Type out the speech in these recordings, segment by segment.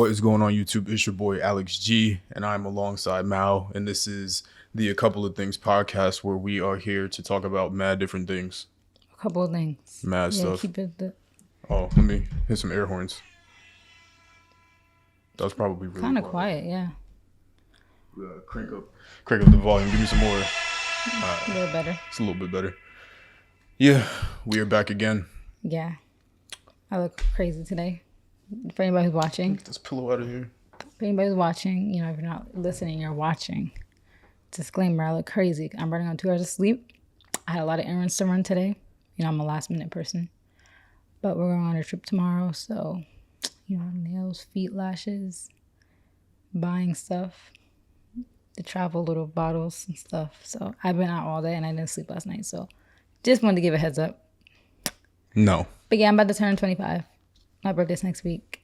What is going on, YouTube? It's your boy Alex G, and I'm alongside Mal, and this is the A Couple of Things podcast, where we are here to talk about mad different things. A couple of things. Mad stuff. Keep it Oh, let me hit some air horns. That was probably really kind of quiet, yeah. Crank up the volume. Give me some more. A little better. It's a little bit better. Yeah, we are back again. Yeah. I look crazy today. For anybody who's watching. Get this pillow out of here. For anybody who's watching, if you're not listening, you're watching. Disclaimer, I look crazy. I'm running on 2 hours of sleep. I had a lot of errands to run today. I'm a last minute person. But we're going on a trip tomorrow, so, nails, feet, lashes, buying stuff, the travel little bottles and stuff. So I've been out all day and I didn't sleep last night, so just wanted to give a heads up. No. But yeah, I'm about to turn 25. My birthday's next week.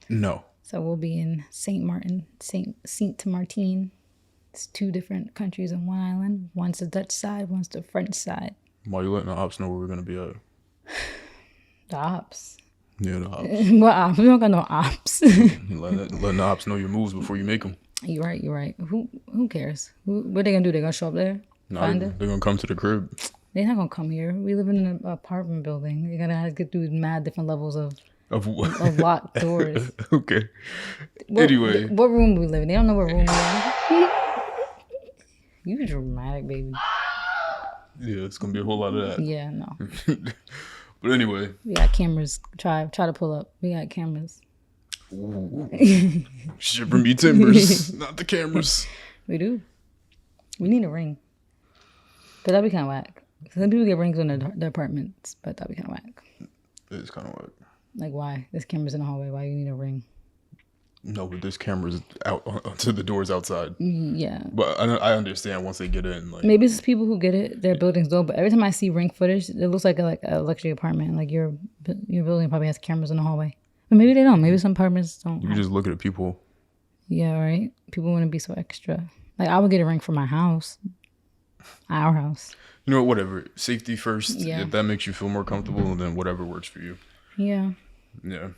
No. So we'll be in Saint Martin. It's 2 different countries on one island. One's the Dutch side, one's the French side. Why you letting the ops know where we're going to be at? The ops. Yeah, the ops. What ops? We don't got no ops. letting the ops know your moves before you make them. You're right. Who cares? What they going to do? They going to show up there? No, they're going to come to the crib. They're not going to come here. We live in an apartment building. You're going to have to get through mad different levels of locked doors. Okay. Anyway. What room we live in? They don't know what room we in. You dramatic, baby. Yeah, it's going to be a whole lot of that. Yeah, no. But anyway. We got cameras. Try to pull up. We got cameras. Shiver me timbers. Not the cameras. We do. We need a ring. But that'd be kind of whack. Some people get rings in their apartments, but that'd be kind of whack. It's kind of whack. Like, why? There's cameras in the hallway. Why you need a ring? No, but there's cameras out to the doors outside. Yeah. But I understand once they get in. Like, maybe it's people who get it, their buildings don't. But every time I see ring footage, it looks like a luxury apartment. Like your building probably has cameras in the hallway. But maybe they don't. Maybe some apartments don't. You just look at people. Yeah, right? People wouldn't be so extra. Like, I would get a ring for my house. Our house. You know what? Whatever. Safety first. Yeah. If that makes you feel more comfortable, then whatever works for you. Yeah. Yeah.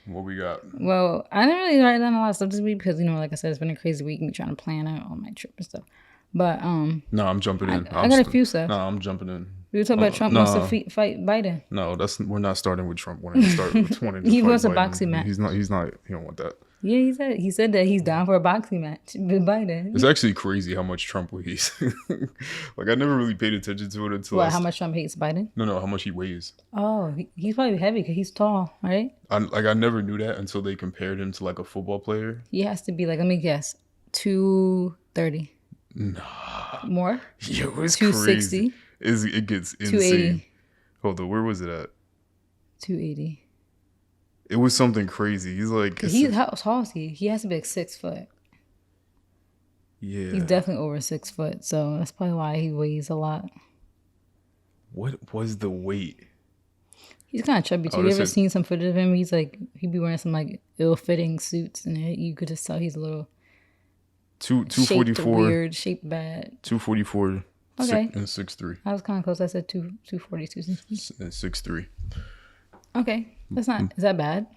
What we got? Well, I didn't really write down a lot of stuff this week because, like I said, it's been a crazy week. Me trying to plan out all my trip and stuff. But no, I'm jumping in. I got a few stuff. No, I'm jumping in. We were talking about Trump wants to fight Biden. No, we're not starting with Trump wanting to start with He wants a Biden. boxing match. He don't want that. Yeah, he said that he's down for a boxing match with Biden. It's actually crazy how much Trump weighs. Like, I never really paid attention to it until how much Trump hates Biden? No, how much he weighs. Oh, he's probably heavy because he's tall, right? I never knew that until they compared him to like a football player. He has to be like, let me guess, 230. Nah. More? Yo, it's 260. Crazy. It gets insane. 280. Hold on, where was it at? 280. It was something crazy. He's like... How tall is he? He has to be like 6 foot. Yeah. He's definitely over 6 foot, so that's probably why he weighs a lot. What was the weight? He's kind of chubby too. You ever seen some footage of him? He'd be wearing some like ill-fitting suits, and you could just tell he's a little 244. Weird, shaped bad. 244. Okay. And 6'3". I was kind of close. I said 242. And 6'3". Okay, that's not. Is that bad?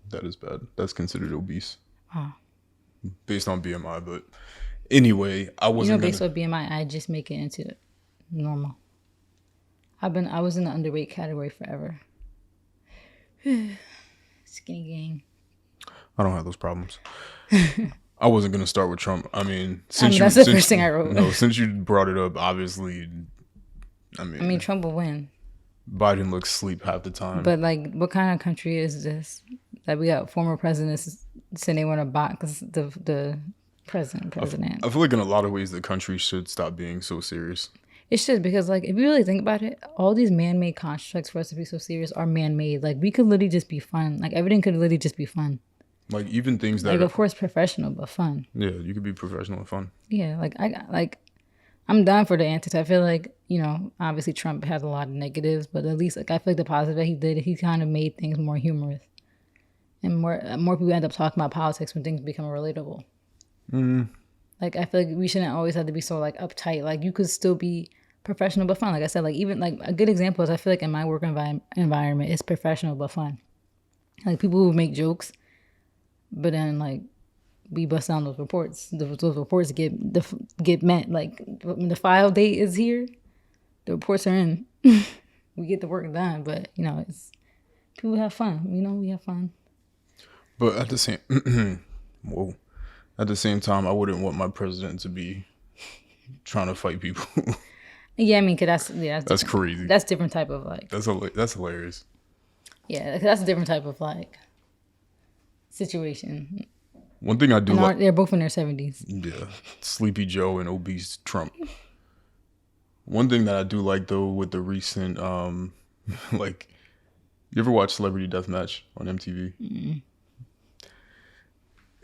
That is bad. That's considered obese. Oh. Based on BMI, but anyway, I wasn't. Based on BMI, I just make it into normal. I was in the underweight category forever. Skinny gang. I don't have those problems. I wasn't gonna start with Trump. I mean, that's the first thing I wrote. No, since you brought it up, obviously. I mean, Trump will win. Biden looks asleep half the time. But like, what kind of country is this? That we got former presidents saying they want to box the president. I feel like in a lot of ways the country should stop being so serious. It should, because like, if you really think about it, all these man-made constructs for us to be so serious are man-made. Like, we could literally just be fun. Like, everything could literally just be fun. Like, even things that like, of course, professional but fun. Yeah, you could be professional and fun. Yeah, I'm down for the antics. I feel like, obviously Trump has a lot of negatives, but at least like, I feel like the positive that he did, he kind of made things more humorous, and more people end up talking about politics when things become relatable. Mm-hmm. Like, I feel like we shouldn't always have to be so like uptight. Like, you could still be professional but fun. Like I said, like, even like a good example is, I feel like in my work environment, it's professional but fun. Like, people who make jokes But then like we bust down those reports. Those reports get met. Like when the file date is here, the reports are in. We get the work done. But you know, it's people have fun. You know, we have fun. But at the same, whoa, at the same time, I wouldn't want my president to be trying to fight people. Yeah, I mean, cause that's crazy. That's different type of like. That's hilarious. Yeah, that's a different type of like situation. One thing I do like, they're both in their 70s. Yeah, Sleepy Joe and obese Trump. One thing that I do like though with the recent, like, you ever watch Celebrity Deathmatch on MTV? Mm-hmm.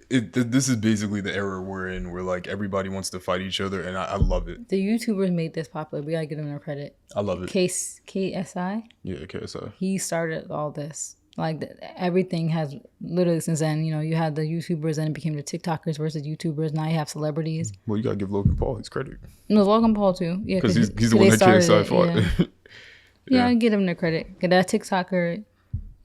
This is basically the era we're in, where like everybody wants to fight each other, and I love it. The YouTubers made this popular. We gotta give them their credit. I love it. KSI. Yeah, KSI. He started all this. Like everything has literally since then. You know, you had the YouTubers, and it became the TikTokers versus YouTubers. Now you have celebrities. Well, you gotta give Logan Paul his credit. No, Logan Paul too. Yeah, because he's the one that KSI fought. Yeah. Yeah, I give him their credit. Cause that TikToker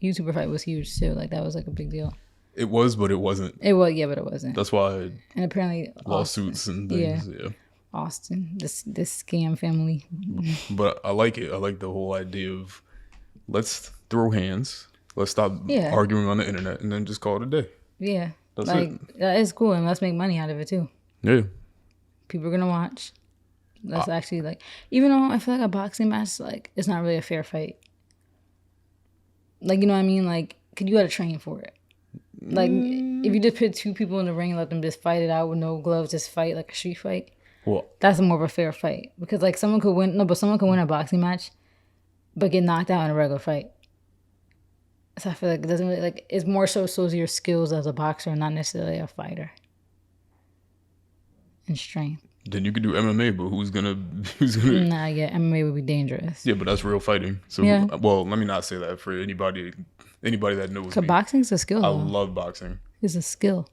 YouTuber fight was huge too. Like that was like a big deal. It was, but it wasn't. It was, yeah, but it wasn't. That's why. And apparently lawsuits and things. Yeah. Austin, this scam family. But I like it. I like the whole idea of let's throw hands. Let's stop arguing on the internet and then just call it a day. Yeah. That's like, it. That is cool, and let's make money out of it too. Yeah. People are gonna watch. Let's actually like, even though I feel like a boxing match, like it's not really a fair fight. Like, you know what I mean? Like, cause you gotta train for it. Like, if you just put two people in the ring and let them just fight it out with no gloves, just fight like a street fight, well, that's more of a fair fight. Because, like, someone could win a boxing match, but get knocked out in a regular fight. So I feel like it doesn't really, like, it's more so shows your skills as a boxer, not necessarily a fighter. And strength. Then you could do MMA, but who's gonna? Nah, yeah, MMA would be dangerous. Yeah, but that's real fighting. So, well, let me not say that for anybody that knows. Because boxing's a skill. I love boxing. It's a skill.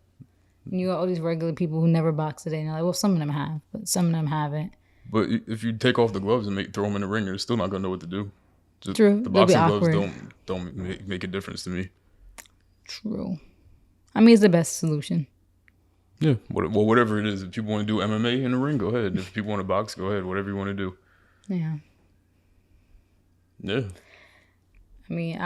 And you got all these regular people who never box today, and they're like, well, some of them have, but some of them haven't. But if you take off the gloves and throw them in the ring, they're still not gonna know what to do. Just, True. The boxing gloves don't make a difference to me. True. I mean, it's the best solution. Yeah. Well, whatever it is, if people want to do MMA in the ring, go ahead. If people want to box, go ahead. Whatever you want to do. Yeah. Yeah. I mean,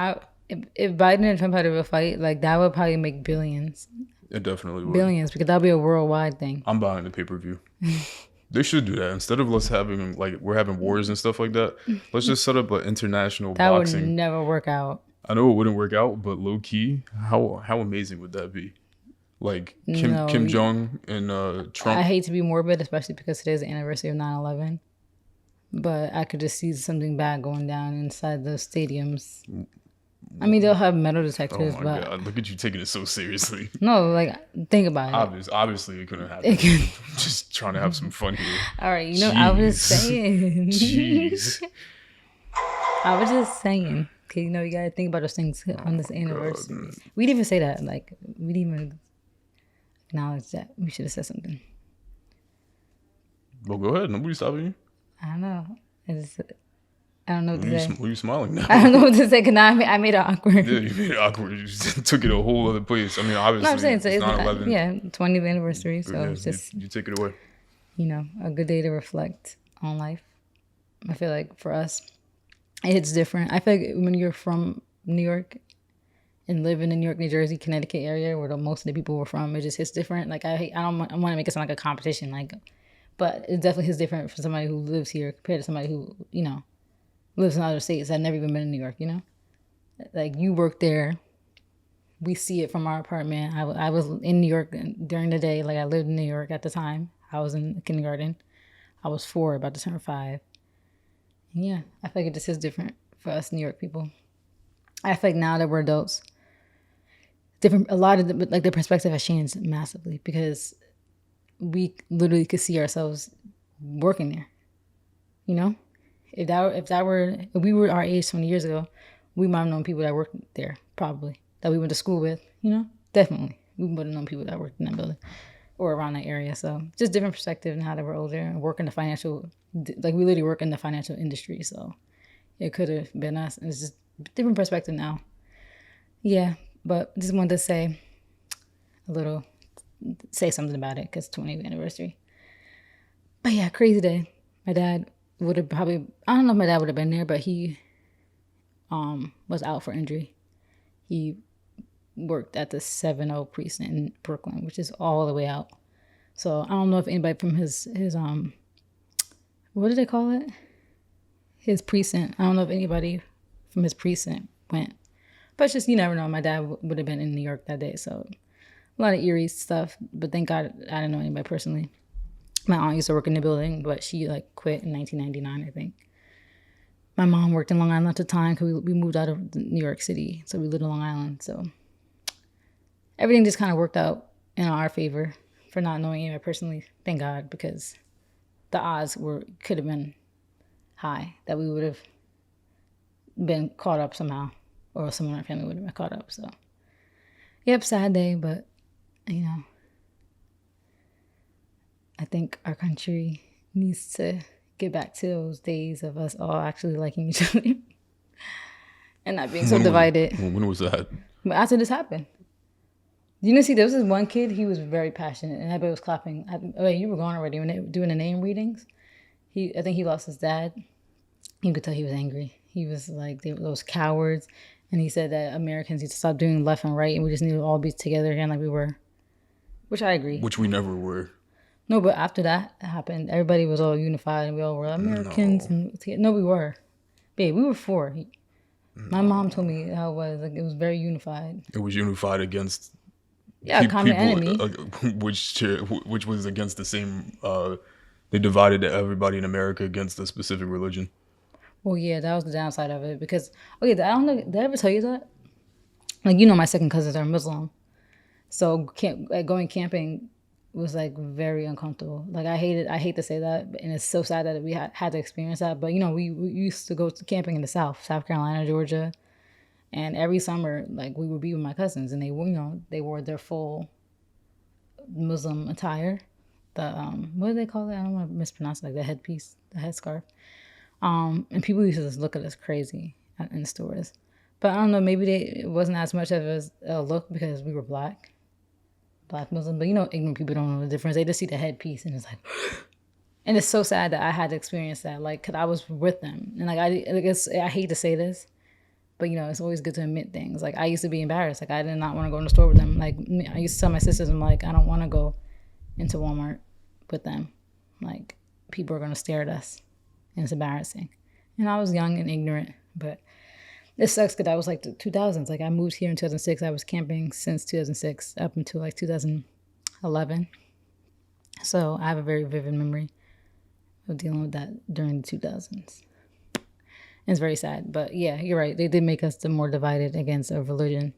if Biden and Trump had a real fight, like that would probably make billions. It definitely would. Billions, because that'll be a worldwide thing. I'm buying the pay-per-view. They should do that instead of us having we're having wars and stuff like that. Let's just set up an international boxing. That would never work out. I know it wouldn't work out, but low key, how amazing would that be? Like Kim Jong and Trump. I hate to be morbid, especially because today's the anniversary of 9/11. But I could just see something bad going down inside those stadiums. I mean, they'll have metal detectors, oh my God, look at you taking it so seriously. No, like, think about it. Obviously, it couldn't happen. Just trying to have some fun here. All right, you know, I was just saying. Jeez. I was just saying. Okay, you know, you got to think about those things on this anniversary. God. We didn't even say that. Like, we didn't even acknowledge that. We should have said something. Well, go ahead. Nobody's stopping you. I don't know. I don't know what to say. Why are you smiling now? I don't know what to say, because now I made it awkward. Yeah, you made it awkward. You just took it a whole other place. I mean, obviously, no, I'm saying, so it's 9/11. Yeah, 20th anniversary. So yeah, it's just... You take it away. You know, a good day to reflect on life. I feel like for us, it's different. I feel like when you're from New York and live in the New York, New Jersey, Connecticut area, where most of the people were from, it just hits different. Like, I want to make it sound like a competition, like, but it definitely hits different for somebody who lives here compared to somebody who, you know, lives in other states. I've never even been in New York, you know? Like, you work there. We see it from our apartment. I was in New York during the day. Like, I lived in New York at the time. I was in kindergarten. I was 4, about to turn 5. And yeah, I feel like it just is different for us New York people. I feel like now that we're adults, different. A lot of the perspective has changed massively, because we literally could see ourselves working there. You know, if we were our age 20 years ago, we might have known people that worked there, probably, that we went to school with. You know, definitely we would have known people that worked in that building or around that area. So just different perspective now that we're older and work in the financial, like we literally work in the financial industry. So it could have been us. And it's just different perspective now. Yeah, but just wanted to say, a little, say something about it because 20th anniversary. But yeah, crazy day. My dad would have probably, I don't know if my dad would have been there, but he was out for injury. He worked at the 7-0 precinct in Brooklyn, which is all the way out. So I don't know if anybody from his what do they call it? His precinct. I don't know if anybody from his precinct went. But it's just, you never know. My dad would have been in New York that day. So a lot of eerie stuff. But thank God I didn't know anybody personally. My aunt used to work in the building, but she like quit in 1999, I think. My mom worked in Long Island at the time because we moved out of New York City. So we lived in Long Island. So everything just kind of worked out in our favor for not knowing anybody personally. Thank God, because the odds could have been high that we would have been caught up somehow, or someone in our family would have been caught up. So, yep, sad day, but you know, I think our country needs to get back to those days of us all actually liking each other and not being so divided. When was that? But after this happened, you know, see, there was this one kid. He was very passionate, and everybody was clapping. Oh, you were gone already when they were doing the name readings. I think he lost his dad. You could tell he was angry. He was like, they were those cowards. And he said that Americans need to stop doing left and right, and we just need to all be together again like we were. Which I agree. Which we never were. No, but after that happened, everybody was all unified, and we all were Americans. No, we were. Babe, we were 4. My mom told me how it was. Like, it was very unified. It was unified against... Yeah, common enemy. Which was against the same... they divided everybody in America against a specific religion. Well, yeah, that was the downside of it. Because, okay, I don't know, did I ever tell you that? Like, you know, my second cousins are Muslim. So going camping was like very uncomfortable. Like, I hate to say that, and it's so sad that we had to experience that. But, you know, we used to go to camping in the South Carolina, Georgia. And every summer, like, we would be with my cousins, and they wore their full Muslim attire. The, what do they call it? I don't want to mispronounce it, like the headpiece, the headscarf. And people used to just look at us crazy in stores. But I don't know, maybe it wasn't as much of a look because we were black Muslim. But, you know, ignorant people don't know the difference. They just see the headpiece, and it's like... And it's so sad that I had to experience that, like, because I was with them. And, like, I hate to say this, but, you know, it's always good to admit things. Like, I used to be embarrassed. Like, I did not want to go in the store with them. Like, I used to tell my sisters, I'm like, I don't want to go into Walmart with them. Like, people are going to stare at us, and it's embarrassing. And I was young and ignorant, but it sucks because I was like the 2000s. Like, I moved here in 2006. I was camping since 2006 up until like 2011. So I have a very vivid memory of dealing with that during the 2000s. It's very sad, but yeah, you're right. They did make us the more divided against a religion.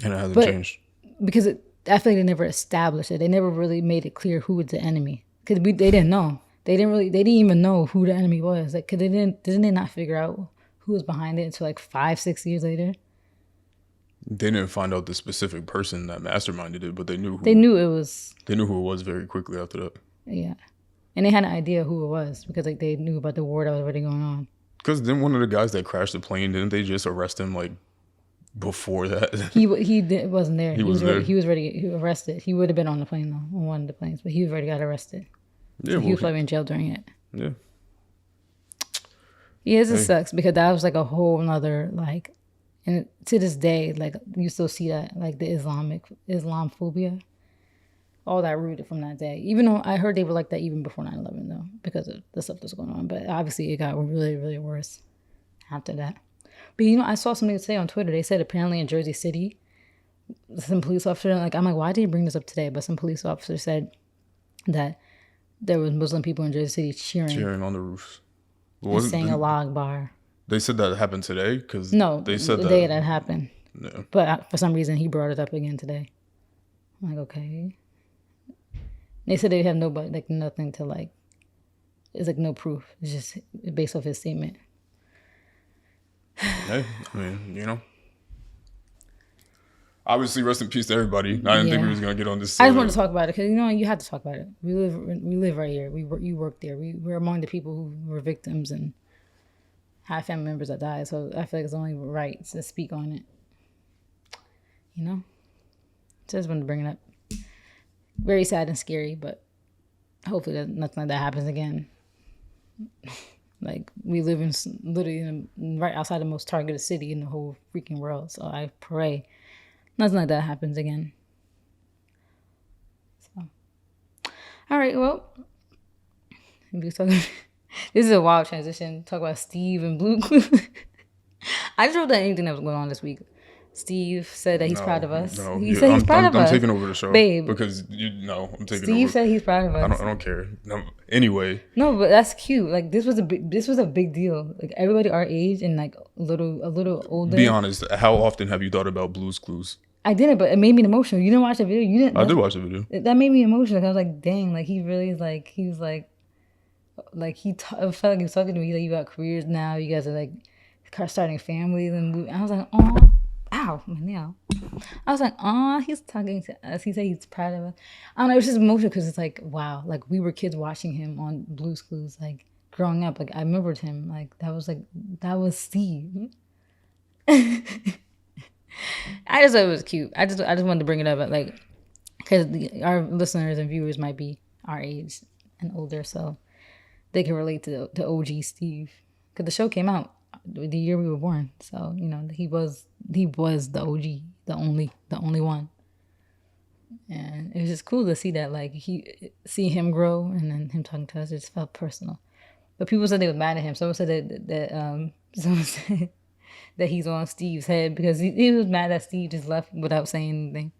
And it hasn't changed. Because I feel like they never established it. They never really made it clear who was the enemy. Because they didn't know. They didn't even know who the enemy was. Like, because didn't they not figure out who was behind it until like 5-6 years later? They didn't find out the specific person that masterminded it, but they knew who. They knew it was. They knew who it was very quickly after that. Yeah. And they had an idea who it was because like they knew about the war that was already going on. Because then one of the guys that crashed the plane, didn't they just arrest him like before that? He wasn't there. He was arrested. He would have been on the plane though, on one of the planes, but he already got arrested. Yeah, so he was probably in jail during it. Yeah. Yeah, it just sucks because that was like a whole nother like, and to this day, like you still see that like the Islamophobia, all that rooted from that day. Even though I heard they were like that even before 9/11 though, because of the stuff that's going on. But obviously it got really, really worse after that. But you know, I saw something say on Twitter. They said apparently in Jersey City, some police officer, like I'm like, why did you bring this up today? But some police officer said that there was Muslim people in Jersey City cheering on the roofs. And saying Allah Akbar. They said that happened today? No, they said the day that happened. Yeah. But for some reason, he brought it up again today. I'm like, okay. They said they have nobody, like nothing to like, it's like no proof. It's just based off his statement. Hey, I mean, you know. Obviously, rest in peace to everybody. I didn't think we was gonna get on this. I just wanted to talk about it because you know you had to talk about it. We live right here. You work there. We're among the people who were victims and had family members that died. So I feel like it's only right to speak on it. You know, just wanted to bring it up. very sad and scary, but hopefully nothing like that happens again. Like, we live literally right outside the most targeted city in the whole freaking world. So I pray nothing like that happens again. So, all right, well, this is a wild transition. Talk about Steve and Blue Clues. I just wrote down anything that was going on this week. Steve said that he's proud of us. He said he's proud of us. I'm taking over the show, babe. Because I'm taking Steve over. Said he's proud of us. I don't care. No, anyway. No, but that's cute. Like, this was a big deal. Like, everybody our age and like a little older. Be honest. How often have you thought about Blue's Clues? I didn't, but it made me emotional. You didn't watch the video. You didn't. I did watch the video. That made me emotional. I was like, dang. Like, he really is like. He was like I felt like he was talking to me. Like, you got careers now. You guys are like starting families, and I was like, oh. Ow, my nail. I was like, oh, he's talking to us. He said he's proud of us. I don't know, it was just emotional because it's like, wow, like we were kids watching him on Blue's Clues, like growing up. Like, I remembered him. Like, that was Steve. I just thought it was cute. I just wanted to bring it up, like, because our listeners and viewers might be our age and older, so they can relate to OG Steve. Because the show came out the year we were born, so you know he was the OG, the only one, and it was just cool to see that, like, see him grow, and then him talking to us. It just felt personal. But people said they were mad at him. Someone said someone said that he's on Steve's head because he was mad that Steve just left without saying anything.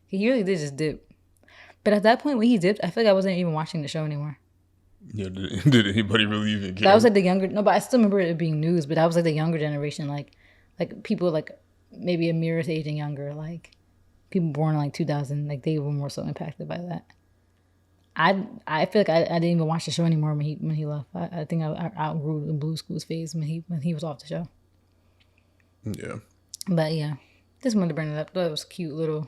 He really did just dip. But at that point when he dipped, I feel like I wasn't even watching the show anymore. Yeah, did anybody really even care? That was like the younger, no, but I still remember it being news, but that was like the younger generation, like people like maybe Amira's age and younger, like people born in like 2000, like they were more so impacted by that. I feel like I didn't even watch the show anymore when he left. I think I outgrew the Blue's Clues phase when he was off the show. Yeah. But yeah, just wanted to bring it up. Thought it was a cute little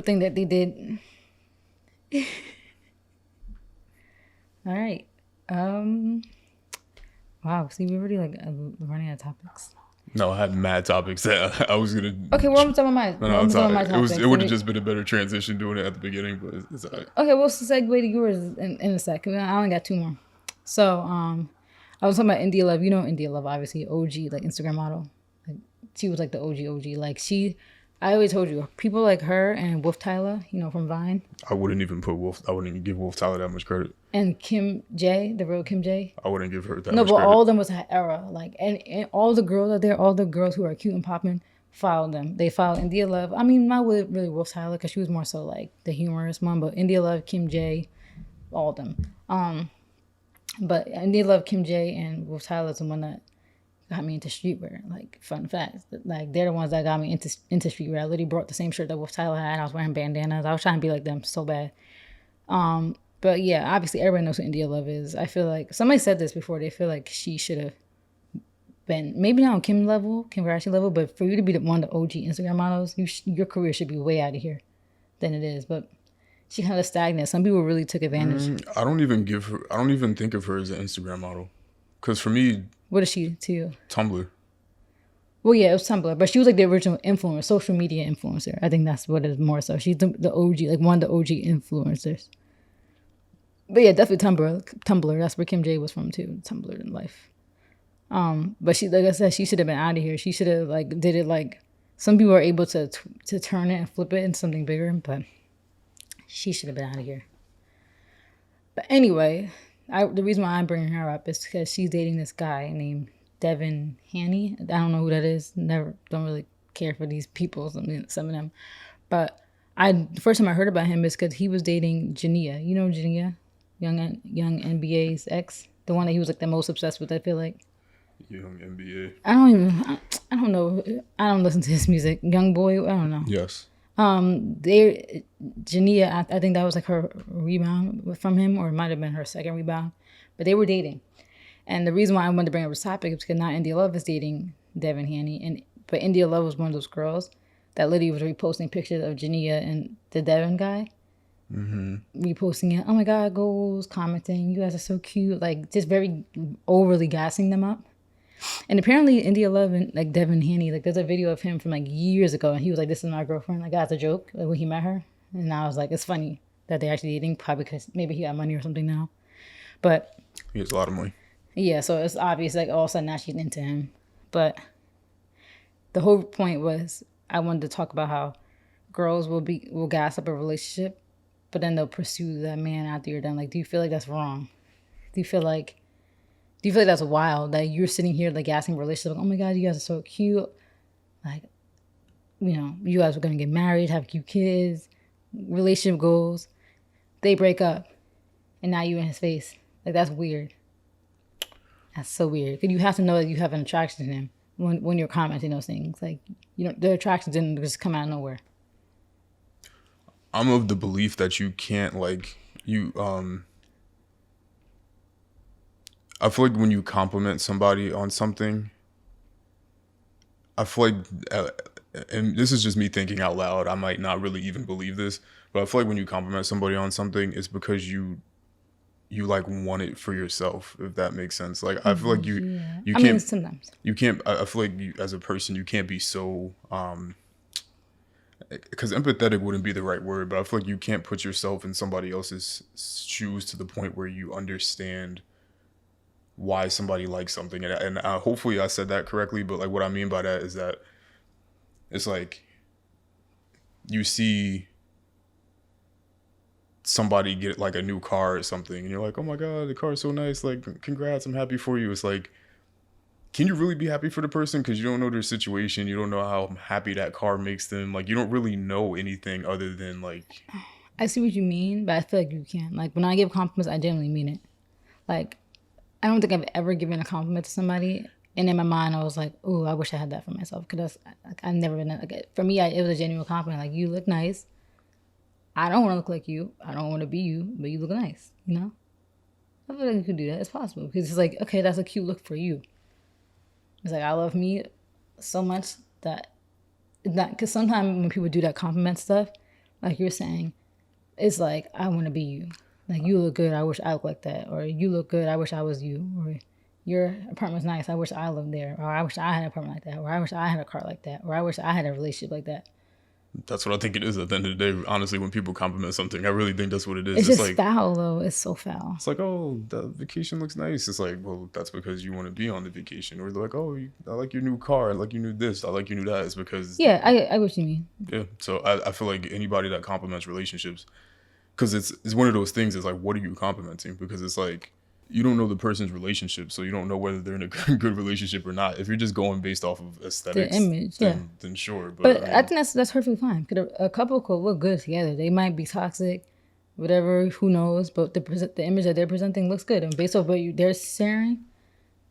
thing that they did. All right. Wow. See, we're already like running out of topics. No, I had mad topics that I was gonna. Okay, well, I'm talking about my topics. It would have just been a better transition doing it at the beginning, but it's all right. Okay, we'll segue to yours in a sec. I only got two more. So, I was talking about India Love. You know India Love, obviously, OG, like Instagram model. Like, she was like the OG. Like, I always told you, people like her and Wolf Tyler, you know, from Vine. I wouldn't even give Wolf Tyler that much credit. And Kim J, the real Kim J. I wouldn't give her that much credit. No, but all of them was that era. Like, and all the girls out there, all the girls who are cute and popping, followed them. They followed India Love. I mean, not really Wolf Tyler, because she was more so like the humorous one, but India Love, Kim J, all of them. But India Love, Kim J, and Wolf Tyler's the one that got me into streetwear. Like, fun facts. Like, they're the ones that got me into streetwear. I literally brought the same shirt that Wolf Tyler had. I was wearing bandanas. I was trying to be like them so bad. But yeah, obviously everybody knows who India Love is. I feel like somebody said this before. They feel like she should have been, maybe not on Kim Kardashian level, but for you to be one of the OG Instagram models, your career should be way out of here than it is. But she kind of stagnant. Some people really took advantage. I don't even think of her as an Instagram model. Because for me, what is she to you? Tumblr. Well, yeah, it was Tumblr, but she was like the original influencer, social media influencer. I think that's what it is more so. She's the OG, like one of the OG influencers. But yeah, definitely Tumblr. That's where Kim J was from too. Tumblr in life. But she, like I said, she should have been out of here. She should have like did it like some people are able to turn it and flip it into something bigger, but she should have been out of here. But anyway, the reason why I'm bringing her up is because she's dating this guy named Devin Haney. I don't know who that is. Don't really care for these people. Some of them, but the first time I heard about him is because he was dating Jania. You know Jania, young NBA's ex, the one that he was like the most obsessed with. I feel like. Young NBA. I don't know. I don't listen to his music. Young boy. I don't know. Yes. Jania, I think that was like her rebound from him, or it might have been her second rebound, but they were dating. And the reason why I wanted to bring up this topic is because now India Love is dating Devin Haney, but India Love was one of those girls that literally was reposting pictures of Jania and the Devin guy. Mm-hmm. Reposting it. Oh my God, goals, commenting. You guys are so cute. Like, just very overly gassing them up. And apparently India Love and like Devin Haney, like there's a video of him from like years ago, and he was like, "This is my girlfriend." Like, that's a joke. Like when he met her, And I was like, it's funny that they're actually dating, probably because maybe he got money or something now. But He has a lot of money. yeah, so it's obvious, like, all of a sudden now she's into him. But the whole point was I wanted to talk about how girls will gas up a relationship, but then they'll pursue that man after you're done. Like, do you feel like that's wrong? Do you feel like that's wild that you're sitting here like gassing a relationship? Like, oh my God, you guys are so cute. Like, you guys are gonna get married, have cute kids, relationship goals. They break up, and now you in his face. Like, that's weird. That's so weird. Because you have to know that you have an attraction to him when you're commenting those things. Like, the attraction didn't just come out of nowhere. I'm of the belief that you can't I feel like when you compliment somebody on something, I feel like, and this is just me thinking out loud, I might not really even believe this, but I feel like when you compliment somebody on something, it's because you like want it for yourself, if that makes sense. Like, I feel like you can't, sometimes. You can't, I feel like you, as a person, you can't be so, because empathetic wouldn't be the right word, but I feel like you can't put yourself in somebody else's shoes to the point where you understand why somebody likes something. And hopefully I said that correctly, but like what I mean by that is that it's like you see somebody get like a new car or something and you're like, oh my God, the car is so nice, like congrats, I'm happy for you. It's like, can you really be happy for the person? Because you don't know their situation, you don't know how happy that car makes them. Like, you don't really know anything other than like, I see what you mean, but I feel like you can. Like, when I give compliments, I genuinely mean it. Like, I don't think I've ever given a compliment to somebody, and in my mind, I was like, "Oh, I wish I had that for myself." Because I've never been like, for me, it was a genuine compliment. Like, you look nice. I don't want to look like you. I don't want to be you, but you look nice. I feel like you could do that. It's possible because it's like, okay, that's a cute look for you. It's like, I love me so much that because sometimes when people do that compliment stuff, like you're saying, it's like, I want to be you. Like, you look good, I wish I looked like that. Or you look good, I wish I was you. Or your apartment's nice, I wish I lived there. Or I wish I had an apartment like that. Or I wish I had a car like that. Or I wish I had a relationship like that. that's what I think it is at the end of the day. Honestly, when people compliment something, I really think that's what it is. It's just like foul, though. It's so foul. It's like, oh, the vacation looks nice. It's like, well, that's because you want to be on the vacation. Or they're like, oh, I like your new car. I like your new this. I like your new that. It's because... Yeah, I get what you mean. Yeah, so I feel like anybody that compliments relationships, because it's one of those things, it's like, what are you complimenting? Because it's like, you don't know the person's relationship, so you don't know whether they're in a good relationship or not. If you're just going based off of aesthetics, the image, then sure. But I think that's perfectly fine. Because a couple could look good together. They might be toxic, whatever, who knows, but the image that they're presenting looks good. And based off what they're sharing,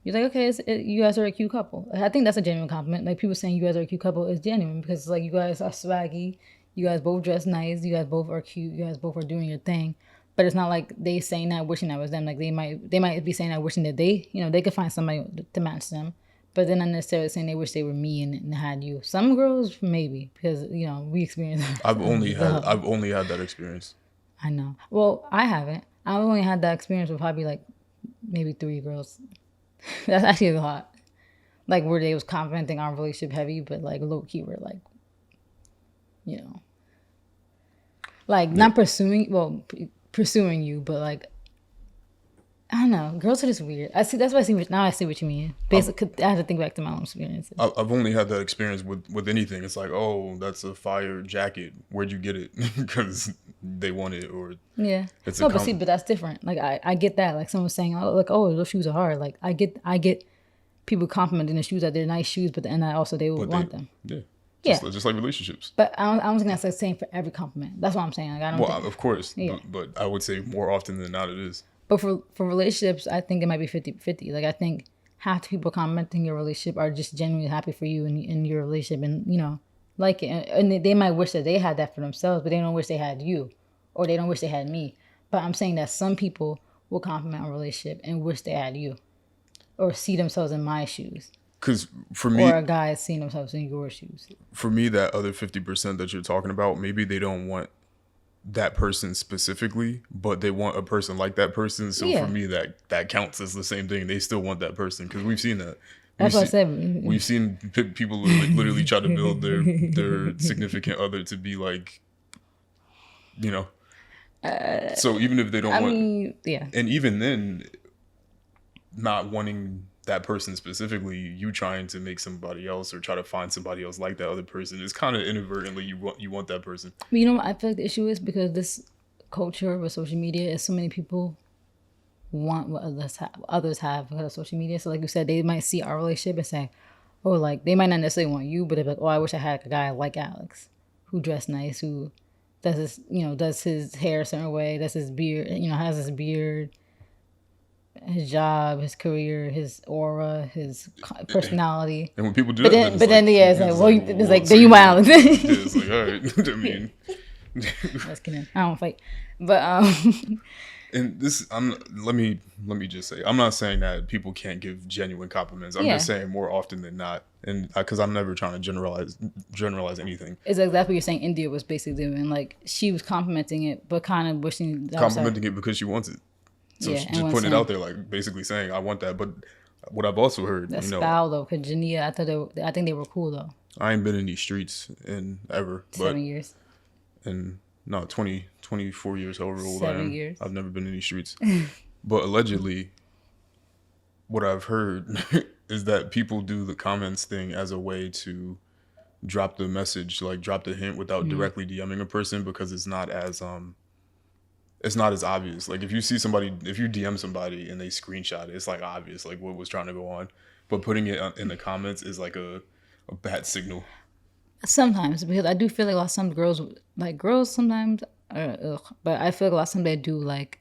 you're like, okay, you guys are a cute couple. I think that's a genuine compliment. Like, people saying you guys are a cute couple is genuine because it's like, you guys are swaggy. You guys both dress nice. You guys both are cute. You guys both are doing your thing. But it's not like they saying that wishing that was them. Like, they might be saying that wishing that they could find somebody to match them. But they're not necessarily saying they wish they were me and had you. Some girls maybe, because we experienced. I've only had that experience. I know. Well, I haven't. I've only had that experience with probably like maybe 3 girls. That's actually a lot. Like, where they was complimenting our relationship heavy, but like low key were like, like not pursuing you, but like, I don't know. Girls are just weird. That's what I see. Now I see what you mean. Basically, I have to think back to my own experiences. I've only had that experience with anything. It's like, oh, that's a fire jacket. Where'd you get it? Because they want it, or yeah. But that's different. Like, I get that. Like, someone saying, oh, like, oh, those shoes are hard. Like, I get people complimenting the shoes that they're nice shoes, but then they would want them. Yeah. Just like relationships. But I don't think that's the same for every compliment. That's what I'm saying. Like, I don't. Well, of course. Yeah. But I would say more often than not, it is. But for relationships, I think it might be 50-50. Like, I think half the people commenting your relationship are just genuinely happy for you and your relationship, and like it. And they might wish that they had that for themselves, but they don't wish they had you, or they don't wish they had me. But I'm saying that some people will compliment a relationship and wish they had you, or see themselves in my shoes. Because for me, or a guy seeing themselves in your shoes. For me, that other 50% that you're talking about, maybe they don't want that person specifically, but they want a person like that person. So for me, that counts as the same thing. They still want that person, because we've seen that. That's what I said. We've seen people literally try to build their significant other to be like you know. So even if they don't and even then, not wanting that person specifically, you trying to make somebody else or try to find somebody else like that other person is kind of inadvertently you want that person. You know what I feel like the issue is, because this culture with social media is so many people want what others have because of social media. So like you said, they might see our relationship and say, oh, like they might not necessarily want you, but they're like, oh, I wish I had a guy like Alex who dressed nice, who does his, does his hair a certain way, does his beard, has his beard, his job, his career, his aura, his personality. And when people do that, then it's like, well, it's like, then you my Alex. It's like, all right. I mean, just kidding. I don't fight, but And this, let me just say, I'm not saying that people can't give genuine compliments. I'm just saying more often than not, and because I'm never trying to generalize anything. It's exactly what you're saying. India was basically doing, like, she was complimenting it, but kind of wishing complimenting it because she wants it. So she's just putting it out there, like basically saying, "I want that." But what I've also heard, that's foul though. Because Jania, I think they were cool though. I ain't been in these streets in ever 7 years. And no, 24 years, however old 7 I am. years. I've never been in these streets. But allegedly, what I've heard is that people do the comments thing as a way to drop the message, like drop the hint without directly DMing a person, because it's not as obvious. Like if you DM somebody and they screenshot it, it's like obvious, like what was trying to go on. But putting it in the comments is like a bad signal. Sometimes, because I do feel like some girls sometimes, but I feel like a lot of times they do like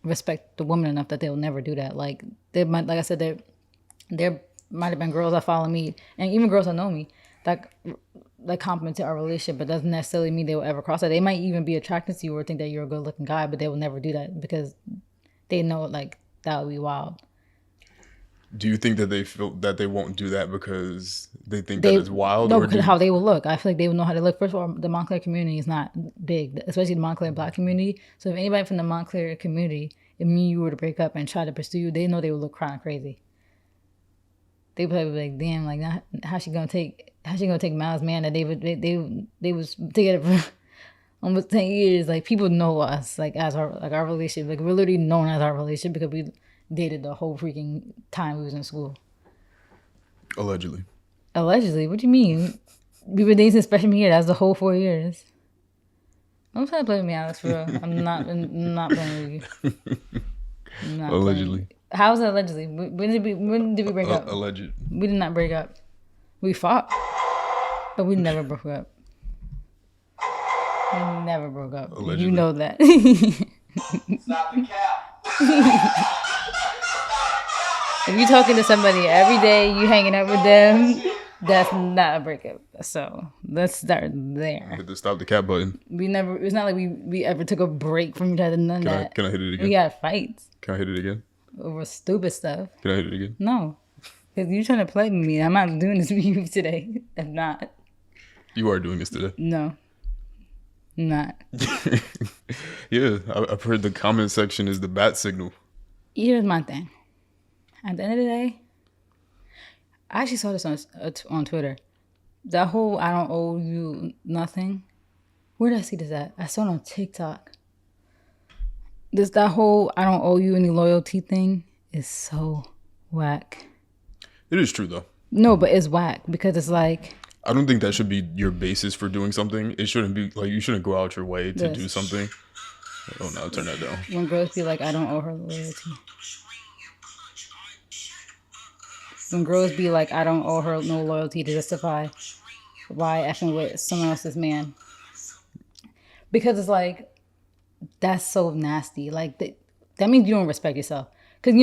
respect the woman enough that they'll never do that. Like there might, like I said, there might have been girls that follow me, and even girls that know me, that compliment to our relationship, but doesn't necessarily mean they will ever cross that. They might even be attracted to you or think that you're a good looking guy, but they will never do that because they know like that would be wild. Do you think that they feel that they won't do that because they think that it's wild? No, because how they will look. I feel like they would know how to look. First of all, the Montclair community is not big, especially the Montclair Black community. So if anybody from the Montclair community, if me and you were to break up and try to pursue you, they know they would look kind of crazy. They would be like, damn, like how's she gonna take Miles' man that they was together for almost 10 years. Like people know us like as our relationship. Like we're literally known as our relationship because we dated the whole freaking time we was in school. Allegedly. What do you mean? We were dating since freshman year. That's the whole 4 years. Don't try to play with me, Alex, for real. I'm not playing with you. Allegedly. How was it allegedly? When did we break up? Alleged. We did not break up. We fought, but we never broke up. We never broke up. Allegedly. You know that. Stop the cap. If you're talking to somebody every day, you hanging out with them, that's not a breakup. So let's start there. Hit the stop the cap button. It's not like we ever took a break from each other. None of that. Can I hit it again? We got fights. Can I hit it again? Over stupid stuff. Can I hit it again? No. Because you're trying to play with me. I'm not doing this with you today. I'm not. You are doing this today. No. I'm not. Yeah, I've heard the comment section is the bat signal. Here's my thing. At the end of the day, I actually saw this on Twitter. That whole I don't owe you nothing. Where did I see this at? I saw it on TikTok. That whole I don't owe you any loyalty thing is so whack. It is true though. No, but it's whack because it's like, I don't think that should be your basis for doing something. It shouldn't be like you shouldn't go out your way to do something. Oh no, turn that down. When girls be like, I don't owe her loyalty. When girls be like, I don't owe her no loyalty to justify why effing with someone else's man. Because it's like, that's so nasty. Like, that means you don't respect yourself. Because,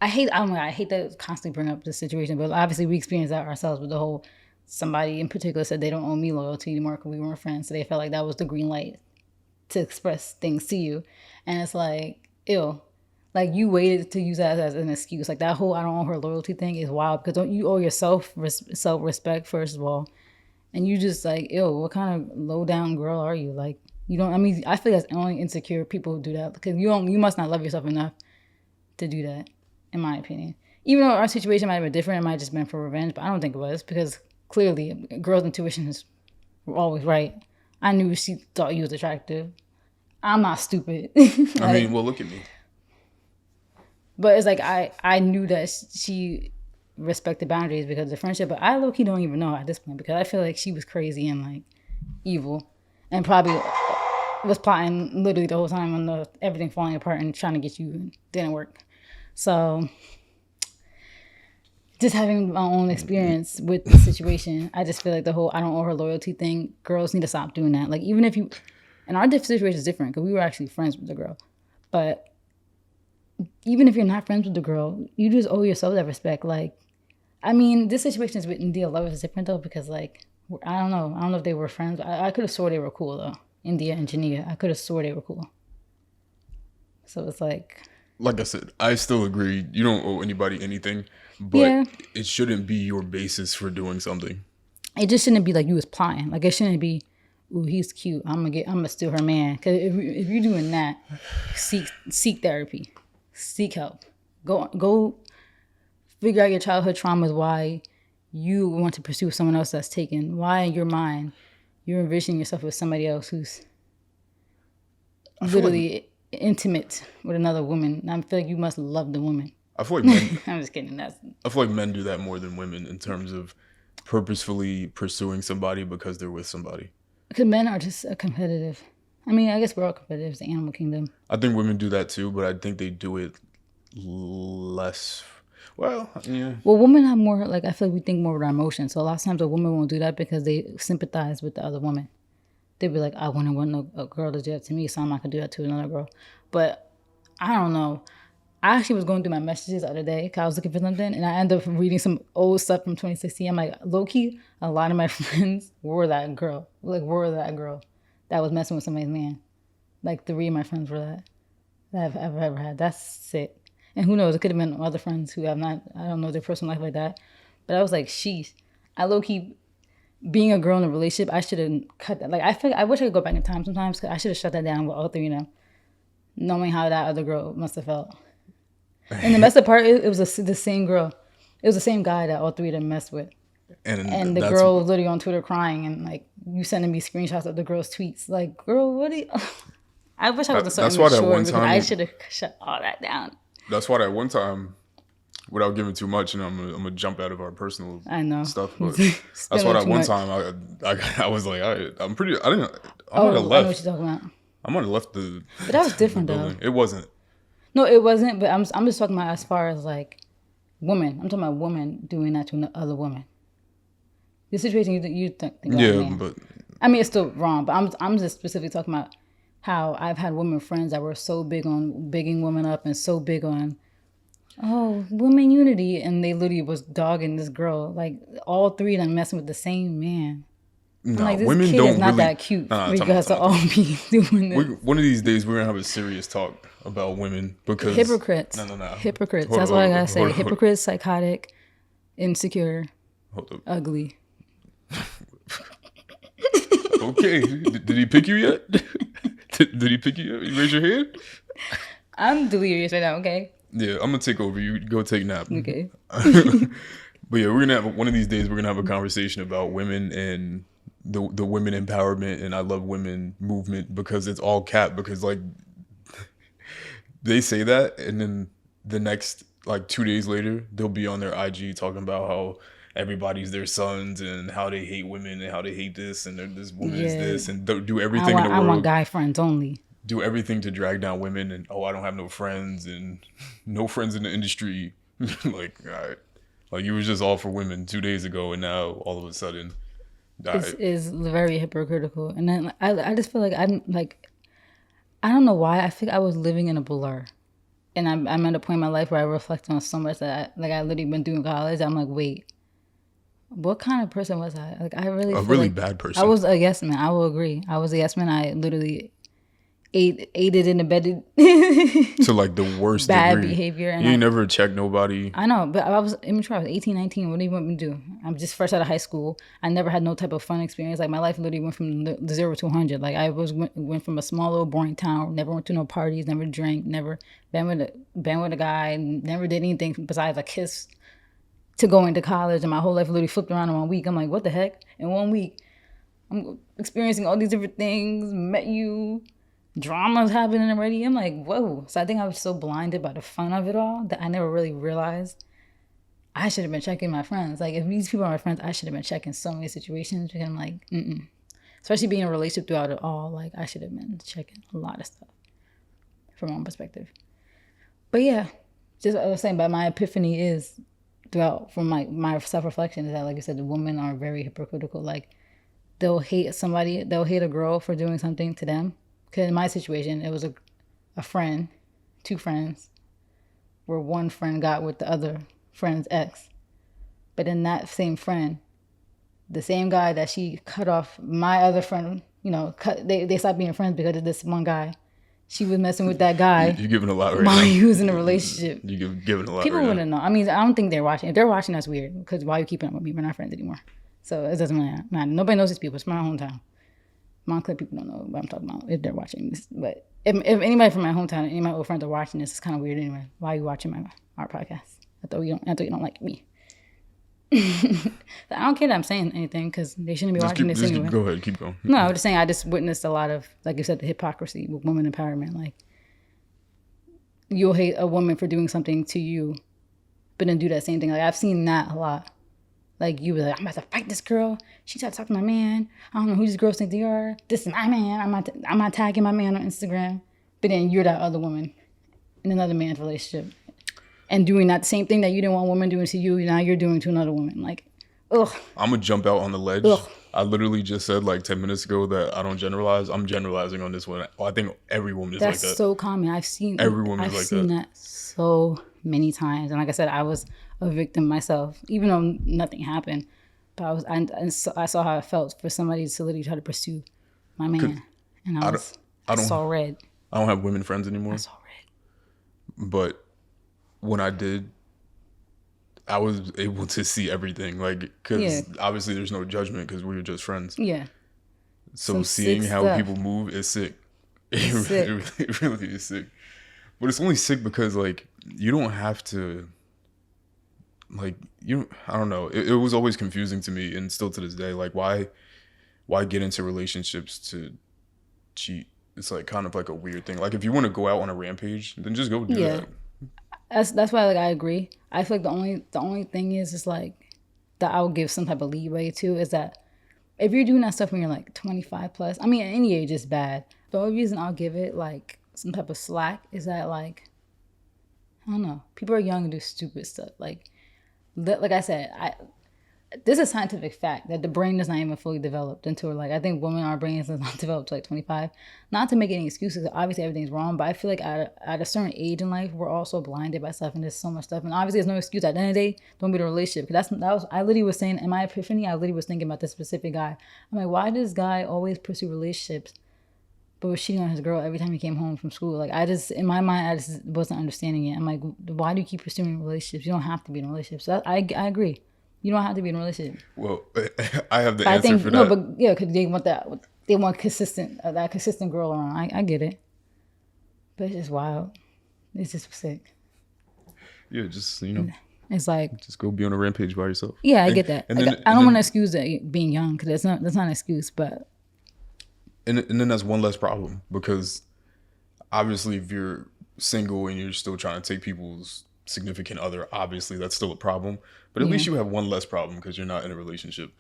I hate to constantly bring up this situation, but obviously we experienced that ourselves with the whole, somebody in particular said they don't owe me loyalty anymore because we weren't friends. So they felt like that was the green light to express things to you. And it's like, ew. Like, you waited to use that as an excuse. Like, that whole I don't owe her loyalty thing is wild because don't you owe yourself self-respect, first of all. And you just like, ew, what kind of low-down girl are you? Like, you don't, I feel that's only insecure people who do that because you must not love yourself enough to do that, in my opinion. Even though our situation might have been different, it might have just been for revenge, but I don't think it was because clearly girls' intuition is always right. I knew she thought you was attractive. I'm not stupid. I mean, well, look at me. But it's like I knew that she respected boundaries because of the friendship, but I low-key don't even know at this point because I feel like she was crazy and like evil and probably was plotting literally the whole time on everything falling apart and trying to get you, and didn't work. So just having my own experience with the situation, I just feel like the whole I don't owe her loyalty thing, girls need to stop doing that. Like even if you, and our situation is different because we were actually friends with the girl, but even if you're not friends with the girl, you just owe yourself that respect. Like, I mean, this situation is with India Love is different though because like I don't know if they were friends. I could have swore they were cool though. India and Jania, I could have swore they were cool. So it's like I said, I still agree. You don't owe anybody anything, but it shouldn't be your basis for doing something. It just shouldn't be like you was plotting. Like it shouldn't be, ooh, he's cute. I'm gonna steal her man. Because if you're doing that, seek therapy. Seek help. Go figure out your childhood traumas, why you want to pursue someone else that's taken. Why in your mind you're envisioning yourself with somebody else who's literally intimate with another woman. And I feel like you must love the woman. I feel like men I'm just kidding. I feel like men do that more than women in terms of purposefully pursuing somebody because they're with somebody. Because men are just competitive. I mean, I guess we're all competitive. It's the animal kingdom. I think women do that too, but I think they do it less. Well, yeah. Well, women have more, like, I feel like we think more with our emotions. So a lot of times a woman won't do that because they sympathize with the other woman. They'd be like, I wouldn't want a girl to do that to me, so I'm not going to do that to another girl. But I don't know. I actually was going through my messages the other day because I was looking for something, and I ended up reading some old stuff from 2016. I'm like, low-key, a lot of my friends were that girl. That was messing with somebody's man. Like 3 of my friends were that I've ever had. That's sick. And who knows, it could have been other friends who have not, I don't know their personal life like that. But I was like, sheesh. I low-key, being a girl in a relationship, I should have cut that. Like, I wish I could go back in time sometimes because I should have shut that down with all 3 of them, knowing how that other girl must have felt. And the messed up part, it was the same girl. It was the same guy that all 3 of them messed with. And the girl was literally on Twitter crying and like you sending me screenshots of the girl's tweets. Like, girl, what are you? I wish I was so immature because I should have shut all that down. That's why that one time, without giving too much, and I'm gonna jump out of our personal stuff. But that's why that one time I was like, I'm pretty. I didn't. I might have left. I know what you're talking about. I might have left the. But that was different though. It wasn't. No, it wasn't. But I'm just talking about as far as like women. I'm talking about women doing that to another woman. The situation you think but I mean it's still wrong. But I'm just specifically talking about how I've had women friends that were so big on bigging women up and so big on women unity, and they literally was dogging this girl. Like all 3 of them messing with the same man. No, like, this women kid don't is not really, that cute. We got to all be doing this. One of these days we're gonna have a serious talk about women because hypocrites. No. Hypocrites. That's all I gotta say. Hypocrites, psychotic, insecure, ugly. Okay. Did he pick you yet? Did he pick you up? You raise your hand? I'm delirious right now, okay? Yeah, I'm going to take over. You go take a nap. Okay. But yeah, we're going to have, one of these days, we're going to have a conversation about women and the women empowerment and I love women movement because it's all cap. Because like, they say that and then the next, like 2 days later, they'll be on their IG talking about how everybody's their sons and how they hate women and how they hate this and this woman is this and do everything in the world. I want guy friends only. Do everything to drag down women and I don't have no friends and no friends in the industry. Like, all right. Like you was just all for women 2 days ago and now all of a sudden. This is very hypocritical. And then I just feel like I'm like, I don't know why. I think I was living in a blur. And I'm at a point in my life where I reflect on so much that I literally been doing college. I'm like, wait. What kind of person was I? Like, I really feel really like bad person. I was a yes man. I will agree. I was a yes man. I literally aided and abetted to like the worst bad degree. Behavior. And you ain't never checked nobody. I know, but I was immature. I was 18, 19. What do you want me to do? I'm just fresh out of high school. I never had no type of fun experience. Like my life literally went from the 0 to 100. Like I went from a small little boring town. Never went to no parties. Never drank. Never been with a guy. Never did anything besides a kiss. To go into college, and my whole life literally flipped around in 1 week. I'm like, what the heck? In 1 week, I'm experiencing all these different things, met you, drama's happening already. I'm like, whoa. So I think I was so blinded by the fun of it all that I never really realized I should have been checking my friends. Like, if these people are my friends, I should have been checking so many situations because I'm like, especially being in a relationship throughout it all, like, I should have been checking a lot of stuff from my own perspective. But yeah, just what I was saying, but my epiphany is throughout from my self-reflection is that, like I said, the women are very hypocritical. Like, they'll hate a girl for doing something to them. Because in my situation, it was a friend, 2 friends, where one friend got with the other friend's ex. But then that same friend, the same guy that she cut off my other friend, they stopped being friends because of this one guy. She was messing with that guy. You're giving a lot right while now. he was in a relationship. You're giving a lot People right wouldn't know. I mean, I don't think they're watching. If they're watching, that's weird. Because why are you keeping up with me? We're not friends anymore. So it doesn't really matter. Nobody knows these people. It's my hometown. Montclair people don't know what I'm talking about if they're watching this. But if anybody from my hometown, any of my old friends are watching this, it's kind of weird anyway. Why are you watching our podcast? I thought you don't like me. I don't care that I'm saying anything because they shouldn't be watching this anyway. Go ahead, keep going. No, I was just saying I just witnessed a lot of, like you said, the hypocrisy with women empowerment. Like, you'll hate a woman for doing something to you, but then do that same thing. Like, I've seen that a lot. Like, you were like, I'm about to fight this girl. She tried to talk to my man. I don't know who these girls think they are. This is my man. I'm not tagging my man on Instagram. But then you're that other woman in another man's relationship. And doing that same thing that you didn't want a woman doing to you, now you're doing to another woman. Like, ugh. I'm going to jump out on the ledge. Ugh. I literally just said like 10 minutes ago that I don't generalize. I'm generalizing on this one. I think every woman is like that. That's so common. I've seen that. So many times. And like I said, I was a victim myself, even though nothing happened. But I saw how it felt for somebody to literally try to pursue my man. And I saw red. I don't have women friends anymore. I saw red. But when I did, I was able to see everything. Like, because obviously there's no judgment because we were just friends. Yeah. So seeing how people move is sick. It really is sick. But it's only sick because, like, you don't have to, like, I don't know. It was always confusing to me and still to this day. Like, why get into relationships to cheat? It's like kind of like a weird thing. Like, if you want to go out on a rampage, then just go do that. That's why, like, I agree. I feel like the only thing is like that I would give some type of leeway to is that if you're doing that stuff when you're like 25 plus, I mean, at any age is bad. The only reason I'll give it like some type of slack is that, like, I don't know, people are young and do stupid stuff. Like I said, this is scientific fact that the brain is not even fully developed until, like, I think our brains is not developed to like 25. Not to make any excuses, obviously everything's wrong, but I feel like at a certain age in life, we're also blinded by stuff and there's so much stuff. And obviously there's no excuse. At the end of the day, don't be in a relationship. Because I literally was saying, in my epiphany, I literally was thinking about this specific guy. I'm like, why does this guy always pursue relationships but was cheating on his girl every time he came home from school? Like, in my mind, I just wasn't understanding it. I'm like, why do you keep pursuing relationships? You don't have to be in a relationship. So I agree. You don't have to be in a relationship. Well, I have the answer for that. No, but yeah, because they want that. They want that consistent girl around. I get it. But it's just wild. It's just sick. Yeah, just, it's like, just go be on a rampage by yourself. Yeah, I get that. I don't want to excuse that being young because that's not an excuse. But and then that's one less problem because obviously if you're single and you're still trying to take people's significant other, obviously that's still a problem. But at least you have one less problem because you're not in a relationship.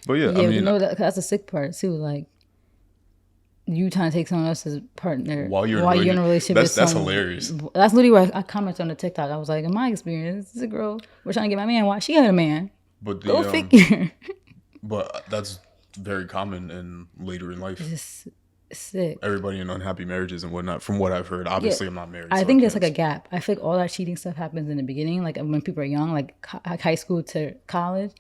But yeah, I mean, that's the sick part too. Like, you trying to take someone else's partner while you're in a relationship. That's hilarious. That's literally why I commented on the TikTok. I was like, in my experience, this is a girl we're trying to get my man. Why she had a man? But go figure. But that's very common and later in life. It's sick. Everybody in unhappy marriages and whatnot, from what I've heard. Obviously, I'm not married. I think there's like a gap. I feel like all that cheating stuff happens in the beginning, like when people are young, like high school to college.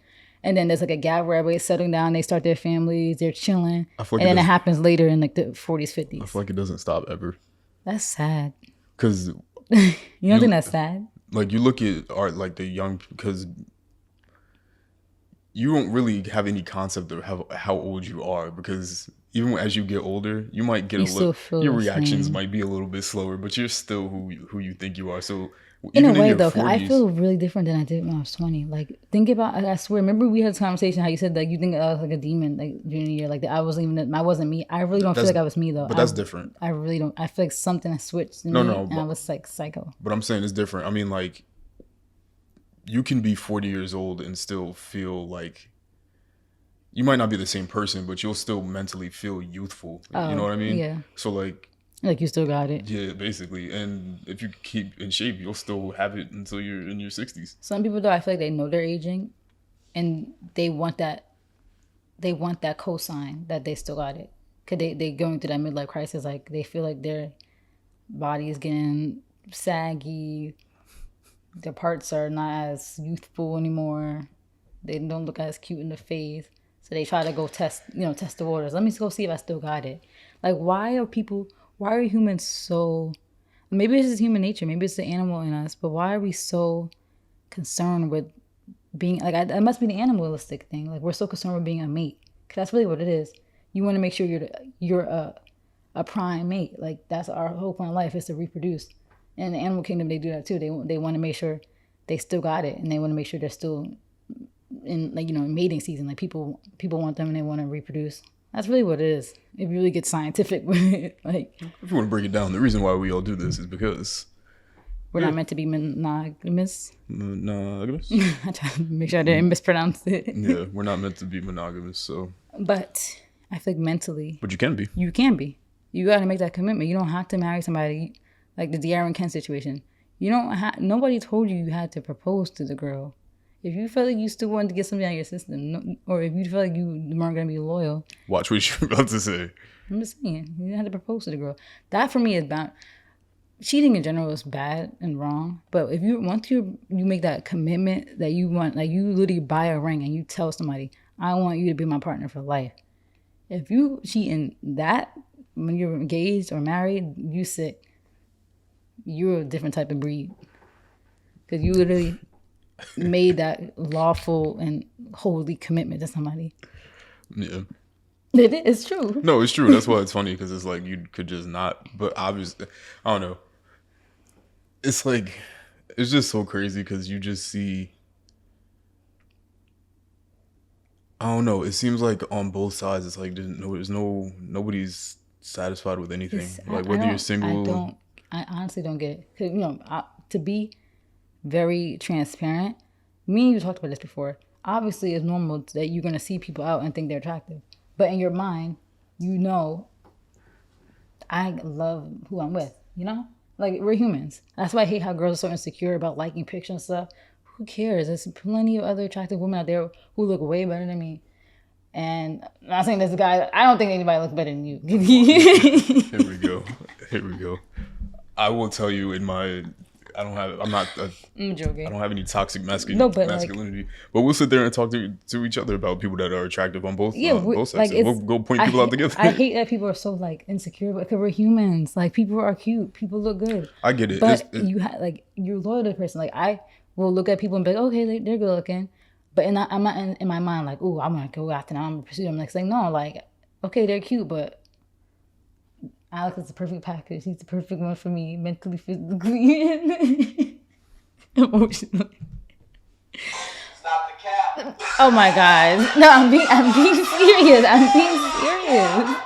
And then there's like a gap where everybody's settling down, they start their families, they're chilling. And then it happens later in like the 40s, 50s. I feel like it doesn't stop ever. That's sad. Because you don't think that's sad? Like, you look at art, like the young, because you don't really have any concept of how old you are, because even as you get older, you might get your reactions might be a little bit slower, but you're still who you think you are. So In a Even way, your though, 'cause I 40s, feel really different than I did when I was 20. Like, think about, I swear, remember we had this conversation how you said like you think I was like a demon like junior year, like that I wasn't me. I really don't feel That's- like I was me though. but that's different. I really don't. I feel like something switched in No, me, no, and I was like psycho. But I'm saying it's different. I mean, like, you can be 40 years old and still feel like you might not be the same person, but you'll still mentally feel youthful. You know what I mean? Yeah. So like, Like you still got it. yeah, basically. And if you keep in shape, you'll still have it until you're in your 60s. Some people though, I feel like they know they're aging, and they want that. They want that cosign that they still got it, cause they going through that midlife crisis. Like they feel like their body is getting saggy. Their parts are not as youthful anymore. They don't look as cute in the face. So they try to go test the waters. Let me go see if I still got it. Like, why are humans so, maybe it's just human nature, maybe it's the animal in us, but why are we so concerned with being, like, it must be the animalistic thing. Like, we're so concerned with being a mate. Because that's really what it is. You want to make sure you're a prime mate. Like, that's our whole point of life, is to reproduce. And in the animal kingdom, they do that too. They want to make sure they still got it, and they want to make sure they're still in, like, in mating season. Like, people want them and they want to reproduce. That's really what it is. If you really get scientific with it, like, If you want to break it down, the reason why we all do this is because we're not meant to be monogamous. monogamous. I try to make sure I didn't mispronounce it. Yeah, we're not meant to be monogamous. So, But I think mentally, but you can be. you can be. You got to make that commitment. You don't have to marry somebody like the De'Aaron Kent situation. You don't. Nobody told you had to propose to the girl. If you felt like you still wanted to get something out of your system, or if you felt like you weren't gonna be loyal, Watch what you're about to say. I'm just saying, you didn't have to propose to the girl. That for me is bad. Cheating in general is bad and wrong. But if once you make that commitment that you want, like, you literally buy a ring and you tell somebody, I want you to be my partner for life. If you cheat in that when you're engaged or married, you sick. You're a different type of breed. Because you literally made that lawful and holy commitment to somebody. Yeah. It's true. No, it's true. That's why it's funny, because it's like you could just not. But obviously, I don't know. It's like, it's just so crazy because you just see. I don't know. It seems like on both sides, it's like nobody's satisfied with anything. Like whether you're single. I honestly don't get it. 'Cause, to be very transparent, me and you talked about this before. Obviously, it's normal that you're gonna see people out and think they're attractive, but in your mind, I love who I'm with. Like, we're humans. That's why I hate how girls are so insecure about liking pictures and stuff. Who cares? There's plenty of other attractive women out there who look way better than me. And I'm not saying this guy. I don't think anybody looks better than you. Here we go. Here we go. I will tell you, I'm joking. I don't have any toxic masculinity. But we'll sit there and talk to each other about people that are attractive on both sexes. Like, we'll go point people out together. I hate that people are so, like, insecure, because we're humans. Like, people are cute. People look good. I get it. But you're loyal to the person. Like, I will look at people and be like, okay, they're good looking. But I'm not in my mind like, oh, I'm going to go after them. I'm going to pursue them. Like, no, like, okay, they're cute, but Alex is the perfect package. He's the perfect one for me, mentally, physically, and emotionally. Stop the cap. Oh my God! No, I'm being serious. I'm being serious.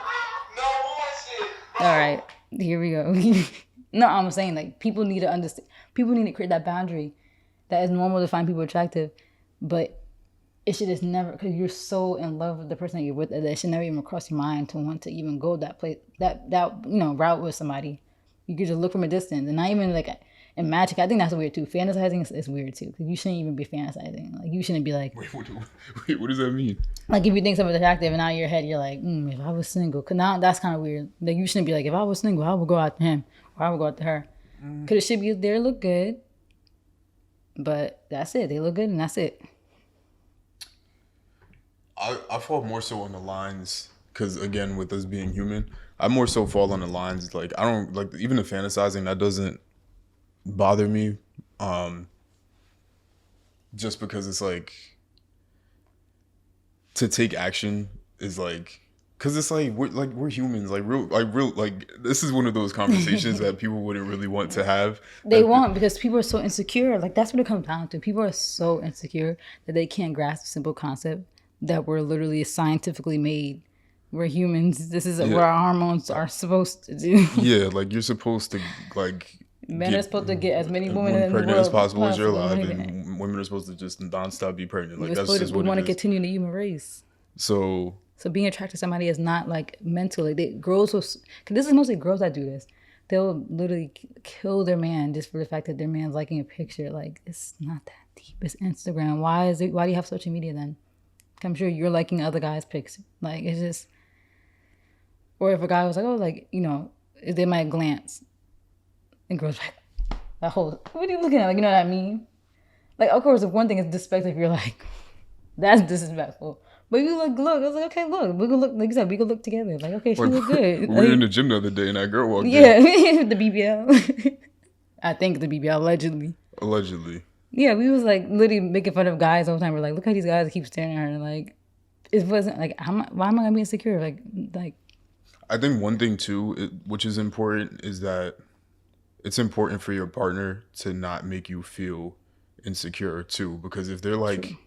No bullshit. All right, here we go. No, I'm saying, like, people need to understand. People need to create that boundary. That is normal to find people attractive, but it should just never, because you're so in love with the person that you're with, that it should never even cross your mind to want to even go that place, that route with somebody. You could just look from a distance, and not even, like, in magic. I think that's weird too. Fantasizing is weird too, because you shouldn't even be fantasizing. Like, you shouldn't be like, Wait, what does that mean? like, if you think somebody's attractive and now in your head you're like, if I was single, because now that's kind of weird. Like, you shouldn't be like, if I was single, I would go after him or I would go after her, because it should be they look good, but that's it. They look good and that's it. I fall more so on the lines, because again, with us being human, I more so fall on the lines, like, I don't like, even the fantasizing, that doesn't bother me, just because it's like, to take action is like Cause it's like we're humans, like this is one of those conversations that people wouldn't really want to have. They won't, because people are so insecure. Like, that's what it comes down to. People are so insecure that they can't grasp the simple concept that we're literally scientifically made. We're humans. This is what our hormones are supposed to do. Yeah, like you're supposed to like. Men are supposed to get as many women in the world as possible as you're alive, and women are supposed to just nonstop be pregnant. Like that's just what we want to it is. continue the human race. So being attracted to somebody is not like mentally. Girls will, cause this is mostly girls that do this. They'll literally kill their man just for the fact that their man's liking a picture. Like, it's not that deep. It's Instagram. Why do you have social media then? I'm sure you're liking other guys' pics. Like, it's just, or if a guy was like, oh, like, you know, they might glance, and girls like, that whole, what are you looking at? Like, you know what I mean? Like, of course, if one thing is disrespectful, if you're like, that's disrespectful. But you look. I was like, okay, look. We can look, like you said, we can look together. Like, okay, she look good. We were in the gym the other day, and that girl walked in. Yeah, the BBL. I think the BBL, allegedly. Allegedly. Yeah, we was like literally making fun of guys all the time. We're like, look how these guys keep staring at her. Like, it wasn't like, why am I gonna be insecure? Like. I think one thing too, which is important, is that it's important for your partner to not make you feel insecure too, because if they're like. True.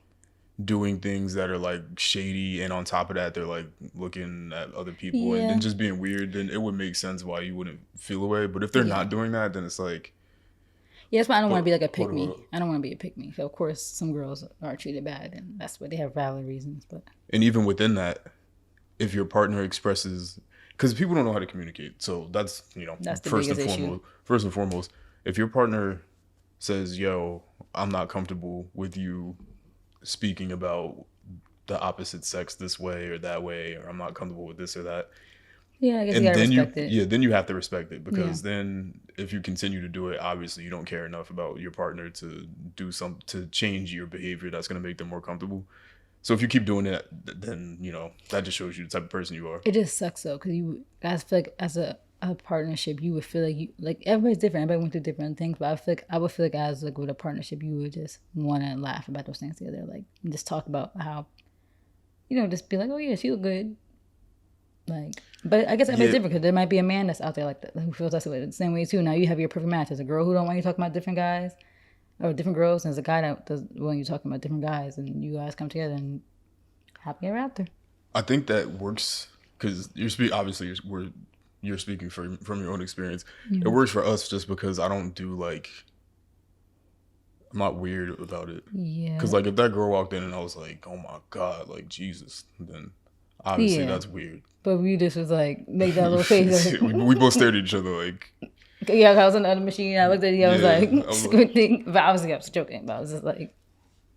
Doing things that are like shady, and on top of that they're like looking at other people and just being weird, then it would make sense why you wouldn't feel away. But if they're not doing that, then it's like, that's why I don't want to be like a pick me. I don't want to be a pick me. So of course some girls are treated bad, and that's why they have valid reasons. But and even within that, if your partner expresses, because people don't know how to communicate, so that's, you know, that's the first and foremost, if your partner says, yo, I'm not comfortable with you speaking about the opposite sex this way or that way, or I'm not comfortable with this or that. Yeah, I guess you gotta respect it. Yeah, then you have to respect it, because then if you continue to do it, obviously you don't care enough about your partner to do to change your behavior that's going to make them more comfortable. So if you keep doing it, then, you know, that just shows you the type of person you are. It just sucks though, because you guys feel like as a partnership, you would feel like everybody's different. Everybody went through different things, but I would feel like as like with a partnership, you would just want to laugh about those things together, like just talk about how, you know, just be like, oh yeah, she look good. Like, but I guess everybody's different, because there might be a man that's out there like that who feels that way the same way too. Now you have your perfect match. There's a girl who don't want you talking about different guys or different girls, and there's a guy that does want you talking about different guys, and you guys come together and happy ever after. I think that works because you're speaking from your own experience. It works for us just because I don't do like, I'm not weird about it. Yeah. Because like if that girl walked in and I was like, oh my God, like Jesus, then obviously that's weird. But we just was like, make that little face. we both stared at each other like. Yeah, I was on the other machine. I looked at you. I was like, squinting. But obviously I was joking. But I was just like,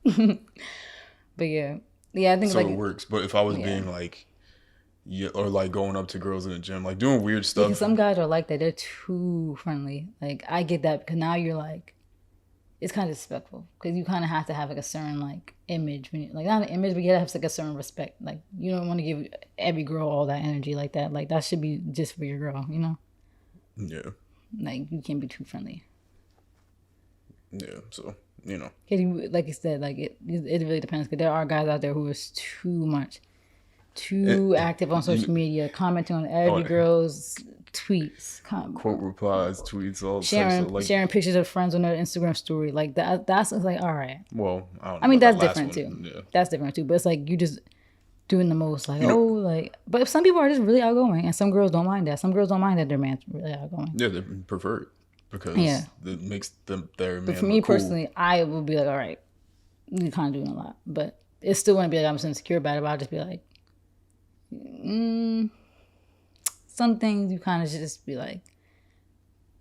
but yeah, I think so like it works. But if I was being like. Yeah, or like going up to girls in the gym, like doing weird stuff. Yeah, some guys are like that. They're too friendly. Like, I get that, because now you're like, it's kind of disrespectful, because you kind of have to have like a certain like image, when you, like not an image, but you have like a certain respect. Like, you don't want to give every girl all that energy like that. Like, that should be just for your girl, you know? Yeah. Like, you can't be too friendly. Yeah, so, you know. Cause you, like you said, like it really depends, because there are guys out there who are too active on social media, commenting on every girl's tweets, quote replies, tweets, all sharing pictures of friends on their Instagram story. Like that's like, all right. Well, I mean that's different too. Yeah. That's different too. But it's like you just doing the most, like But some people are just really outgoing, and some girls don't mind that. Some girls don't mind that their man's really outgoing. Yeah, they prefer it because it makes their man. But for me personally, I would be like, all right, you're kind of doing a lot, but it still wouldn't be like I'm so insecure about it. But I'll just be like. Some things you kind of should just be like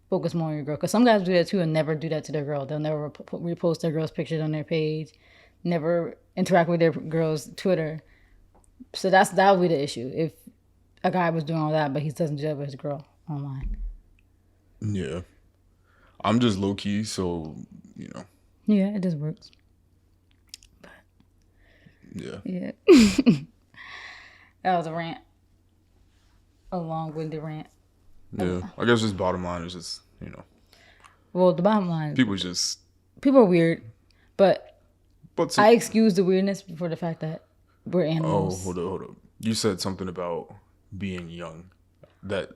focus more on your girl, because some guys do that too and never do that to their girl. They'll never repost their girl's pictures on their page, never interact with their girl's Twitter. So that would be the issue if a guy was doing all that but he doesn't do that with his girl online. Yeah, I'm just low key, so you know. Yeah, it just works. But yeah. That was a rant. A long-winded rant. Yeah. I guess just bottom line is just, you know. Well, the bottom line. People are weird, but I excuse the weirdness for the fact that we're animals. Oh, hold up. You said something about being young. That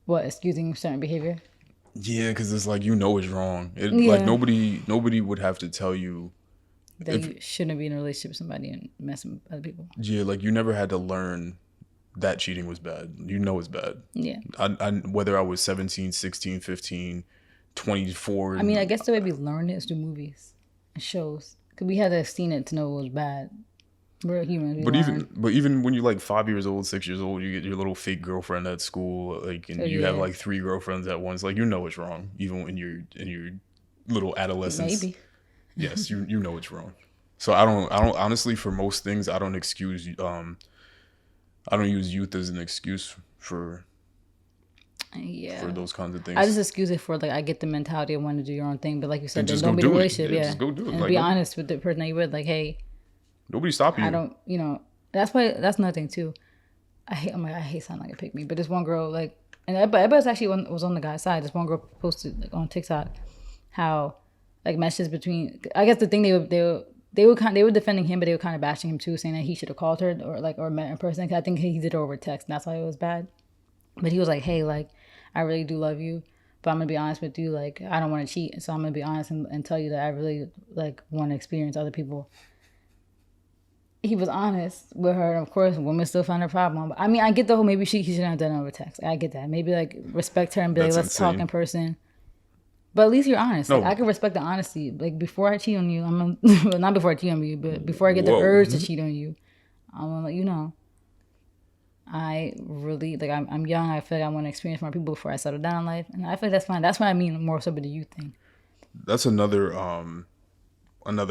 What, excusing certain behavior? yeah, because it's like it's wrong. Like Yeah. nobody would have to tell you. That you shouldn't be in a relationship with somebody and messing with other people. Yeah, like you never had to learn that cheating was bad. It's bad. Yeah. I whether I was 17, 16, 15, 24. I mean, I guess the way we learned it is through movies and shows. Because we had to have seen it to know it was bad. We're humans. But even when you're like 5 years old, 6 years old, you get your little fake girlfriend at school, like, and you have like 3 girlfriends at once. Like, it's wrong, even when you're in your little adolescence. Maybe. Yes, you know it's wrong. So I don't honestly, for most things, I don't excuse. I don't use youth as an excuse for those kinds of things. I just excuse it for, like, I get the mentality of wanting to do your own thing, but like you said, just don't go be in a do it. relationship. Yeah, Yeah, just go do it. And Like, be honest with the person that you're with. Like, hey, nobody stop you. I don't, that's another thing too. I hate sounding like a pick me, but this one girl, like, and everybody's actually was on the guy's side. This one girl posted, like, on TikTok how, like, messages between, I guess the thing they were defending him, but they were kind of bashing him too, saying that he should have called her or met in person. Cause I think he did it over text, and that's why it was bad. But he was like, hey, like, I really do love you, but I'm gonna be honest with you, like, I don't want to cheat, so I'm gonna be honest and tell you that I really, like, want to experience other people. He was honest with her, and of course, women still find a problem. But I mean, I get the whole maybe he shouldn't have done it over text. I get that. Maybe, like, respect her and be like, let's talk in person. But at least you're honest. No. Like, I can respect the honesty. Like, before I cheat on you, well, not before I cheat on you, but before I get the urge to cheat on you, I want to let you know. I really, like, I'm young. I feel like I want to experience more people before I settle down in life. And I feel like that's fine. That's what I mean more so with the youth thing. That's another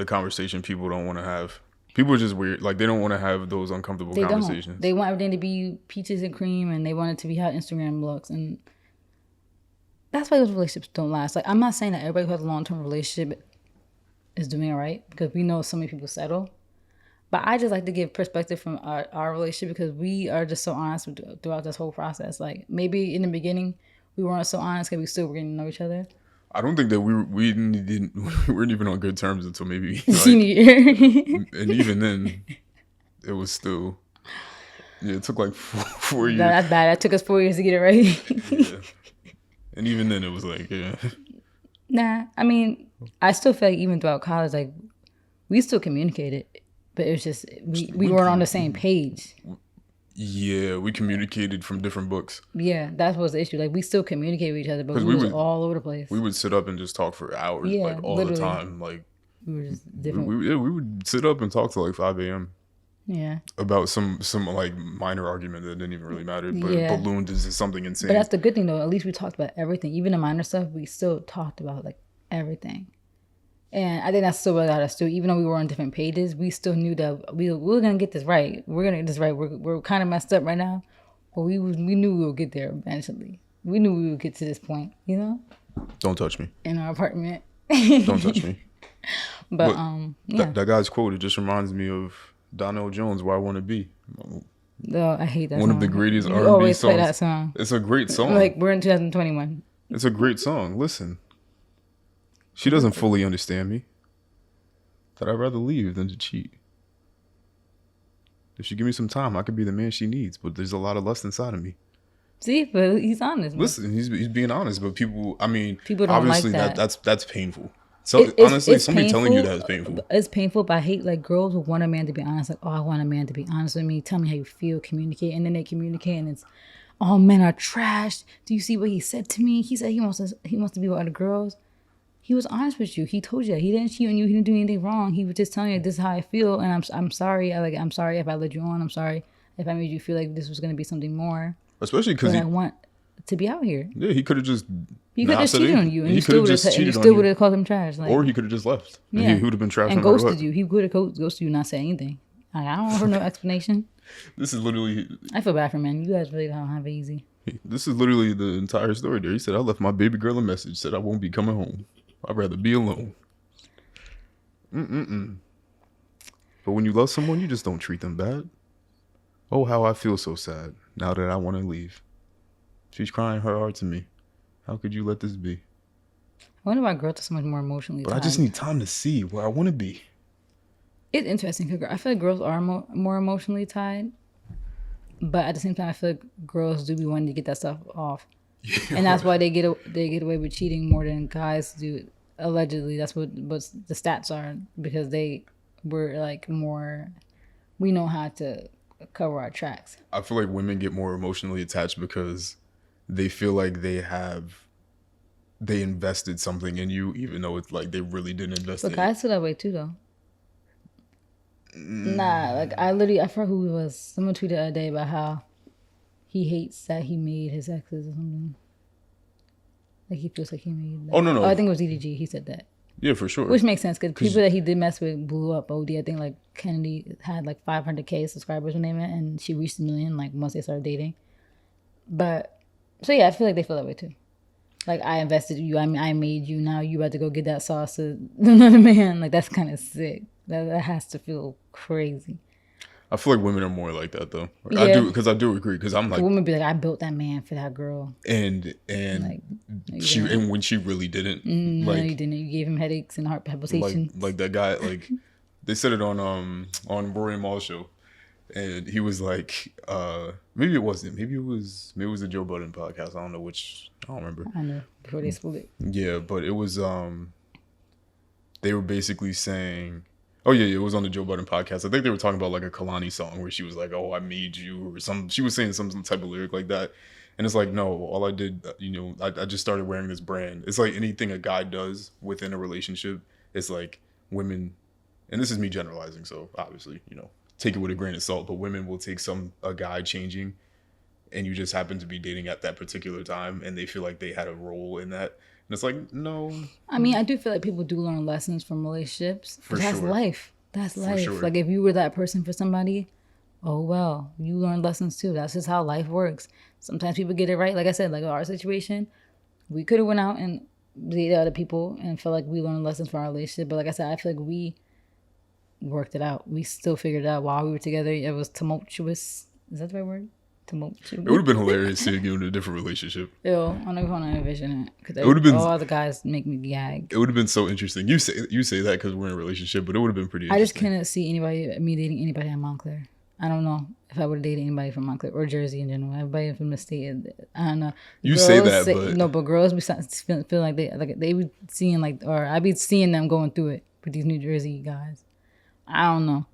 conversation people don't want to have. People are just weird. Like, they don't want to have those uncomfortable conversations. They want everything to be peaches and cream, and they want it to be how Instagram looks. And that's why those relationships don't last. Like, I'm not saying that everybody who has a long-term relationship is doing it right, because we know so many people settle. But I just like to give perspective from our relationship, because we are just so honest throughout this whole process. Like, maybe in the beginning we weren't so honest because we still were getting to know each other. I don't think that we weren't even on good terms until maybe senior year. And even then, it was still it took like 4 years. That's bad. That took us 4 years to get it right. Yeah. And even then, it was like, yeah. Nah, I mean, I still feel like even throughout college, like, we still communicated, but it was just we weren't on the same page. Yeah, we communicated from different books. Yeah, that was the issue. Like, we still communicated with each other, but we was all over the place. We would sit up and just talk for hours, like, all literally. The time. Like, we were just different. We would sit up and talk till like 5 a.m. Yeah. About some like minor argument that didn't even really matter, but ballooned into something insane. But that's the good thing, though. At least we talked about everything, even the minor stuff. We still talked about, like, everything. And I think that's still what got us through. Even though we were on different pages, we still knew that we were gonna get this right. We're gonna get this right. We're kind of messed up right now, but we knew we would get there eventually. We knew we would get to this point, you know. Don't touch me. In our apartment. Don't touch me. But yeah. That guy's quote, it just reminds me of Donnell Jones, "Where I Want to Be." Oh, I hate that One song. of the greatest you R&B always songs. Play that song. It's a great song. Like, we're in 2021. It's a great song. Listen. She doesn't fully understand me. That I'd rather leave than to cheat. If she give me some time, I could be the man she needs, but there's a lot of lust inside of me. See, but he's honest. Man. Listen, he's being honest, but people don't obviously like that. That's painful. So honestly, somebody painful, telling you that is painful. It's painful, but I hate, like, girls who want a man to be honest. Like, oh, I want a man to be honest with me. Tell me how you feel. Communicate, and then they communicate, and it's, oh, men are trash. Do you see what he said to me? He said he wants to be with other girls. He was honest with you. He told you that. He didn't cheat on you. He didn't do anything wrong. He was just telling you, this is how I feel, and I'm sorry. I'm sorry if I led you on. I'm sorry if I made you feel like this was gonna be something more. Especially because I want to be out here. Yeah, he could have just. He could have just cheated on you, and you still would have called him trash. Like, or he could have just left. Yeah, he would have been trash and ghosted you. He could have ghosted you, not say anything. Like, I don't offer no explanation. This is literally. I feel bad for men. You guys really don't have it easy. This is literally the entire story. There, he said, "I left my baby girl a message. Said I won't be coming home. I'd rather be alone." But when you love someone, you just don't treat them bad. Oh, how I feel so sad now that I want to leave. She's crying her heart to me. How could you let this be? I wonder why girls are so much more emotionally tied. I just need time to see where I want to be. It's interesting because I feel like girls are more emotionally tied. But at the same time, I feel like girls do be wanting to get that stuff off, and that's why they get away with cheating more than guys do. Allegedly, that's what the stats are, because they were like more. We know how to cover our tracks. I feel like women get more emotionally attached because they feel like they invested something in you, even though it's like they really didn't invest But in guys feel that way too, though. Nah, like I forgot who it was. Someone tweeted the other day about how he hates that he made his exes or something. Like he feels like he made. Like, no. I think it was EDG. He said that. Yeah, for sure. Which makes sense because people that he did mess with blew up. OD. I think like Kennedy had like 500K subscribers when they met, and she reached 1 million like once they started dating. But so yeah, I feel like they feel that way too. Like I invested in you. I mean, I made you. Now you about to go get that sauce to another man. Like that's kind of sick. That has to feel crazy. I feel like women are more like that though. Like, Yeah. I do agree because I'm like, women be like, I built that man for that girl, and like and when she really didn't, no, like you didn't. You gave him headaches and heart palpitations. like that guy, like they said it on Rory and Maul's show, and he was like, maybe it wasn't, maybe it was the Joe Budden podcast. I don't know which, I don't remember. I know before they split. Yeah, but it was they were basically saying, oh yeah, it was on the Joe Budden podcast. I think they were talking about like a Kalani song where she was like, "Oh, I made you," or some. She was saying some type of lyric like that, and it's like, no, all I did, I just started wearing this brand. It's like anything a guy does within a relationship. It's like women, and this is me generalizing, so obviously, take it with a grain of salt. But women will take a guy changing, and you just happen to be dating at that particular time, and they feel like they had a role in that. And it's like, no. I mean, I do feel like people do learn lessons from relationships. That's sure. life. That's life. Sure. Like if you were that person for somebody, oh well, you learn lessons too. That's just how life works. Sometimes people get it right. Like I said, like our situation, we could have went out and dated other people and felt like we learned lessons from our relationship. But like I said, I feel like we worked it out. We still figured it out while we were together. It was tumultuous. Is that the right word? Tumultuous. It would have been hilarious seeing you in a different relationship. Ew, I don't even want to envision it. Because It would have been. all the guys make me gag. It would have been so interesting. You say that because we're in a relationship, but it would have been pretty interesting. I just couldn't see me dating anybody in Montcleur. I don't know if I would have dated anybody from Montclair or Jersey in general. Everybody from the state, I don't know. You girls say that, but no, but girls be feel like they be seeing like, or I be seeing them going through it with these New Jersey guys. I don't know.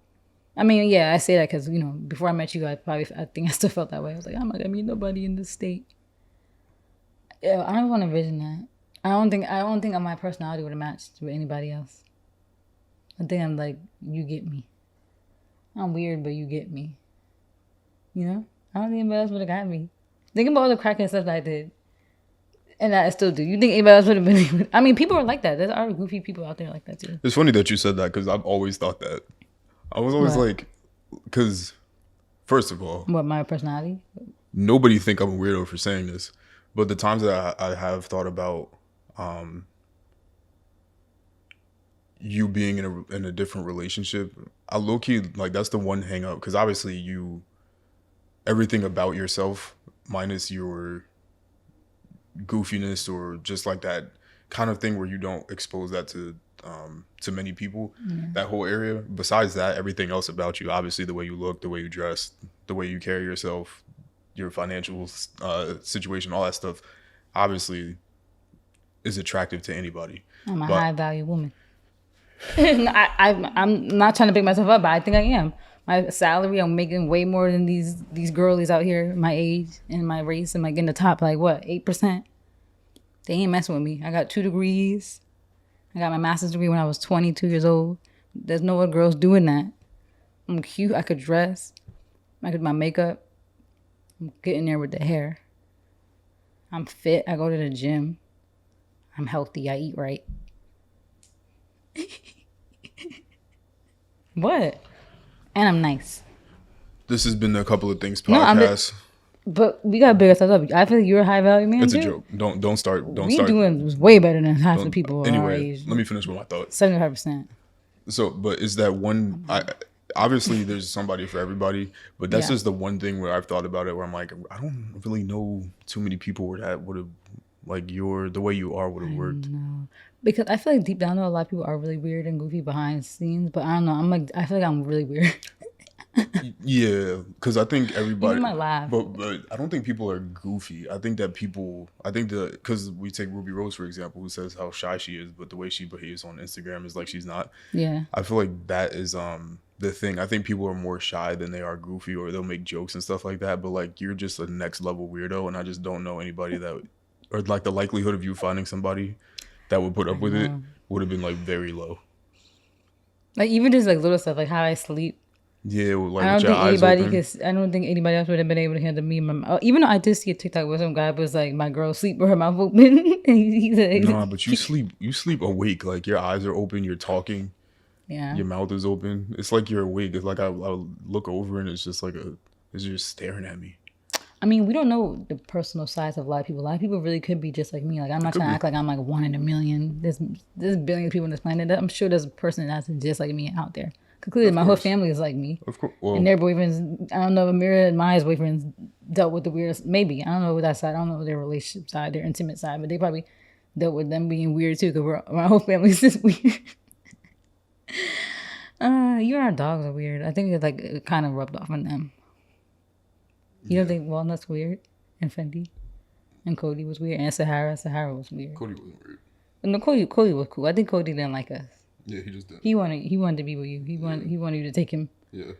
I mean, yeah, I say that because before I met you, I think I still felt that way. I was like, I'm not gonna meet nobody in this state. Yeah, I don't want to envision that. I don't think my personality would have matched with anybody else. I think I'm like, you get me. I'm weird, but you get me. I don't think anybody else would have got me. Think about all the cracking stuff that I did. And that I still do. You think anybody else would have been able to? I mean, people are like that. There are goofy people out there like that too. it's funny that you said that because I've always thought that. I was always like, because first of all, What, my personality? nobody think I'm a weirdo for saying this, but the times that I have thought about you being in a different relationship, I low key like that's the one hang up because obviously everything about yourself minus your goofiness or just like that kind of thing where you don't expose that to many people, that whole area. Besides that, everything else about you, obviously the way you look, the way you dress, the way you carry yourself, your financial situation, all that stuff, obviously is attractive to anybody. I'm a high value woman. I'm not trying to pick myself up, but I think I am. My salary, I'm making way more than these girlies out here my age and my race. I'm like in the top, like what, 8%? They ain't messing with me. I got 2 degrees. I got my master's degree when I was 22 years old. There's no other girls doing that. I'm cute. I could dress. I could do my makeup. I'm getting there with the hair. I'm fit. I go to the gym. I'm healthy. I eat right. What? And I'm nice. This has been a Couple of Things No, podcast. But we got bigger stuff up. I feel like you're a high value man. It's too. a joke. Don't start. We doing way better than half the people our Anyway, age. let me finish with my thought. 75%. So, but is that one? Obviously, there's somebody for everybody, but that's just the one thing where I've thought about it, where I'm like, I don't really know too many people where that would have, like the way you are would have worked. No, because I feel like deep down though, a lot of people are really weird and goofy behind the scenes. But I don't know. I feel like I'm really weird. Yeah, because I think everybody. You might laugh. But I don't think people are goofy. I think that because we take Ruby Rose for example, who says how shy she is, but the way she behaves on Instagram is like she's not. Yeah. I feel like that is the thing. I think people are more shy than they are goofy, or they'll make jokes and stuff like that. But like you're just a next level weirdo, and I just don't know anybody that, or like the likelihood of you finding somebody that would put up with it would have been like very low. Like even just like little stuff, like how I sleep. Yeah, like I with your eyes open. I don't think anybody else would have been able to handle me. Even though I did see a TikTok where some guy was like, "My girl sleep with her mouth open." He said, Nah, but you sleep awake. Like your eyes are open, you're talking. Yeah. Your mouth is open. It's like you're awake. It's like I look over and it's just like it's just staring at me. I mean, we don't know the personal sides of a lot of people. A lot of people really could be just like me. Like I'm not trying to act like I'm like one in a million. There's billions of people on this planet. I'm sure there's a person that's just like me out there. Clearly, my whole family is like me. Of course. Well, and their boyfriends, I don't know, Amira and Maya's boyfriends dealt with the weirdest, maybe. I don't know that side. I don't know their relationship side, their intimate side, but they probably dealt with them being weird too, because my whole family's just weird. You and our dogs are weird. I think it kind of rubbed off on them. You don't think Walnut's weird? And Fendi? And Cody was weird? And Sahara was weird. Cody wasn't weird. No, Cody was cool. I think Cody didn't like us. Yeah, he just did. He wanted to be with you. He wanted you to take him. Yeah.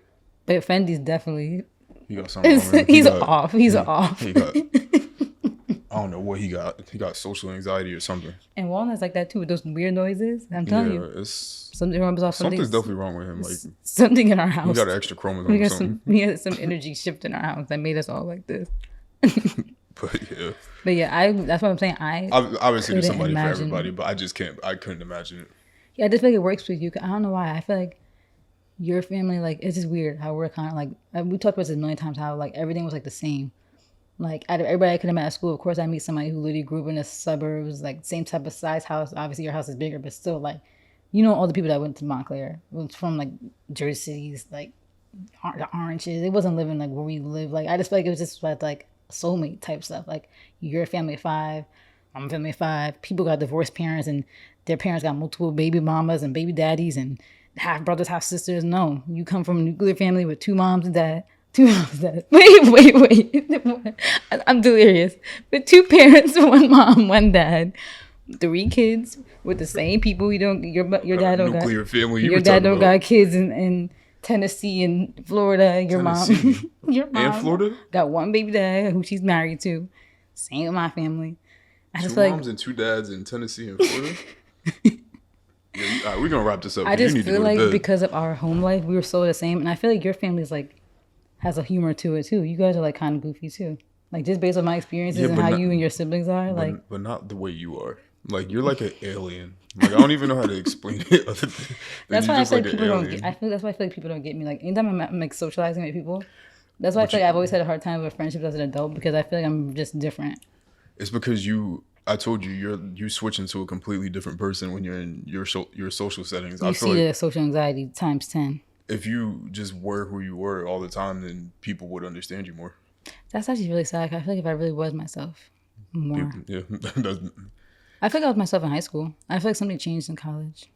But Fendi's definitely. He got something. He's off. He's off. He got. I don't know what he got. He got social anxiety or something. And Walnut's like that too with those weird noises. I'm telling you. It's something's definitely wrong with him. Like something in our house. We got an extra chromosome. Or something. We had some energy shift in our house that made us all like this. But yeah, that's what I'm saying. Obviously there's somebody for everybody, but I couldn't imagine it. Yeah, I just feel like it works with you. I don't know why. I feel like your family, like, it's just weird how we're kind of like, we talked about this a million times, how like everything was like the same. Like out of everybody I could have met at school, of course I meet somebody who literally grew up in the suburbs, like same type of size house. Obviously your house is bigger, but still like, you know, all the people that went to Montclair was from like Jersey Cities, like the Oranges. It wasn't living like where we live. Like I just feel like it was just like soulmate type stuff. Like you're a family of 5, I'm a family of 5. People got divorced parents and their parents got multiple baby mamas and baby daddies and half brothers, half sisters. No, you come from a nuclear family with 2 moms and dad. 2 moms and dad. Wait. I'm delirious. With 2 parents, 1 mom, 1 dad. 3 kids with the same people. Your dad don't nuclear got family. Your dad don't got kids in Tennessee and Florida. Your mom and Florida got 1 baby dad who she's married to. Same with my family. 2 moms and 2 dads in Tennessee and Florida. We're gonna wrap this up. I just feel like because of our home life, we were so the same, and I feel like your family's like has a humor to it too. You guys are like kind of goofy too, like just based on my experiences and how you and your siblings are. But not the way you are. Like you're like an alien. Like I don't even know how to explain it. That's why I feel like people don't get. That's why I feel like people don't get me. Like anytime I'm like socializing with people, that's why I feel like I've always had a hard time with friendships as an adult because I feel like I'm just different. It's because I told you you switch into a completely different person when you're in your social settings. You see the social anxiety times 10. If you just were who you were all the time, then people would understand you more. That's actually really sad. I feel like if I really was myself more. Yeah. I feel like I was myself in high school. I feel like something changed in college.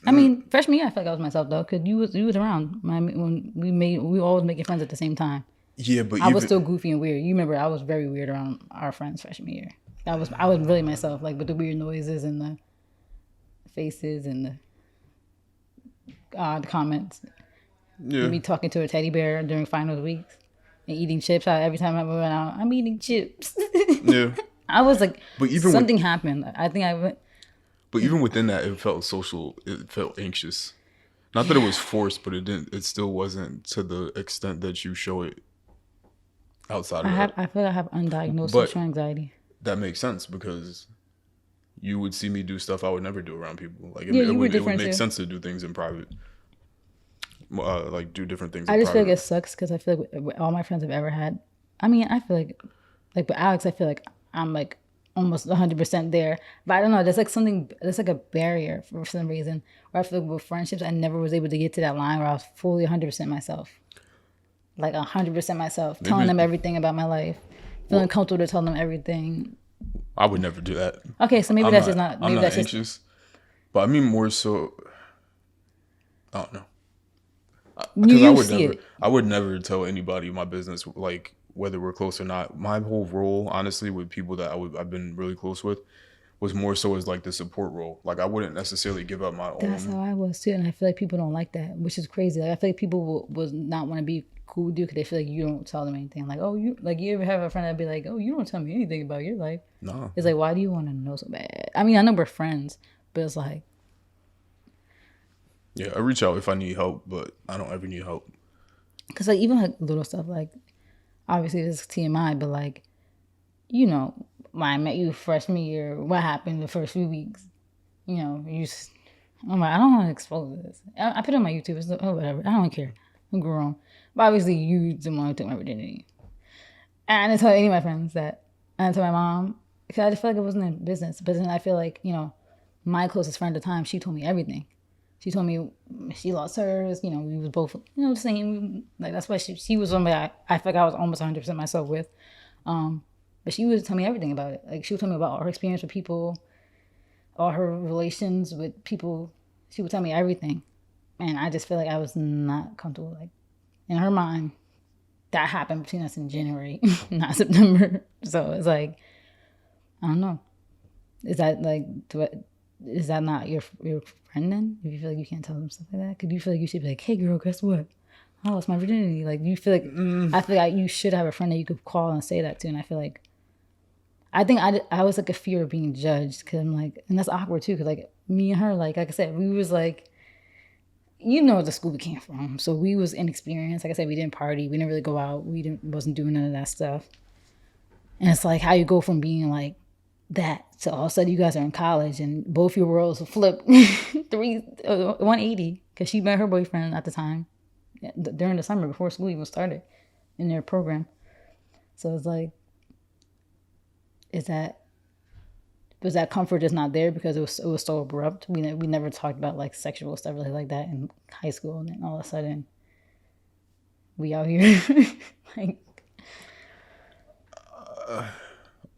I mean, freshman year, I feel like I was myself though, because you was around when we all was making friends at the same time. Yeah, but I was still goofy and weird. You remember I was very weird around our friends freshman year. I was really myself, like with the weird noises and the faces and the odd comments. Yeah. Me talking to a teddy bear during finals weeks and eating chips. Every time I went out, I'm eating chips. Yeah. I was like, but even something happened. I think I went. But even within that, it felt social. It felt anxious. Not that it was forced, but it didn't. It still wasn't to the extent that you show it outside of that. I feel like I have undiagnosed social anxiety. That makes sense because you would see me do stuff I would never do around people. Like it would make sense to do things in private. Like do different things. I just feel like it sucks because I feel like all my friends I've ever had. I mean, I feel like with Alex, I feel like I'm like almost 100% there. But I don't know. There's like a barrier for some reason. Where I feel like with friendships, I never was able to get to that line where I was fully 100% myself. Like 100% myself. Telling them everything about my life. Feeling comfortable to tell them everything. I would never do that. Okay, so maybe that's just not. Maybe I'm not that's anxious. But I mean more so, I don't know. Because You see it. I would never tell anybody my business, like whether we're close or not. My whole role, honestly, with people that I've been really close with, was more so as like the support role. Like I wouldn't necessarily give up my That's own. how I was too, and I feel like people don't like that, which is crazy. Like I feel like people will not want to be cool with you because they feel like you don't tell them anything. Like, oh, you like you ever have a friend that'd be like, oh, you don't tell me anything about your life. No. It's like, why do you want to know so bad? I mean, I know we're friends, but it's like, Yeah, I reach out if I need help, but I don't ever need help. because like even like little stuff, like obviously this is TMI, but like, you know, when I met you freshman year, what happened the first few weeks? You know, I'm like, I don't want to expose this. I put it on my YouTube. It's like, oh, whatever. I don't care. I'm grown. But obviously, you the one who took my virginity. And I didn't tell any of my friends that. I didn't tell my mom because I just feel like it wasn't in business. But then I feel like, you know, my closest friend at the time, she told me everything. She told me she lost hers. You know, we was both, you know, the same. Like, that's why she was somebody I feel like I was almost 100% myself with. But she would tell me everything about it. Like, she would tell me about all her experience with people, all her relations with people. She would tell me everything. And I just feel like I was not comfortable. Like, in her mind, that happened between us in January, not September. So it's like, I don't know. Is that like, is that not your friend then? If you feel like you can't tell them stuff like that? Could you feel like you should be like, hey girl, guess what? I lost my virginity. Like, you feel like, I feel like you should have a friend that you could call and say that to. And I feel like, I think I was like a fear of being judged because I'm like, and that's awkward too. Cause like me and her, like I said, we was like, you know, the school we came from. So we was inexperienced. Like I said, we didn't party. We didn't really go out. Wasn't doing none of that stuff. And it's like how you go from being like that to all of a sudden you guys are in college and both your worlds will flip 180 because she met her boyfriend at the time during the summer before school even started in their program. So it's like, was that comfort just not there because it was so abrupt? We never talked about like sexual stuff really like that in high school, and then all of a sudden we out here like.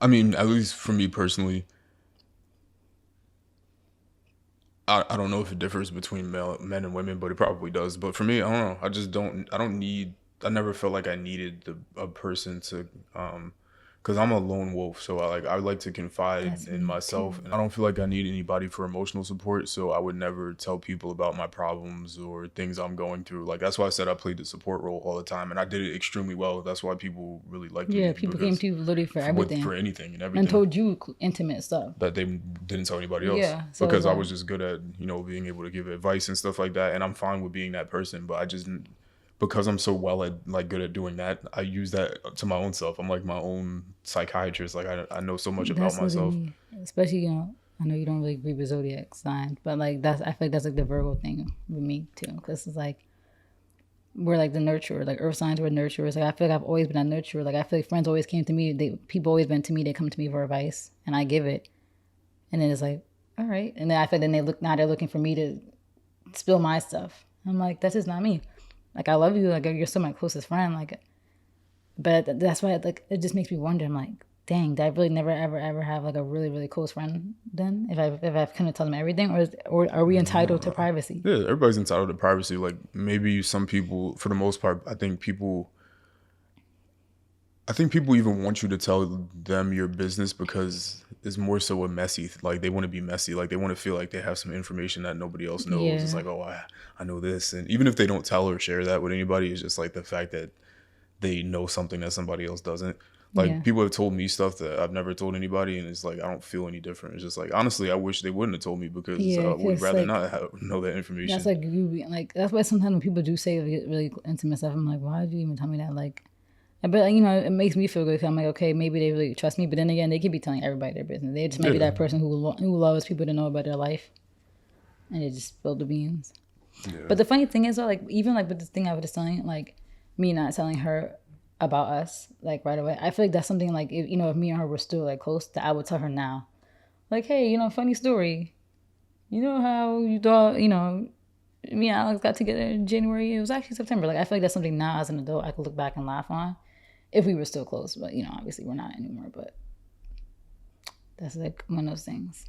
I mean, at least for me personally, I don't know if it differs between men and women, but it probably does. But for me, I don't know. I never felt like I needed a person to, because I'm a lone wolf. So I like to confide in myself. And I don't feel like I need anybody for emotional support. So I would never tell people about my problems or things I'm going through. Like, that's why I said I played the support role all the time. And I did it extremely well. That's why people really liked me. Yeah, people came to you literally for everything. For anything and everything. And told you intimate stuff. That they didn't tell anybody else. Yeah. So because I was just good at, you know, being able to give advice and stuff like that. And I'm fine with being that person. But I just, because I'm so good at doing that, I use that to my own self. I'm like my own psychiatrist. Like I know so much about myself. Especially, you know, I know you don't really agree with zodiac signs, but like I feel like that's like the Virgo thing with me too, because it's like we're like the nurturer. Like earth signs were nurturers. Like I feel like I've always been a nurturer. Like I feel like friends always came to me. People always been to me. They come to me for advice, and I give it. And then it's like, all right. And then I feel then they're looking for me to spill my stuff. I'm like, that's just not me. Like, I love you. Like, you're still my closest friend. Like, but that's why, like, it just makes me wonder. I'm like, dang, did I really never, ever, ever have, like, a really, really close friend then? If I couldn't tell them everything? Or are we entitled to privacy? Yeah, everybody's entitled to privacy. Like, maybe some people, for the most part, I think people even want you to tell them your business because it's more so a messy, like they want to be messy. Like they want to feel like they have some information that nobody else knows. Yeah. It's like, oh, I know this. And even if they don't tell or share that with anybody, it's just like the fact that they know something that somebody else doesn't. Like people have told me stuff that I've never told anybody. And it's like, I don't feel any different. It's just like, honestly, I wish they wouldn't have told me because I would rather like, not know that information. That's like, that's why sometimes when people do say really intimate stuff, I'm like, why did you even tell me that? Like, but, you know, it makes me feel good. I'm like, okay, maybe they really trust me. But then again, they could be telling everybody their business. They just might be that person who loves people to know about their life. And they just spill the beans. Yeah. But the funny thing is, though, like, even like with this thing I was just telling, like, me not telling her about us, like, right away. I feel like that's something, like, if me and her were still, like, close, that I would tell her now. Like, hey, you know, funny story. You know how you thought, you know, me and Alex got together in January? It was actually September. Like, I feel like that's something now as an adult I could look back and laugh on. If we were still close, but, you know, obviously we're not anymore, but that's like one of those things.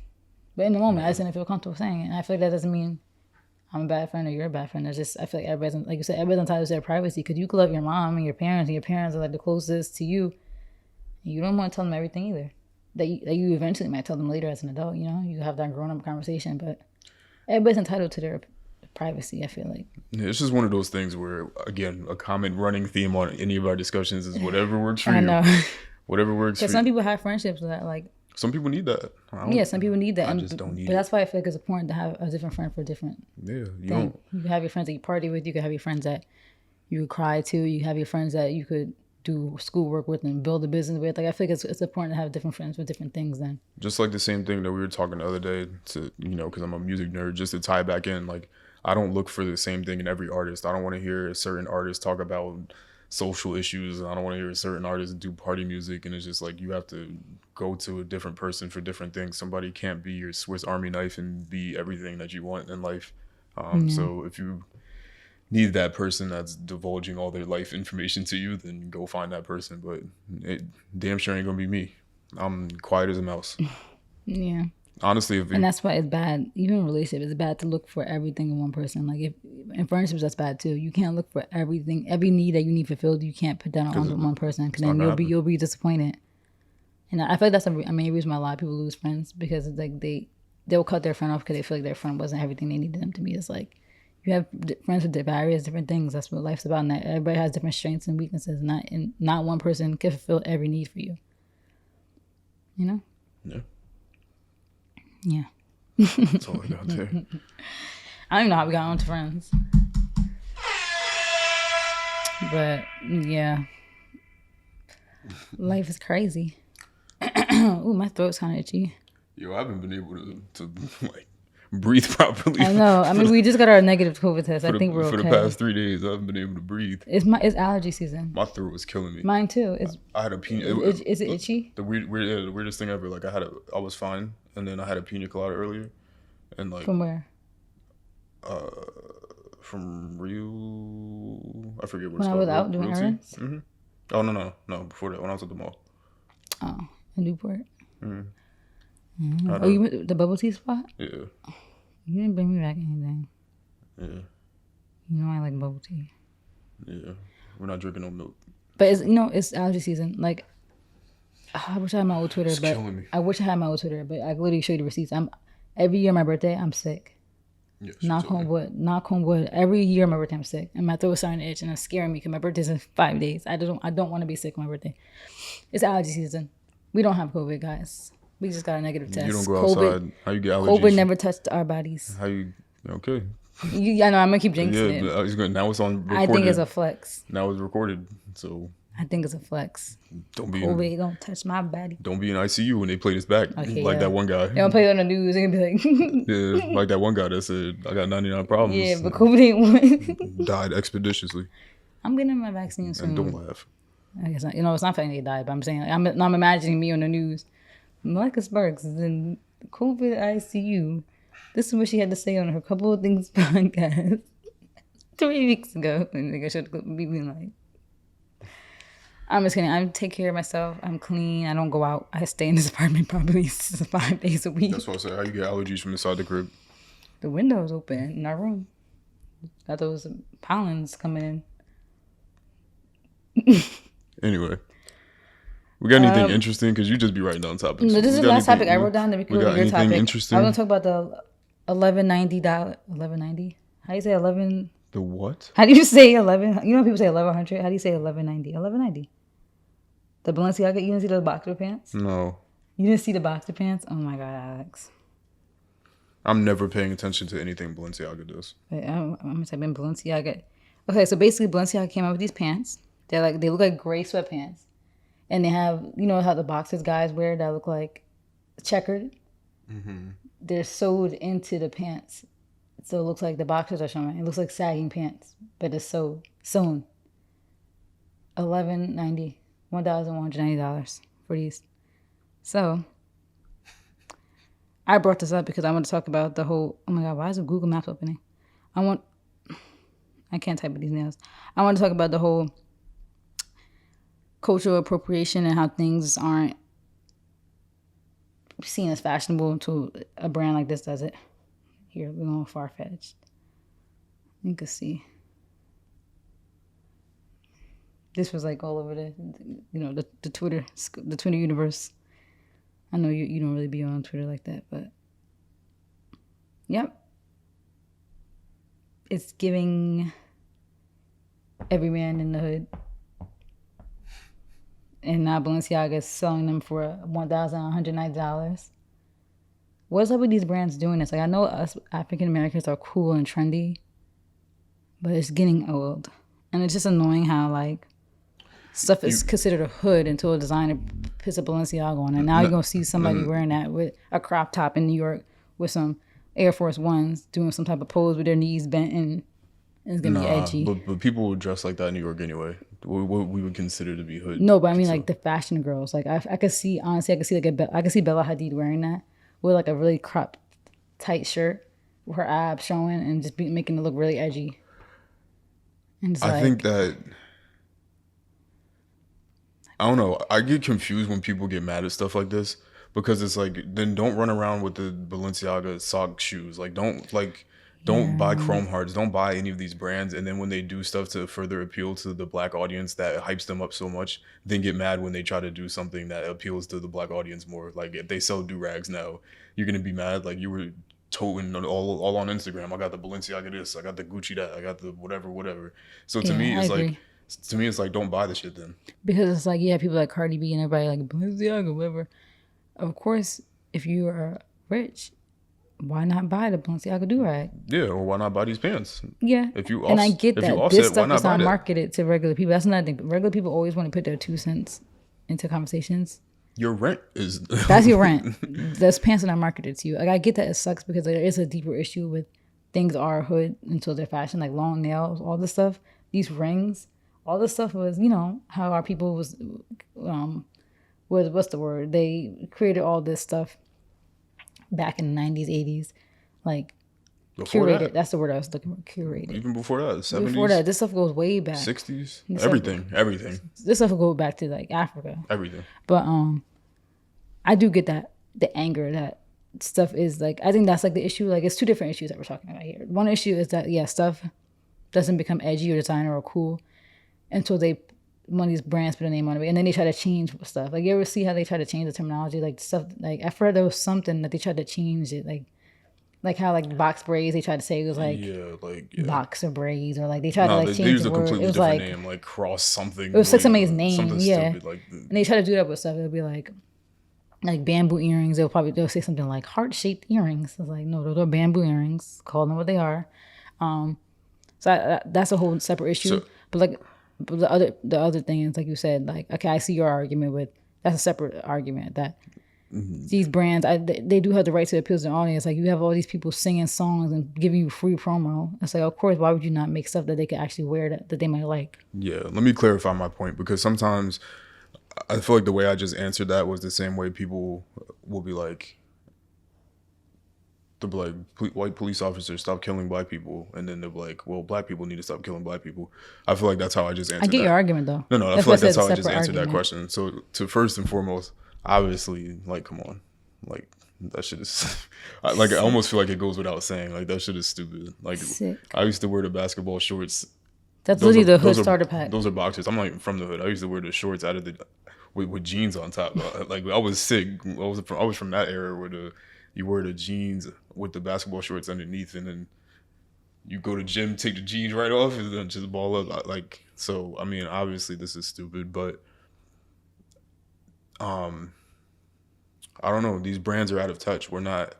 But in the moment, I just didn't feel comfortable saying it. And I feel like that doesn't mean I'm a bad friend or you're a bad friend. It's just, I feel like everybody's, like you said, everybody's entitled to their privacy because you could love your mom and your parents are like the closest to you. You don't want to tell them everything either. That you eventually might tell them later as an adult, you know? You have that grown up conversation, but everybody's entitled to their privacy, I feel like. Yeah, it's just one of those things where, again, a common running theme on any of our discussions is whatever works for you. I know. Whatever works for you. Because some people have friendships that, like... Some people need that. Yeah, some people need that. I just don't need it. But that's why I feel like it's important to have a different friend for different things. You can have your friends that you party with. You can have your friends that you could cry to. You have your friends that you could do schoolwork with and build a business with. Like, I feel like it's important to have different friends with different things then. Just like the same thing that we were talking the other day to, because I'm a music nerd, just to tie back in, like, I don't look for the same thing in every artist. I don't want to hear a certain artist talk about social issues. I don't want to hear a certain artist do party music. And it's just like, you have to go to a different person for different things. Somebody can't be your Swiss Army knife and be everything that you want in life. So if you need that person that's divulging all their life information to you, then go find that person. But it damn sure ain't gonna be me. I'm quiet as a mouse. Yeah. Honestly, and that's why it's bad. Even in relationships, it's bad to look for everything in one person. Like, if in friendships, that's bad too. You can't look for everything, every need that you need fulfilled. You can't put that on one person, because then you'll be disappointed. And I feel like that's the main reason why a lot of people lose friends, because it's like they'll cut their friend off because they feel like their friend wasn't everything they needed them to be. It's like, you have friends with various different things. That's what life's about. And that everybody has different strengths and weaknesses. And not one person can fulfill every need for you. You know? Yeah. Yeah. That's all I got there. I don't even know how we got onto friends. But yeah. Life is crazy. Ooh, my throat's kind of itchy. Yo, I haven't been able to like breathe properly. I know. I mean, we just got our negative COVID test. I think we're okay. For the past 3 days, I haven't been able to breathe. It's allergy season. My throat was killing me. Mine too. I had a pina. Is it itchy? The weirdest thing ever. Like, I was fine, and then I had a pina colada earlier, and like from where? From Rio. I forget what when it's I called. was out doing errands. Mm-hmm. Oh no! Before that, when I was at the mall. Oh, in Newport. Mm-hmm. Mm-hmm. Oh, you went to the bubble tea spot? Yeah. You didn't bring me back anything. Yeah. You know I like bubble tea. Yeah. We're not drinking no milk. But it's allergy season. Like, I wish I had my old Twitter, but I wish I had my old Twitter, but I literally show you the receipts. Every year my birthday, I'm sick. Yes, knock on wood. Every year my birthday, I'm sick, and my throat is starting to itch, and it's scaring me because my birthday's in 5 days. I don't want to be sick on my birthday. It's allergy season. We don't have COVID, guys. We just got a negative test. You don't go outside. How you get allergies? COVID never touched our bodies. How you? Okay. I know. I'm gonna keep jinxing it. I was going. Now it's on. Recorded. I think it's a flex. Now it's recorded. So. I think it's a flex. COVID don't touch my body. Don't be in ICU when they play this back. Okay, like that one guy. They don't play it on the news. They're gonna be like. Yeah, like that one guy that said, "I got 99 problems." Yeah, but COVID ain't one. Died expeditiously. I'm getting my vaccine soon. And don't laugh. I guess it's not funny they died, but I'm saying I'm imagining me on the news. Malika Sparks is in COVID ICU. This is what she had to say on her Couple of Things podcast 3 weeks ago. And I should be like, I'm just kidding. I take care of myself. I'm clean. I don't go out. I stay in this apartment probably 5 days a week. That's what I say. How you get allergies from inside the crib? The window's open in our room. Got those pollens coming in. Anyway. We got anything interesting? Because you just be writing down topics. No, this is the last topic I wrote down. That we could your topic. Interesting? I want to talk about the $11.90. $11.90? How do you say 11? The what? How do you say 11? You know people say 1100. How do you say 11.90? 11.90. The Balenciaga. You didn't see the boxer pants? No. You didn't see the boxer pants? Oh my God, Alex. I'm never paying attention to anything Balenciaga does. Wait, I'm gonna type in Balenciaga. Okay, so basically Balenciaga came out with these pants. They look like gray sweatpants. And they have, how the boxers guys wear that look like checkered? Mm-hmm. They're sewed into the pants. So it looks like the boxers are showing. It looks like sagging pants, but it's sewn. $11.90. $1,190 for these. So, I brought this up because I want to talk about the whole, oh my God, why is Google Maps opening? I can't type with these nails. I want to talk about the whole cultural appropriation and how things aren't seen as fashionable until a brand like this does it. Here, we're going far-fetched. You can see. This was like all over the Twitter universe. I know you don't really be on Twitter like that, but yep. It's giving every man in the hood. And now Balenciaga is selling them for $1,190. What's up with these brands doing this? Like, I know us African Americans are cool and trendy, but it's getting old. And it's just annoying how, like, stuff is considered a hood until a designer puts a Balenciaga on it. Now you're going to see somebody wearing that with a crop top in New York with some Air Force Ones doing some type of pose with their knees bent, and it's going to be edgy. But people would dress like that in New York anyway. What we would consider to be hood. No, but I mean, like, the fashion girls. Like, I could see, honestly, I could see Bella Hadid wearing that with, like, a really cropped, tight shirt with her abs showing and just making it look really edgy. And it's I think that... I don't know. I get confused when people get mad at stuff like this because it's like, then don't run around with the Balenciaga sock shoes. Like, don't buy Chrome Hearts. Don't buy any of these brands. And then when they do stuff to further appeal to the black audience that hypes them up so much, then get mad when they try to do something that appeals to the black audience more. Like, if they sell do-rags now, you're going to be mad. Like, you were toting all on Instagram. I got the Balenciaga this. I got the Gucci that. I got the whatever. So to me, it's like... To me, it's like, don't buy the shit then. Because it's like, people like Cardi B and everybody like Balenciaga, whatever. Of course, if you are rich, why not buy the Balenciaga do-rag? Yeah, or why not buy these pants? Yeah. And I get that. This stuff is not marketed to regular people. That's another thing. Regular people always want to put their 2 cents into conversations. Your rent is... That's your rent. Those pants are not marketed to you. Like, I get that it sucks because there is a deeper issue with things are hood until they're fashion, like long nails, all this stuff. These rings... All this stuff was, how our people was what's the word? They created all this stuff back in the 90s, 80s, like before curated. That's the word I was looking for, curated. Even before that, 70s. Before that, this stuff goes way back. 60s, everything. This stuff will go back to like Africa. Everything. But I do get that, the anger that stuff is like, I think that's like the issue. Like, it's two different issues that we're talking about here. One issue is that, stuff doesn't become edgy or designer or cool until one of these brands put a name on it, and then they try to change stuff. Like, you ever see how they try to change the terminology? Like, stuff, like, I heard there was something that they tried to change it, like how, like, box braids, they tried to say it was like, boxer braids, or like they tried to like change they used the a word. completely It was different like name, like cross something. It was like somebody's name, something yeah. Stupid, and they try to do that with stuff. It'll be like bamboo earrings. They'll say something like heart-shaped earrings. It's like, no, those are bamboo earrings. Call them what they are. So that's a whole separate issue. But the other thing is, like you said, like, okay, I see your argument with, that's a separate argument that these brands, they do have the right to appeal to the audience. Like, you have all these people singing songs and giving you free promo. It's like, of course, why would you not make stuff that they could actually wear that they might like? Yeah, let me clarify my point, because sometimes I feel like the way I just answered that was the same way people will be like, white police officers stop killing black people, and then they're like, well, black people need to stop killing black people. I feel like that's how I just answered that. I get your argument, though. No, I feel like that's how I just answered that question. So, to first and foremost, obviously, like, come on. Like, that shit is... I almost feel like it goes without saying. Like, that shit is stupid. Like, Sick. I used to wear the basketball shorts. That's literally the hood starter pack. Those are boxers. I'm not even from the hood. I used to wear the shorts out of the... With jeans on top. Like, I was sick. I was from that era where you wear the jeans with the basketball shorts underneath, and then you go to gym, take the jeans right off, and then just ball up. Like, so, I mean, obviously this is stupid, but I don't know. These brands are out of touch. We're not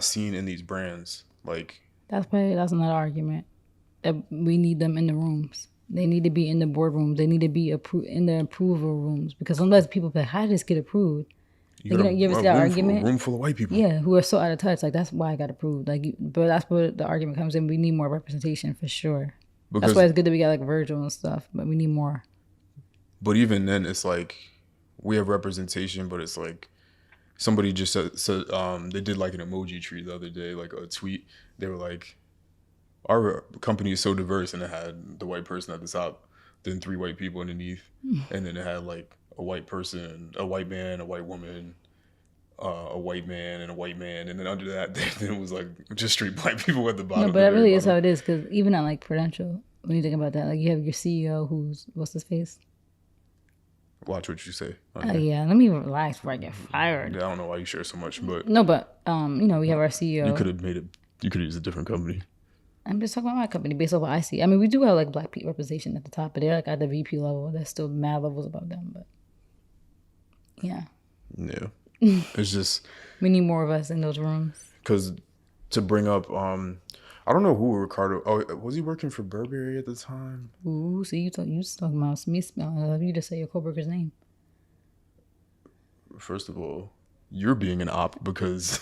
seen in these brands. Like, that's another argument. That we need them in the rooms. They need to be in the boardrooms. They need to be in the approval rooms, because sometimes people be like, how did this get approved? You ever see that argument? A room full of white people. Yeah, who are so out of touch. Like, that's why I got approved. Like, but that's where the argument comes in. We need more representation for sure. That's why it's good that we got like Virgil and stuff, but we need more. But even then, it's like, we have representation, but it's like, somebody just said they did like an emoji tree the other day, like a tweet. They were like, our company is so diverse, and it had the white person at the top, then 3 white people underneath, and then it had like a white person, a white man, a white woman, a white man and a white man, and then under that, then it was like just straight black people at the bottom. No, but that really is how it is, because even at like Prudential, when you think about that, like you have your CEO who's what's his face? Watch what you say. Yeah, let me relax before I get fired. Yeah, I don't know why you share so much, but No, but we have our CEO. you could have made it. You could have used a different company. I'm just talking about my company based off what I see. I mean, we do have like black people representation at the top, but they're like at the VP level. There's still mad levels above them, but yeah. Yeah, it's just We need more of us in those rooms. because to bring up, I don't know who Ricardo. Oh, was he working for Burberry at the time? Ooh, see, you talking about me. You just say your coworker's name. First of all, you're being an op because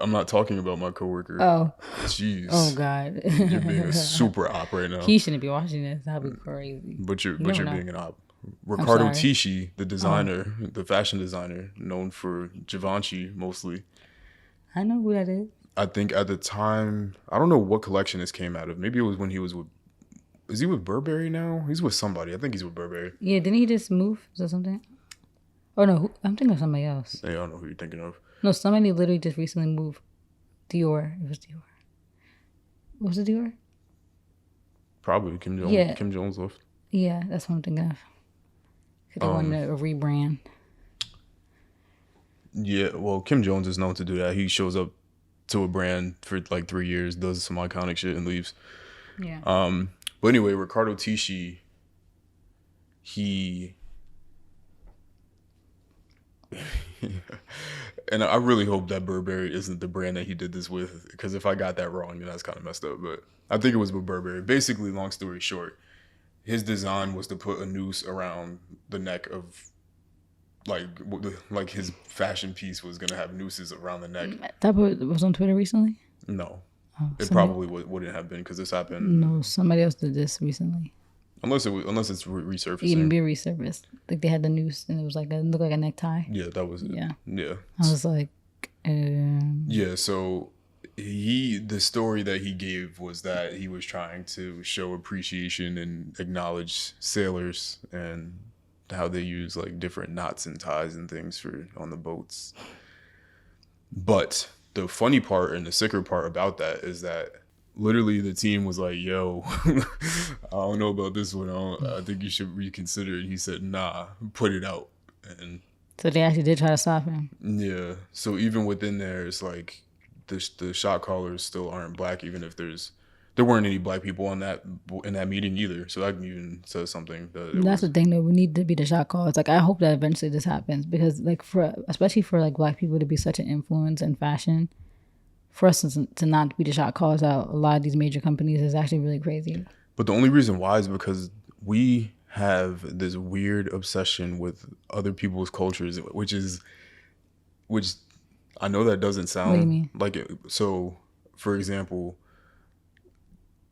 I'm not talking about my coworker. Oh. Jeez. Oh God. You're being a super op right now. He shouldn't be watching this. That'd be crazy. But you're never know. being an op. Ricardo sorry. Tisci, the designer, the fashion designer, known for Givenchy mostly. I know who that is. I think at the time, I don't know what collection this came out of. Maybe it was when he was with. Is he with Burberry now? He's with somebody. I think he's with Burberry. Yeah, didn't he just move or something? Oh no, I'm thinking of somebody else. I don't know who you're thinking of. No, somebody literally just recently moved. Dior. It was Dior. What was it, Dior? Probably Kim Jones. Yeah. Kim Jones left. Yeah, that's what I'm thinking of. Could they wanted a rebrand? Yeah, well, Kim Jones is known to do that. He shows up to a brand for like 3 years, does some iconic shit, and leaves. Yeah. But anyway, Ricardo Tisci, he and I really hope that Burberry isn't the brand that he did this with, because if I got that wrong, then that's kind of messed up. But I think it was with Burberry. Basically, long story short, his design was to put a noose around the neck of, like his fashion piece was gonna have nooses around the neck. That was on Twitter recently? No, Oh, it probably wouldn't have been, because this happened. No, somebody else did this recently. Unless it's resurfacing. Even be resurfaced. Like they had the noose and it was like it looked like a necktie. Yeah, that was it. Yeah. Yeah. I was like, Yeah, so the story that he gave was that he was trying to show appreciation and acknowledge sailors and how they use like different knots and ties and things on the boats. But the funny part and the sicker part about that is that literally the team was like, yo, I don't know about this one. I think you should reconsider it. He said, nah, put it out. And so they actually did try to stop him. yeah. So even within there, it's like the shot callers still aren't black, even if there weren't any black people in that meeting either. So that even says something. That's the thing though. We need to be the shot callers. Like I hope that eventually this happens, because like especially for like black people to be such an influence in fashion, for us to not be the shot callers out a lot of these major companies is actually really crazy. But the only reason why is because we have this weird obsession with other people's cultures, which I know that doesn't sound What do you mean? like it. So, for example,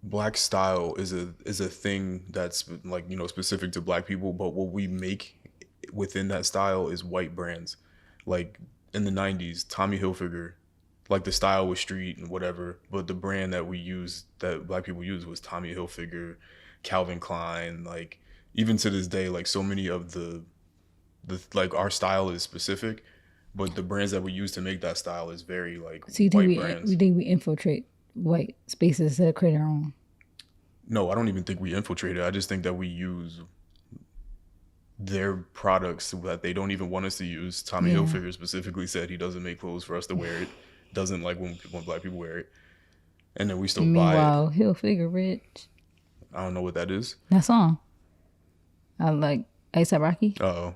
black style is a thing that's like, specific to black people, but what we make within that style is white brands. Like in the 90s, Tommy Hilfiger, like the style was street and whatever, but the brand that black people used was Tommy Hilfiger, Calvin Klein. Like even to this day, like so many of the like our style is specific, but the brands that we use to make that style is very like So you white think brands. we think we infiltrate white spaces instead of creating our own? No, I don't even think we infiltrate it. I just think that we use their products that they don't even want us to use. Tommy Hilfiger specifically said he doesn't make clothes for us to wear it. Doesn't like when black people wear it. And then we still buy it. Meanwhile, Hilfiger rich. I don't know what that is. That song. I like A$AP Rocky. Uh-oh.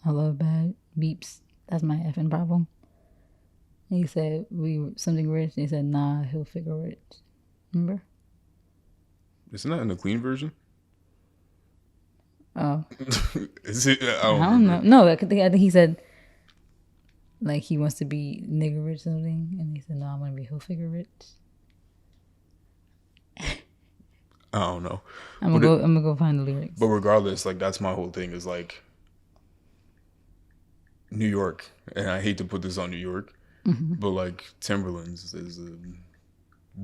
I love bad beeps. That's my effing problem. And he said we were something rich, and he said, nah, Hilfiger rich. Remember? Isn't that in the clean version? Oh. Is it? I I don't know. remember. No, I think he said like he wants to be nigger rich or something, and he said, no, I want to be Hilfiger rich. I don't know. I'm gonna go find the lyrics. But regardless, like that's my whole thing is like New York, and I hate to put this on New York, but like Timberlands is a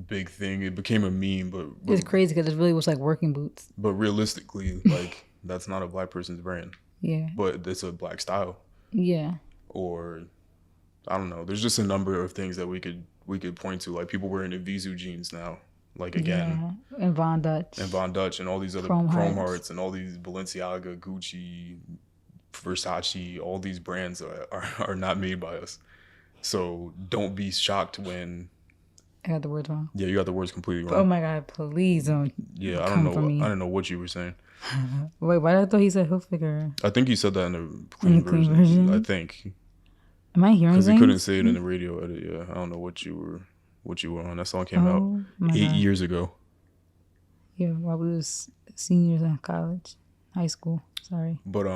big thing. It became a meme, but It's crazy because it really was like working boots. but realistically, like that's not a black person's brand, Yeah. but it's a black style. Yeah. or I don't know. There's just a number of things that we could point to. Like people wearing Evisu jeans now. Like again. Yeah. And Von Dutch. And all these other Chrome Hearts and all these Balenciaga, Gucci, Versace, all these brands are not made by us. So don't be shocked when I got the words wrong. Yeah, you got the words completely wrong. Oh my God, please don't. Yeah, I don't know what you were saying. Wait, why did I thought he said Hilfiger? I think he said that in the clean version. I think. Am I hearing things? Because he couldn't say it in the radio edit. Yeah, I don't know what you were on. That song came out 8 years ago. Yeah, while we was seniors in college, high school. Sorry. But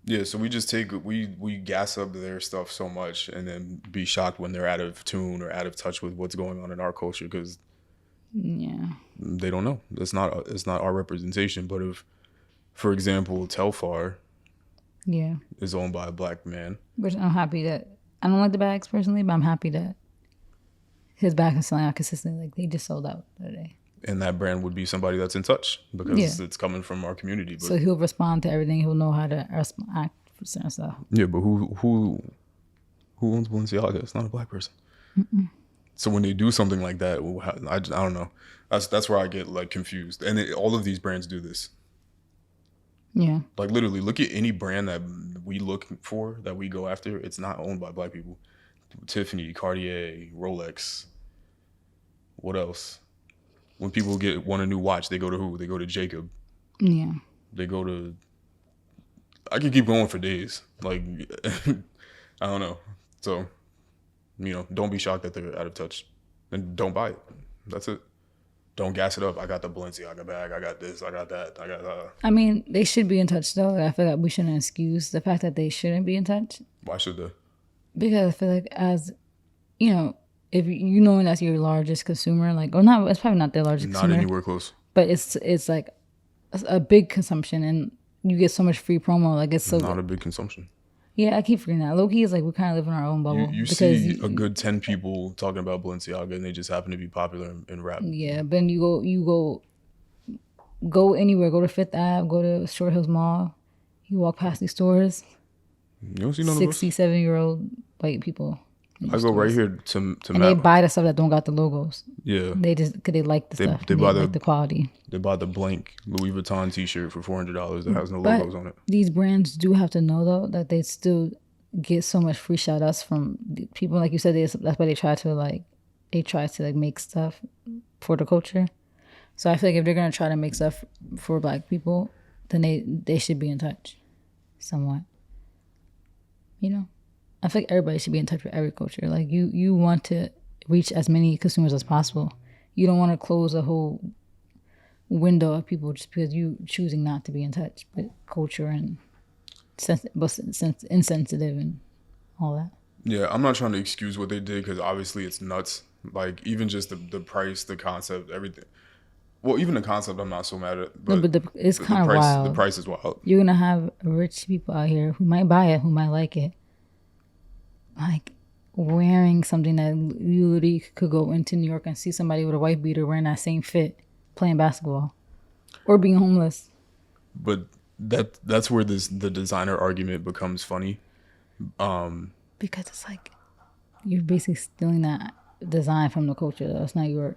yeah. So we just we gas up their stuff so much, and then be shocked when they're out of tune or out of touch with what's going on in our culture because. Yeah. They don't know. It's not our representation. But if, for example, Telfar. Yeah. Is owned by a black man. Which I'm happy that I don't like the bags personally, but I'm happy that his bags are selling out consistently. Like they just sold out the other day. And that brand would be somebody that's in touch because it's coming from our community. But, so he'll respond to everything. He'll know how to act for certain stuff. Yeah, but who owns Balenciaga? It's not a black person. Mm-mm. So when they do something like that, I don't know. That's where I get like confused. And all of these brands do this. Yeah. Like literally, look at any brand that we look for, that we go after. It's not owned by black people. Tiffany, Cartier, Rolex. What else? When people want a new watch, they go to who? They go to Jacob. Yeah. They go to. I could keep going for days. Like, I don't know. So. Don't be shocked that they're out of touch, and don't buy it. That's it. Don't gas it up. I got the Balenciaga bag. I got this. I got that. I got. I mean, they should be in touch though. I feel like we shouldn't excuse the fact that they shouldn't be in touch. Why should they? Because I feel like if you know that's your largest consumer, like or not, it's probably not their largest. Not consumer, anywhere close. But it's like a big consumption, and you get so much free promo. Like it's so not a big consumption. Yeah, I keep forgetting that. Low-key is like we kind of live in our own bubble. You see a good 10 people talking about Balenciaga and they just happen to be popular in rap. Yeah, but then you go anywhere. Go to Fifth Ave, go to Short Hills Mall. You walk past these stores. You don't see none of those? 67-year-old white people. I go right here to and they buy the stuff that don't got the logos. Yeah. They just, because they like the stuff. They buy like the quality. They buy the blank Louis Vuitton t-shirt for $400 that has no logos on it. These brands do have to know, though, that they still get so much free shout-outs from people. Like you said, that's why they try to make stuff for the culture. So I feel like if they're going to try to make stuff for black people, then they should be in touch somewhat. I feel like everybody should be in touch with every culture. Like you want to reach as many consumers as possible. You don't want to close a whole window of people just because you choosing not to be in touch with culture and insensitive and all that. Yeah, I'm not trying to excuse what they did because obviously it's nuts. Like even just the price, the concept, everything. Well, even the concept, I'm not so mad at. But, no, but it's kind of wild. The price is wild. You're gonna have rich people out here who might buy it, who might like it. Like wearing something that you literally could go into New York and see somebody with a white beater wearing that same fit playing basketball or being homeless. But that's where the designer argument becomes funny. Because it's like you're basically stealing that design from the culture though. It's not your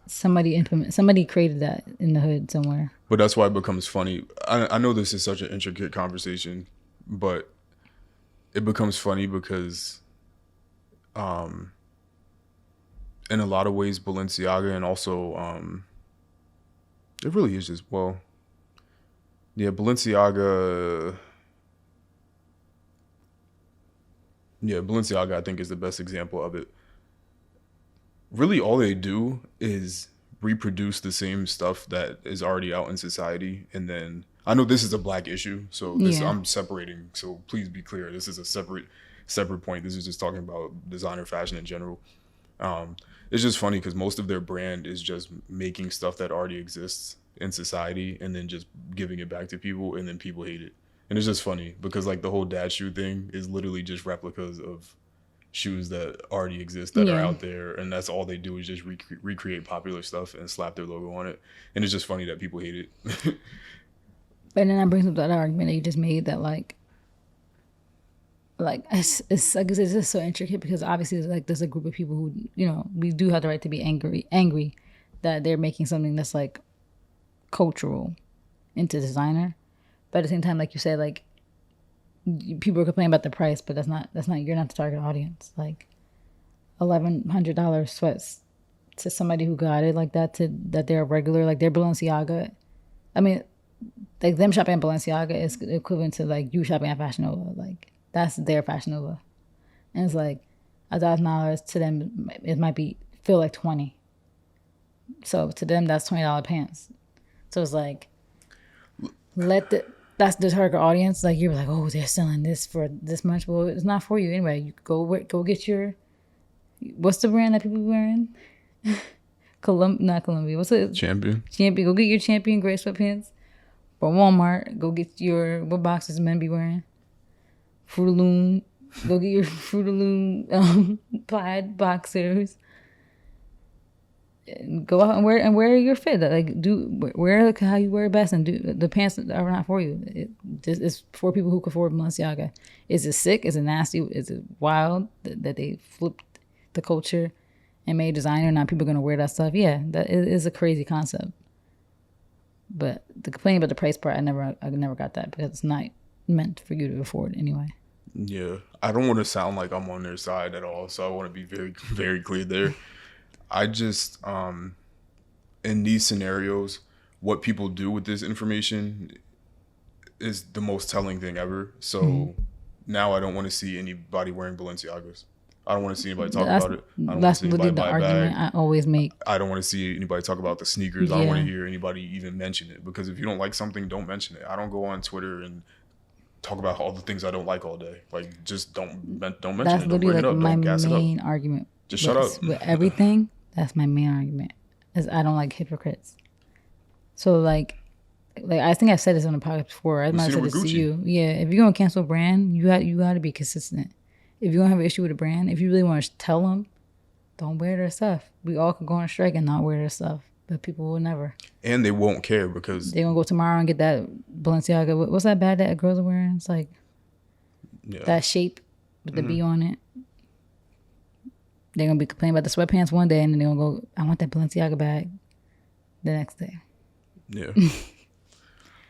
somebody created that in the hood somewhere. But that's why it becomes funny. I know this is such an intricate conversation, but it becomes funny because in a lot of ways Balenciaga and also it really is just Balenciaga I think is the best example of it. Really all they do is reproduce the same stuff that is already out in society, and then I know this is a black issue, so I'm separating. So please be clear, this is a separate point. This is just talking about designer fashion in general. It's just funny because most of their brand is just making stuff that already exists in society and then just giving it back to people, and then people hate it. And it's just funny because like the whole dad shoe thing is literally just replicas of shoes that already exist that are out there, and that's all they do is just recreate popular stuff and slap their logo on it. And it's just funny that people hate it. But then that brings up that argument that you just made that like like it's like it's just so intricate because obviously like there's a group of people who we do have the right to be angry that they're making something that's like cultural into designer, but at the same time, like you said, like people are complaining about the price, but that's not you're not the target audience. Like $1,100 sweats to somebody who got it like that, to that they're a regular, like they're Balenciaga. I mean, like them shopping at Balenciaga is equivalent to like you shopping at Fashion Nova. Like that's their Fashion Nova, and it's like $1,000 to them. It might feel like 20. So to them, that's $20 pants. So it's like that's the target audience. Like you're like, oh, they're selling this for this much. Well, it's not for you anyway. You go get your, what's the brand that people be wearing? Not Columbia. What's it? Champion. Go get your Champion gray sweatpants. From Walmart, go get your, what boxes men be wearing? Fruit of the Loom. Go get your Fruit of the Loom plaid boxers. Go out and wear your fit. Like wear how you wear it best, and do the pants are not for you. It's for people who can afford Balenciaga. Is it sick? Is it nasty? Is it wild that they flipped the culture and made designer? Now people are gonna wear that stuff. Yeah, that is a crazy concept. But the complaining about the price part, I never got that because it's not meant for you to afford anyway. Yeah, I don't want to sound like I'm on their side at all, so I want to be very, very clear there. I just, in these scenarios, what people do with this information is the most telling thing ever. So now I don't want to see anybody wearing Balenciagas. I don't want to see anybody talk about it. I don't want to see anybody buy a bag. I always make. I don't want to see anybody talk about the sneakers. I don't want to hear anybody even mention it, because if you don't like something, don't mention it. I don't go on Twitter and talk about all the things I don't like all day. Like, just don't mention That's it. Don't bring it up. Don't gas it up. My main argument. Just shut up. With everything, that's my main argument. Is I don't like hypocrites. So like I think I've said this on the podcast before. I might have said this to you. Yeah, if you're gonna cancel a brand, you got to be consistent. If you don't have an issue with a brand, if you really want to tell them, don't wear their stuff. We all could go on strike and not wear their stuff, but people will never. And they won't care because they're gonna go tomorrow and get that Balenciaga. What's that bag that girls are wearing? It's like that shape with the B on it. They're gonna be complaining about the sweatpants one day, and then they're gonna go, I want that Balenciaga bag the next day. Yeah.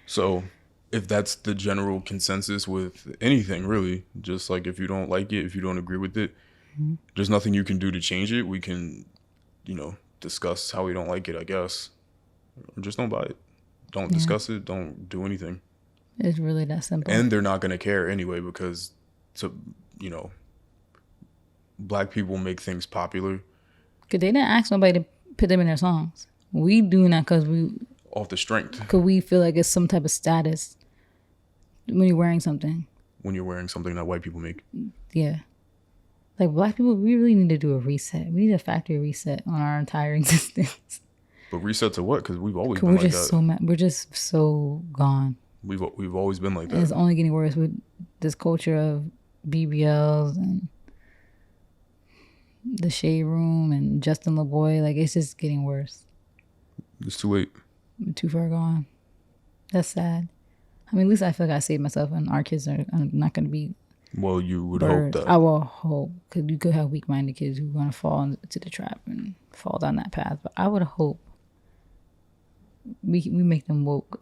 So if that's the general consensus with anything, really, just like if you don't like it, if you don't agree with it, there's nothing you can do to change it. We can, discuss how we don't like it, I guess. Or just don't buy it. Don't discuss it. Don't do anything. It's really that simple. And they're not going to care anyway, because, Black people make things popular. Because they didn't ask nobody to put them in their songs. We doing that because we... Off the strength. Because we feel like it's some type of status when you're wearing something. When you're wearing something that white people make. Yeah. Like, Black people, we really need to do a reset. We need a factory reset on our entire existence. But reset to what? Because we've always been like that. So we're just so gone. We've always been like that. And it's only getting worse with this culture of BBLs and the Shade Room and Justin LaBoy. Like, it's just getting worse. It's too late. We're too far gone. That's sad. I mean, at least I feel like I saved myself, and our kids are not going to be. Well, you would birds. hope that. I will hope, because you could have weak-minded kids who are going to fall into the trap and fall down that path. But I would hope we make them woke.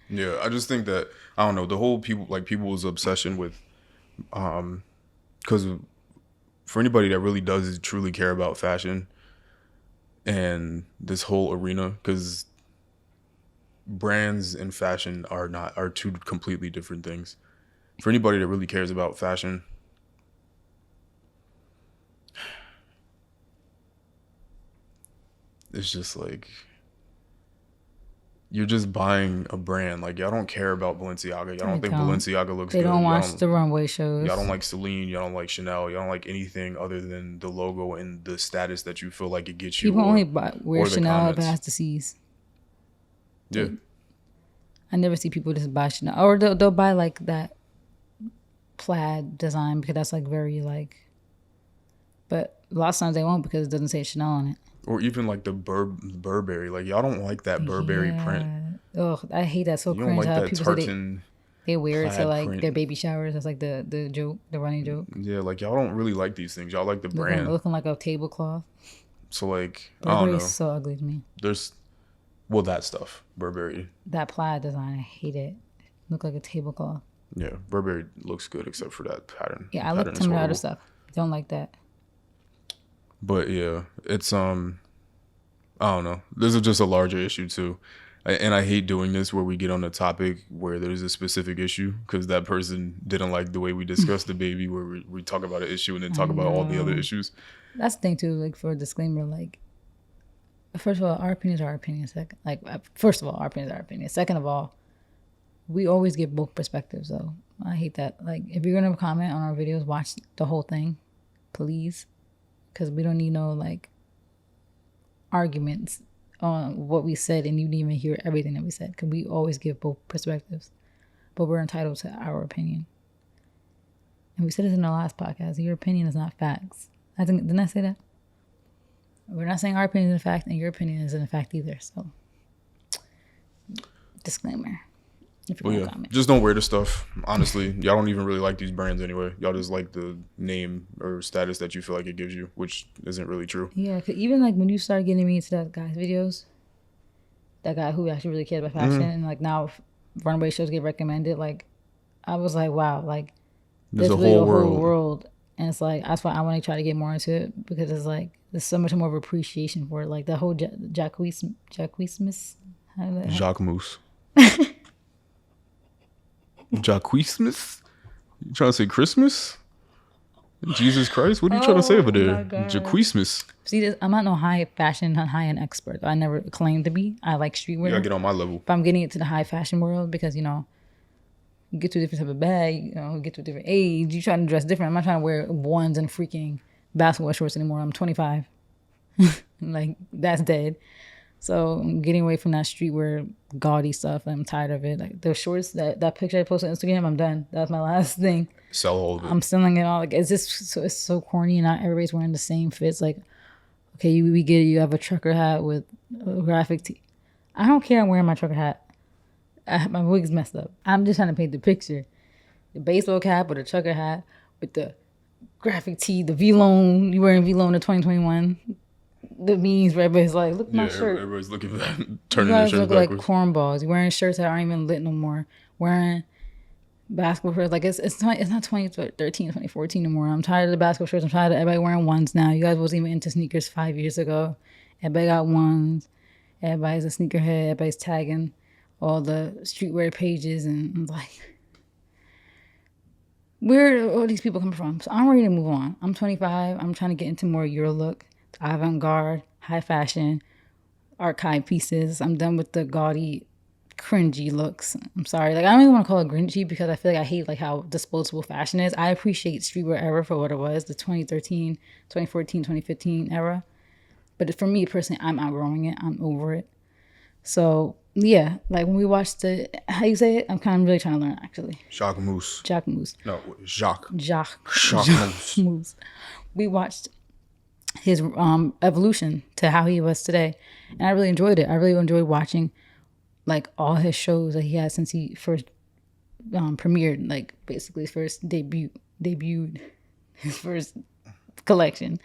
Yeah, I just think that, I don't know, the whole people's obsession with, because for anybody that really does truly care about fashion and this whole arena, because brands and fashion are two completely different things. For anybody that really cares about fashion, it's just like, you're just buying a brand. Like, y'all don't care about Balenciaga. Y'all don't think Balenciaga looks good. They don't watch the runway shows. Y'all don't like Celine. Y'all don't like Chanel. Y'all don't like anything other than the logo and the status that you feel like it gets you. People only wear Chanel if it has to seize. Yeah. I never see people just buy Chanel. Or they'll buy like that plaid design because that's like very like. But a lot of times they won't because it doesn't say Chanel on it. Or even like the Burberry. Like, y'all don't like that Burberry print. Oh, I hate that. So you cringe. don't like How that people tartan. say they wear it to plaid like print. their baby showers. That's like the joke, the running joke. Yeah, like y'all don't really like these things. Y'all like the brand. Looking like a tablecloth. So like I don't Burberry know. is so ugly to me. There's that stuff. Burberry. That plaid design, I hate it. Look like a tablecloth. Yeah, Burberry looks good except for that pattern. Yeah, I look some of the other stuff. Don't like that. But yeah, it's I don't know. This is just a larger issue too. And I hate doing this where we get on a topic where there's a specific issue because that person didn't like the way we discussed the baby, where we talk about an issue and then talk about all the other issues. That's the thing too. Like for a disclaimer, like first of all, our opinions are our opinions. First of all, our opinions are our opinions. Second of all, we always give both perspectives. Though I hate that. Like if you're gonna comment on our videos, watch the whole thing, please, because we don't need no like arguments on what we said and you didn't even hear everything that we said, because we always give both perspectives, but we're entitled to our opinion. And we said this in the last podcast, your opinion is not facts. Didn't I say that? We're not saying our opinion is a fact and your opinion isn't a fact either. So disclaimer. Well, yeah, just don't wear the stuff. Honestly, y'all don't even really like these brands anyway. Y'all just like the name or status that you feel like it gives you, which isn't really true. Yeah, cause even like when you started getting me into that guy's videos, that guy who actually really cared about fashion, and like now runway shows get recommended, like I was like, wow, like there's really a whole world. And it's like that's why I want to try to get more into it, because it's like there's so much more of appreciation for it. Like the whole Jacques Smith. Jacques Moose. Jacqueesmas? You trying to say Christmas? Jesus Christ, what are you trying to say over there? Jacqueesmas. See, I'm not no high fashion, not high end expert. I never claimed to be. I like streetwear. You gotta get on my level. But I'm getting into the high fashion world because, you know, you get to a different type of bag, you know, you get to a different age. You trying to dress different. I'm not trying to wear ones and freaking basketball shorts anymore. I'm 25. Like, that's dead. So I'm getting away from that streetwear gaudy stuff. I'm tired of it. Like the shorts, that picture I posted on Instagram, I'm done. That's my last thing. Sell all of it. I'm selling it all. Like it's so corny, and not everybody's wearing the same fits. Like, okay, we get it. You have a trucker hat with a graphic tee. I don't care. I'm wearing my trucker hat. My wig's messed up. I'm just trying to paint the picture. The baseball cap with a trucker hat with the graphic tee, the V-Lone. You wearing V-Lone in 2021. The means where everybody's like, look at my shirt. Everybody's looking for that. Turning you their guys shirts look backwards. like cornballs. You're wearing shirts that aren't even lit no more. Wearing basketball shirts. Like, it's not 2013, 2014 anymore. I'm tired of the basketball shirts. I'm tired of everybody wearing ones now. You guys wasn't even into sneakers 5 years ago. Everybody got ones. Everybody's a sneakerhead. Everybody's tagging all the streetwear pages. And I'm like, where are all these people coming from? So I'm ready to move on. I'm 25. I'm trying to get into more your look. Avant-garde, high fashion, archive pieces. I'm done with the gaudy, cringy looks. I'm sorry. Like, I don't even want to call it cringy because I feel like I hate like how disposable fashion is. I appreciate streetwear era for what it was, the 2013, 2014, 2015 era. But for me personally, I'm outgrowing it. I'm over it. So yeah, like when we watched how you say it? I'm kind of really trying to learn actually. Jacques Moose. Jacques Moose. No, Jacques. Jacques Moose. We watched his evolution to how he was today, and I really enjoyed it. I really enjoyed watching like all his shows that he had since he first premiered, like basically his first debuted his first collection.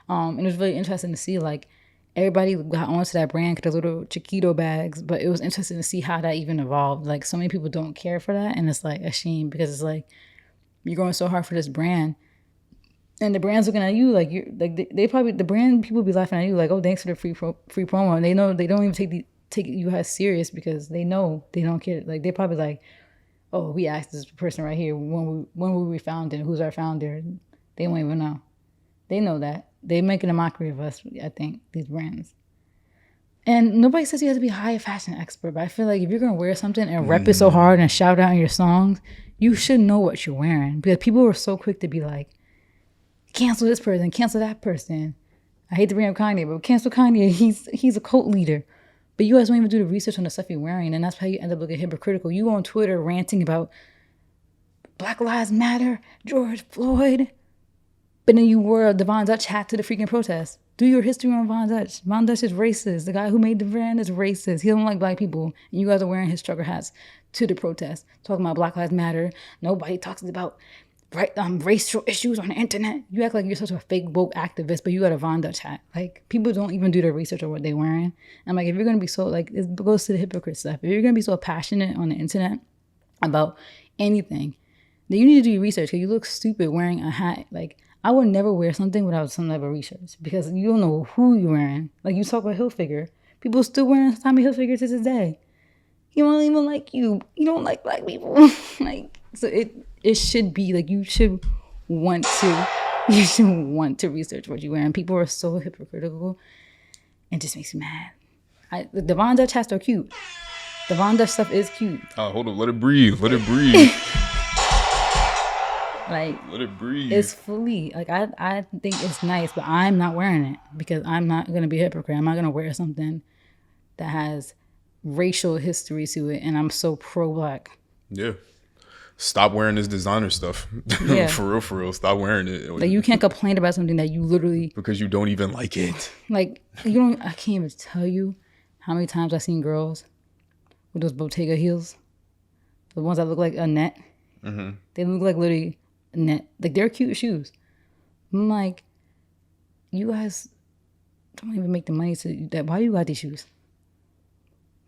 And it was really interesting to see like everybody got onto that brand because those little Chiquito bags, but it was interesting to see how that even evolved. Like so many people don't care for that, and it's like a shame because it's like you're going so hard for this brand. And the brand's looking at you like you're like they probably, the brand people be laughing at you like, oh, thanks for the free promo, and they know they don't even take you as serious because they know they don't care. Like they're probably like, oh, we asked this person right here when were we founded, who's our founder? They won't even know. They know that they making a mockery of us. I think these brands. And nobody says you have to be a high fashion expert, but I feel like if you're gonna wear something and rep it so hard and shout out in your songs, you should know what you're wearing, because people were so quick to be like, cancel this person, cancel that person. I hate to bring up Kanye, but cancel Kanye. He's a cult leader. But you guys don't even do the research on the stuff you're wearing, and that's how you end up looking hypocritical. You on Twitter ranting about Black Lives Matter, George Floyd, but then you wore a Devon Dutch hat to the freaking protest. Do your history on Von Dutch. Von Dutch is racist. The guy who made the brand is racist. He don't like black people. And you guys are wearing his trucker hats to the protest, talking about Black Lives Matter. Nobody talks about racial issues on the internet. You act like you're such a fake woke activist, but you got a Von Dutch hat. Like, people don't even do their research on what they're wearing. I'm like, if you're gonna be so, like, it goes to the hypocrite stuff. If you're gonna be so passionate on the internet about anything, then you need to do your research, because you look stupid wearing a hat. Like, I would never wear something without some type of research, because you don't know who you're wearing. Like, you talk about Hilfiger. People still wearing Tommy Hilfiger to this day. He don't even like you. You don't like black people. Like, so it should be like, you should want to research what you're wearing. People are so hypocritical. It just makes me mad. The Von Dutch hats are cute. The Von Dutch stuff is cute. Oh, hold on. Let it breathe. Let it breathe. Like, let it breathe. It's fully, like, I think it's nice, but I'm not wearing it, because I'm not going to be a hypocrite. I'm not going to wear something that has racial history to it, and I'm so pro-black. Yeah. Stop wearing this designer stuff. Yeah. For real. Stop wearing it. Like, you can't complain about something that you literally... Because you don't even like it. Like, I can't even tell you how many times I've seen girls with those Bottega heels. The ones that look like a net. Mm-hmm. They look like literally a net. Like, they're cute shoes. I'm like, you guys don't even make the money to that. Why do you got these shoes?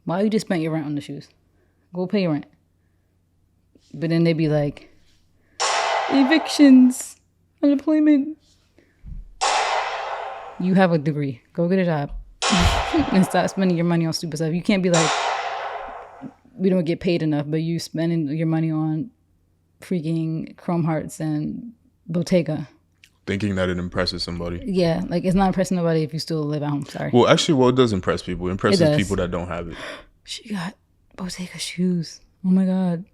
Why you just spent your rent on the shoes? Go pay your rent. But then they be like, evictions, unemployment. You have a degree. Go get a job. And stop spending your money on stupid stuff. You can't be like, we don't get paid enough, but you spending your money on freaking Chrome Hearts and Bottega. Thinking that it impresses somebody. Yeah, like, it's not impressing nobody if you still live at home. Sorry. Well, actually, it does impress people. It impresses people that don't have it. She got Bottega shoes. Oh my God.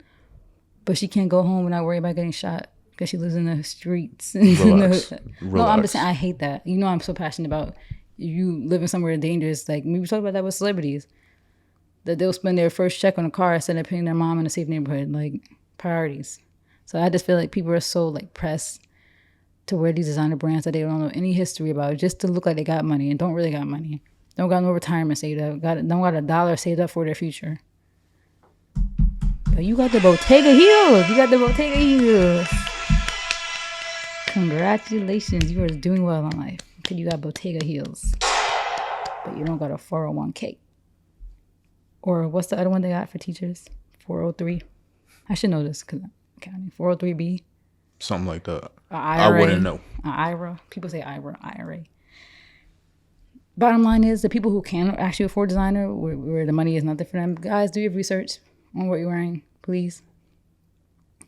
But she can't go home without worrying about getting shot, because she lives in the streets. Relax. No, I'm just saying, I hate that. You know, I'm so passionate about you living somewhere dangerous. Like, we talk about that with celebrities, that they'll spend their first check on a car instead of putting their mom in a safe neighborhood. Like, priorities. So I just feel like people are so, like, pressed to wear these designer brands that they don't know any history about, just to look like they got money, and don't really got money. Don't got no retirement saved up. Don't got $1 saved up for their future. But you got the Bottega heels. You got the Bottega heels. Congratulations. You are doing well in life, because you got Bottega heels. But you don't got a 401k. Or what's the other one they got for teachers? 403. I should know this, because I'm counting. 403B. Something like that. IRA, I wouldn't know. IRA. People say IRA. Bottom line is, the people who can actually afford designer, where the money is nothing for them, guys, do your research on what you're wearing, please.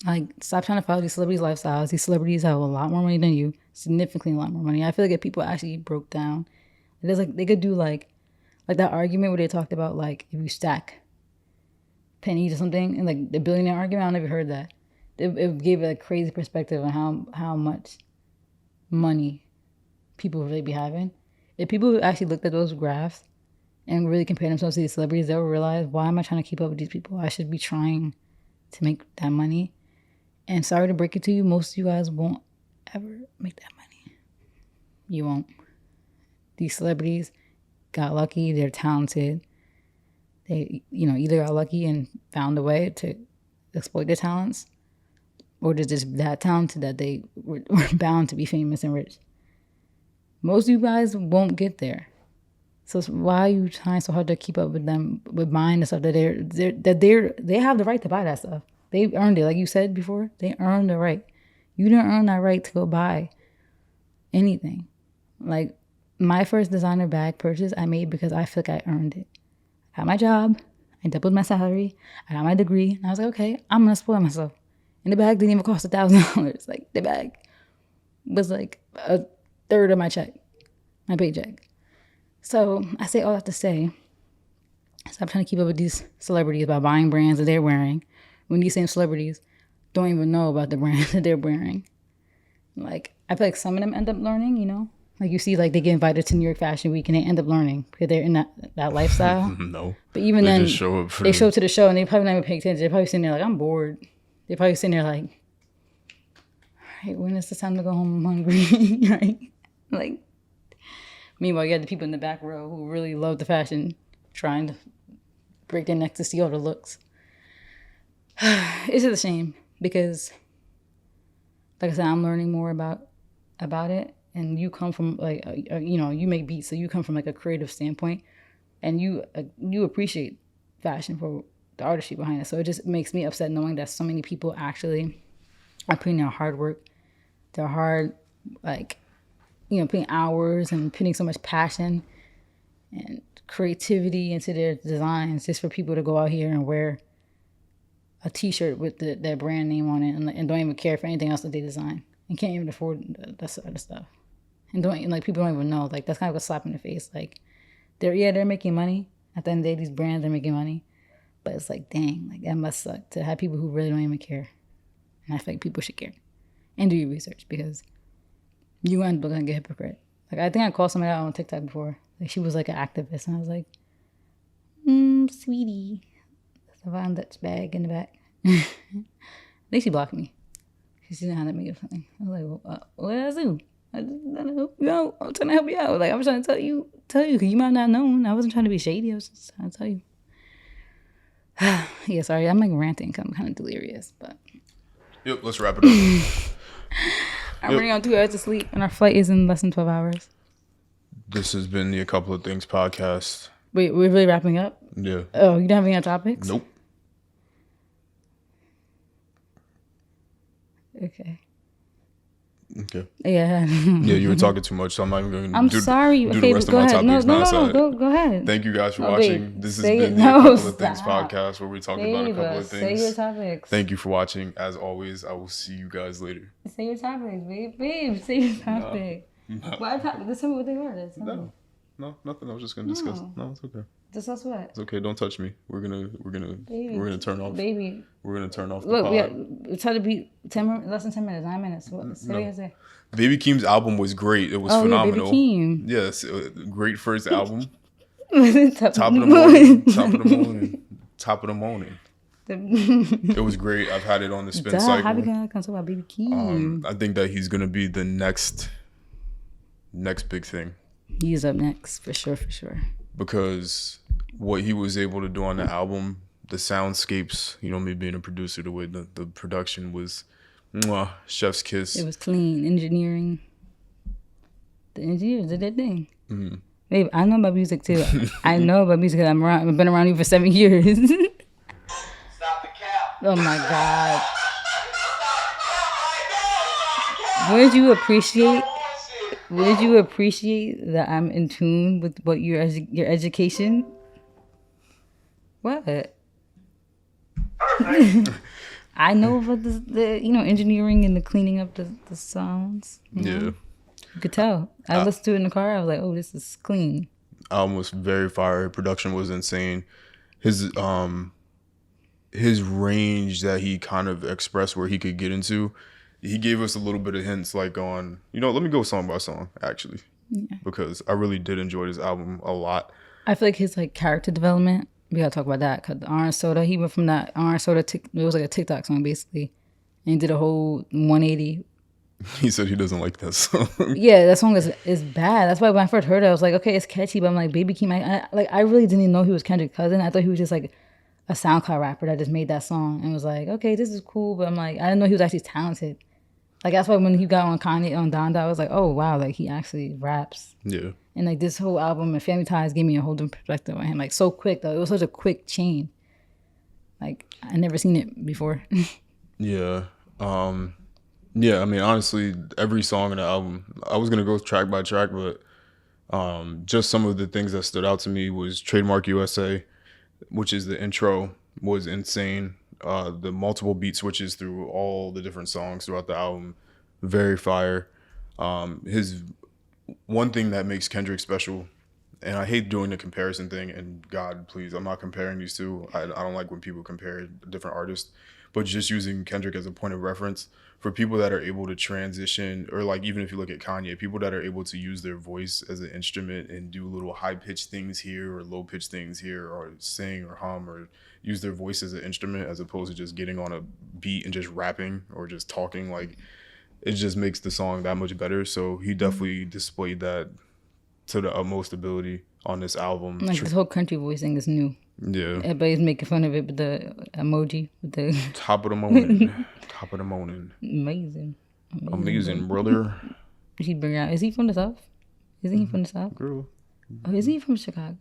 Like, stop trying to follow these celebrities' lifestyles. These celebrities have a lot more money than you, significantly a lot more money. I feel like if people actually broke down, there's like, they could do like that argument where they talked about, like, if you stack pennies or something, and like the billionaire argument. I never heard that. It gave a crazy perspective on how much money people really be having. If people actually looked at those graphs and really compare themselves to these celebrities, they'll realize, why am I trying to keep up with these people? I should be trying to make that money. And sorry to break it to you, most of you guys won't ever make that money. You won't. These celebrities got lucky. They're talented. They, either got lucky and found a way to exploit their talents, or they're just that talented that they were bound to be famous and rich. Most of you guys won't get there. So why are you trying so hard to keep up with them, with buying the stuff that they have the right to buy that stuff? They earned it. Like you said before, they earned the right. You didn't earn that right to go buy anything. Like, my first designer bag purchase I made because I feel like I earned it. I got my job. I doubled my salary. I got my degree. And I was like, okay, I'm going to spoil myself. And the bag didn't even cost $1,000. Like, the bag was like a third of my check, my paycheck. So I say all that to say, stop trying to keep up with these celebrities by buying brands that they're wearing, when these same celebrities don't even know about the brands that they're wearing. Like, I feel like some of them end up learning, Like, you see, like, they get invited to New York Fashion Week and they end up learning because they're in that lifestyle. No. But even then, just show up they show up to the show and they probably not even paying attention. They're probably sitting there like, I'm bored. They're probably sitting there like, all right, when is the time to go home? I'm hungry, right? Like, Meanwhile, you had the people in the back row who really love the fashion, trying to break their neck to see all the looks. It's just a shame because, like I said, I'm learning more about it. And you come from like, you make beats, so you come from like a creative standpoint, and you appreciate fashion for the artistry behind it. So it just makes me upset knowing that so many people actually are putting their hard work, their hard, like, putting hours and putting so much passion and creativity into their designs just for people to go out here and wear a t-shirt with their brand name on it and don't even care for anything else that they design and can't even afford that other stuff. And people don't even know. Like, that's kind of a slap in the face. Like, they're making money. At the end of the day, these brands are making money. But it's like, dang, like, that must suck to have people who really don't even care. And I feel like people should care. And do your research, because you end up going to get hypocrite. Like, I think I called somebody out on TikTok before. Like, she was like an activist. And I was like, sweetie. I found that bag in the back. I think she blocked me. She didn't have that make it funny. I was like, what did I do? I just trying to help you out. I'm trying to help you out. Like, I was trying to tell you, because you might not have known. I wasn't trying to be shady. I was just trying to tell you. Yeah, sorry. I'm like ranting because I'm kind of delirious, but. Yep, let's wrap it up. I'm running on 2 hours of sleep, and our flight is in less than 12 hours. This has been the A Couple of Things podcast. Wait, we're really wrapping up? Yeah. Oh, you don't have any other topics? Nope. Okay. Okay. Yeah. Yeah, you were talking too much, so I'm not even going to do the rest of my topics. No, go ahead. Thank you guys for No, watching. babe, this has say been it. the No, A Couple of stop. Things podcast, where we talk about a couple of things. Say your topics. Thank you for watching. As always, I will see you guys later. Say your topics, babe. Babe, say your topic. No. What topic? Just tell me what they were. No, nothing. I was just gonna discuss. No, it's okay. Discuss what? It's okay. Don't touch me. We're gonna turn off. Baby. We're gonna turn off. Look, the pod. try to be less than 10 minutes, 9 minutes. What? Say what you say. Baby Keem's album was great. It was phenomenal. Yeah, Baby Keem. Yes, great first album. Top of the morning. Top of the morning. It was great. I've had it on the spin cycle. How we gonna talk about Baby Keem? I think that he's gonna be the next big thing. He's up next for sure. Because what he was able to do on the album, the soundscapes, me being a producer, the way the production was, chef's kiss. It was clean. Engineering. The engineers did that thing. Mm-hmm. Babe, I know about music too. I know about music because I've been around you for 7 years. Stop the cap. Oh my God. Would you appreciate that I'm in tune with what your education? What? I know about the engineering and the cleaning up the sounds. Yeah. You could tell. I listened to it in the car. I was like, oh, this is clean. Album was very fire. Production was insane. His range that he kind of expressed where he could get into, he gave us a little bit of hints like on, let me go song by song, actually. Yeah. Because I really did enjoy this album a lot. I feel like his character development, we gotta talk about that, because the Orange Soda, he went from that Orange Soda, it was like a TikTok song basically, and he did a whole 180. He said he doesn't like that song. Yeah, that song is bad. That's why when I first heard it, I was like, okay, it's catchy, but I'm like, Baby Keem, I really didn't even know he was Kendrick's cousin. I thought he was just like a SoundCloud rapper that just made that song and was like, okay, this is cool, but I'm like, I didn't know he was actually talented. Like, that's why when he got on Kanye, on Donda, I was like, oh, wow, like, he actually raps. Yeah. And, like, this whole album and Family Ties gave me a whole different perspective on him. Like, so quick, though. It was such a quick chain. Like, I never seen it before. Yeah. Yeah, I mean, honestly, every song in the album, I was going to go track by track, but just some of the things that stood out to me was Trademark USA, which is the intro, was insane. The multiple beat switches through all the different songs throughout the album, very fire. His one thing that makes Kendrick special, and I hate doing the comparison thing, and God, please, I'm not comparing these two. I don't like when people compare different artists, but just using Kendrick as a point of reference for people that are able to transition, or like even if you look at Kanye, people that are able to use their voice as an instrument and do little high-pitched things here or low-pitched things here, or sing or hum or use their voice as an instrument as opposed to just getting on a beat and just rapping or just talking. Like, it just makes the song that much better. So he definitely displayed that to the utmost ability on this album. Like this whole country voicing is new. Yeah. Everybody's making fun of it with the emoji, with the Top of the morning. Top of the morning. amazing, brother. He bring out. Is he from the South? Isn't he from the South? Girl. Oh, is he from Chicago?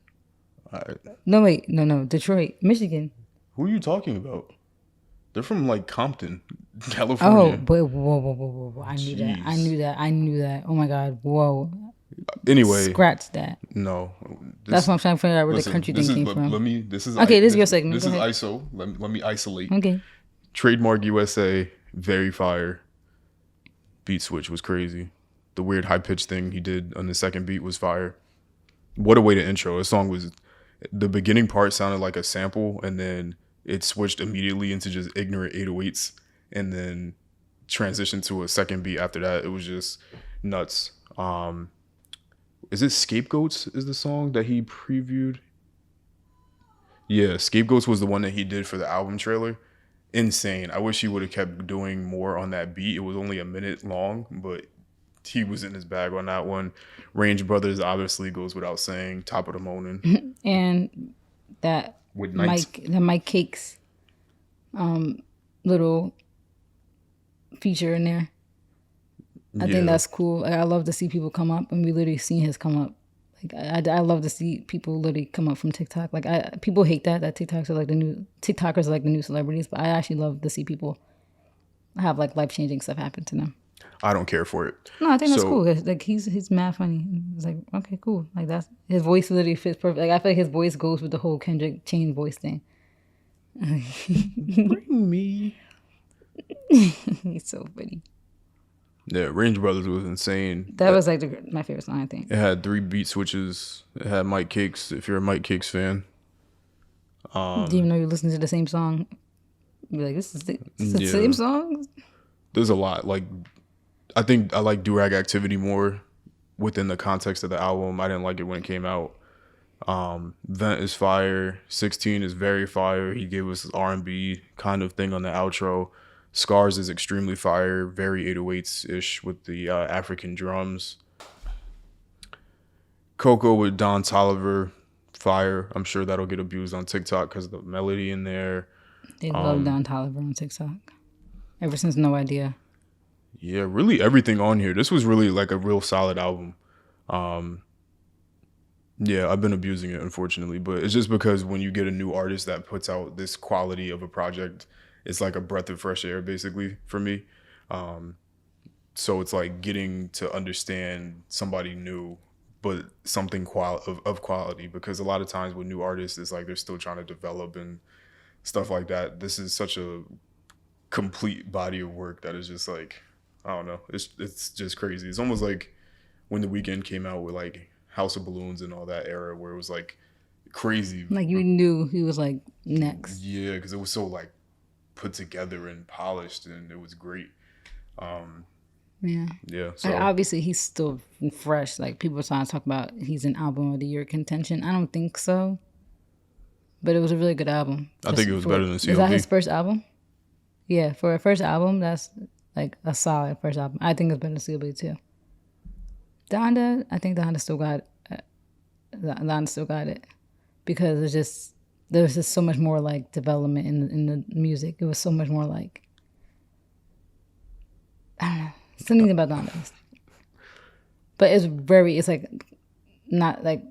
I, No, wait, no, Detroit, Michigan. who are you talking about? They're from like Compton, Oh, California. but whoa! I knew that. Oh my God, whoa! Anyway, Scratch that. no. That's what I'm trying to figure out where listen, the country this thing is, came from. Let me. This is Okay, this is your segment. This Go is ahead. ISO. Let me isolate. Okay. Trademark USA, very fire. Beat switch was crazy. The weird high pitched thing he did on the second beat was fire. What a way to intro. His song was, the beginning part sounded like a sample, and then it switched immediately into just ignorant 808s, and then transitioned to a second beat after that. It was just nuts. Is it Scapegoats is the song that he previewed? Yeah, Scapegoats was the one that he did for the album trailer. Insane. I wish he would have kept doing more on that beat. It was only a minute long, but he was in his bag on that one. Range Brothers obviously goes without saying. Top of the morning. And that With Nights. Mike Cakes, little feature in there. I think that's cool. Like, I love to see people come up, and we literally seen his come up. Like I love to see people literally come up from TikTok. Like people hate that TikTokers are like the new celebrities, but I actually love to see people have like life-changing stuff happen to them. I don't care for it. No, I think that's cool. Like he's mad funny. It's like, okay, cool. Like that's his voice literally fits perfect. Like I feel like his voice goes with the whole Kendrick chain voice thing. Bring me. He's so funny. Yeah, Range Brothers was insane. That was like my favorite song, I think. It had 3 beat switches. It had Mike Cakes, if you're a Mike Cakes fan. Do you even know you listen to the same song? You're like, this is the Yeah. same song? There's a lot. Like, I think I like Do-Rag Activity more within the context of the album. I didn't like it when it came out. Vent is fire. 16 is very fire. He gave us R&B kind of thing on the outro. Scars is extremely fire. Very 808s-ish with the African drums. Coco with Don Toliver, fire. I'm sure that'll get abused on TikTok because of the melody in there. They love Don Toliver on TikTok. Ever since No Idea. Yeah, really everything on here. This was really like a real solid album. Yeah, I've been abusing it, unfortunately, but it's just because when you get a new artist that puts out this quality of a project, it's like a breath of fresh air, basically, for me. So it's like getting to understand somebody new, but something of quality, because a lot of times with new artists, it's like they're still trying to develop and stuff like that. This is such a complete body of work that is just like, I don't know, it's just crazy. It's almost like when The Weeknd came out with like House of Balloons and all that era, where it was like crazy. Like you knew he was like next. Yeah, because it was so like put together and polished, and it was great. Yeah. So Like, obviously, he's still fresh. Like people are trying to talk about he's an album of the year contention. I don't think so, but it was a really good album. I think it was better than Is that his CLB. first album? Yeah, for a first album, that's like a solid first album. I think it's better than CLB too. Donda, I think Donda still got it because it's just there's just so much more like development in the music. It was so much more like I don't know, something about Donda. But it's like not like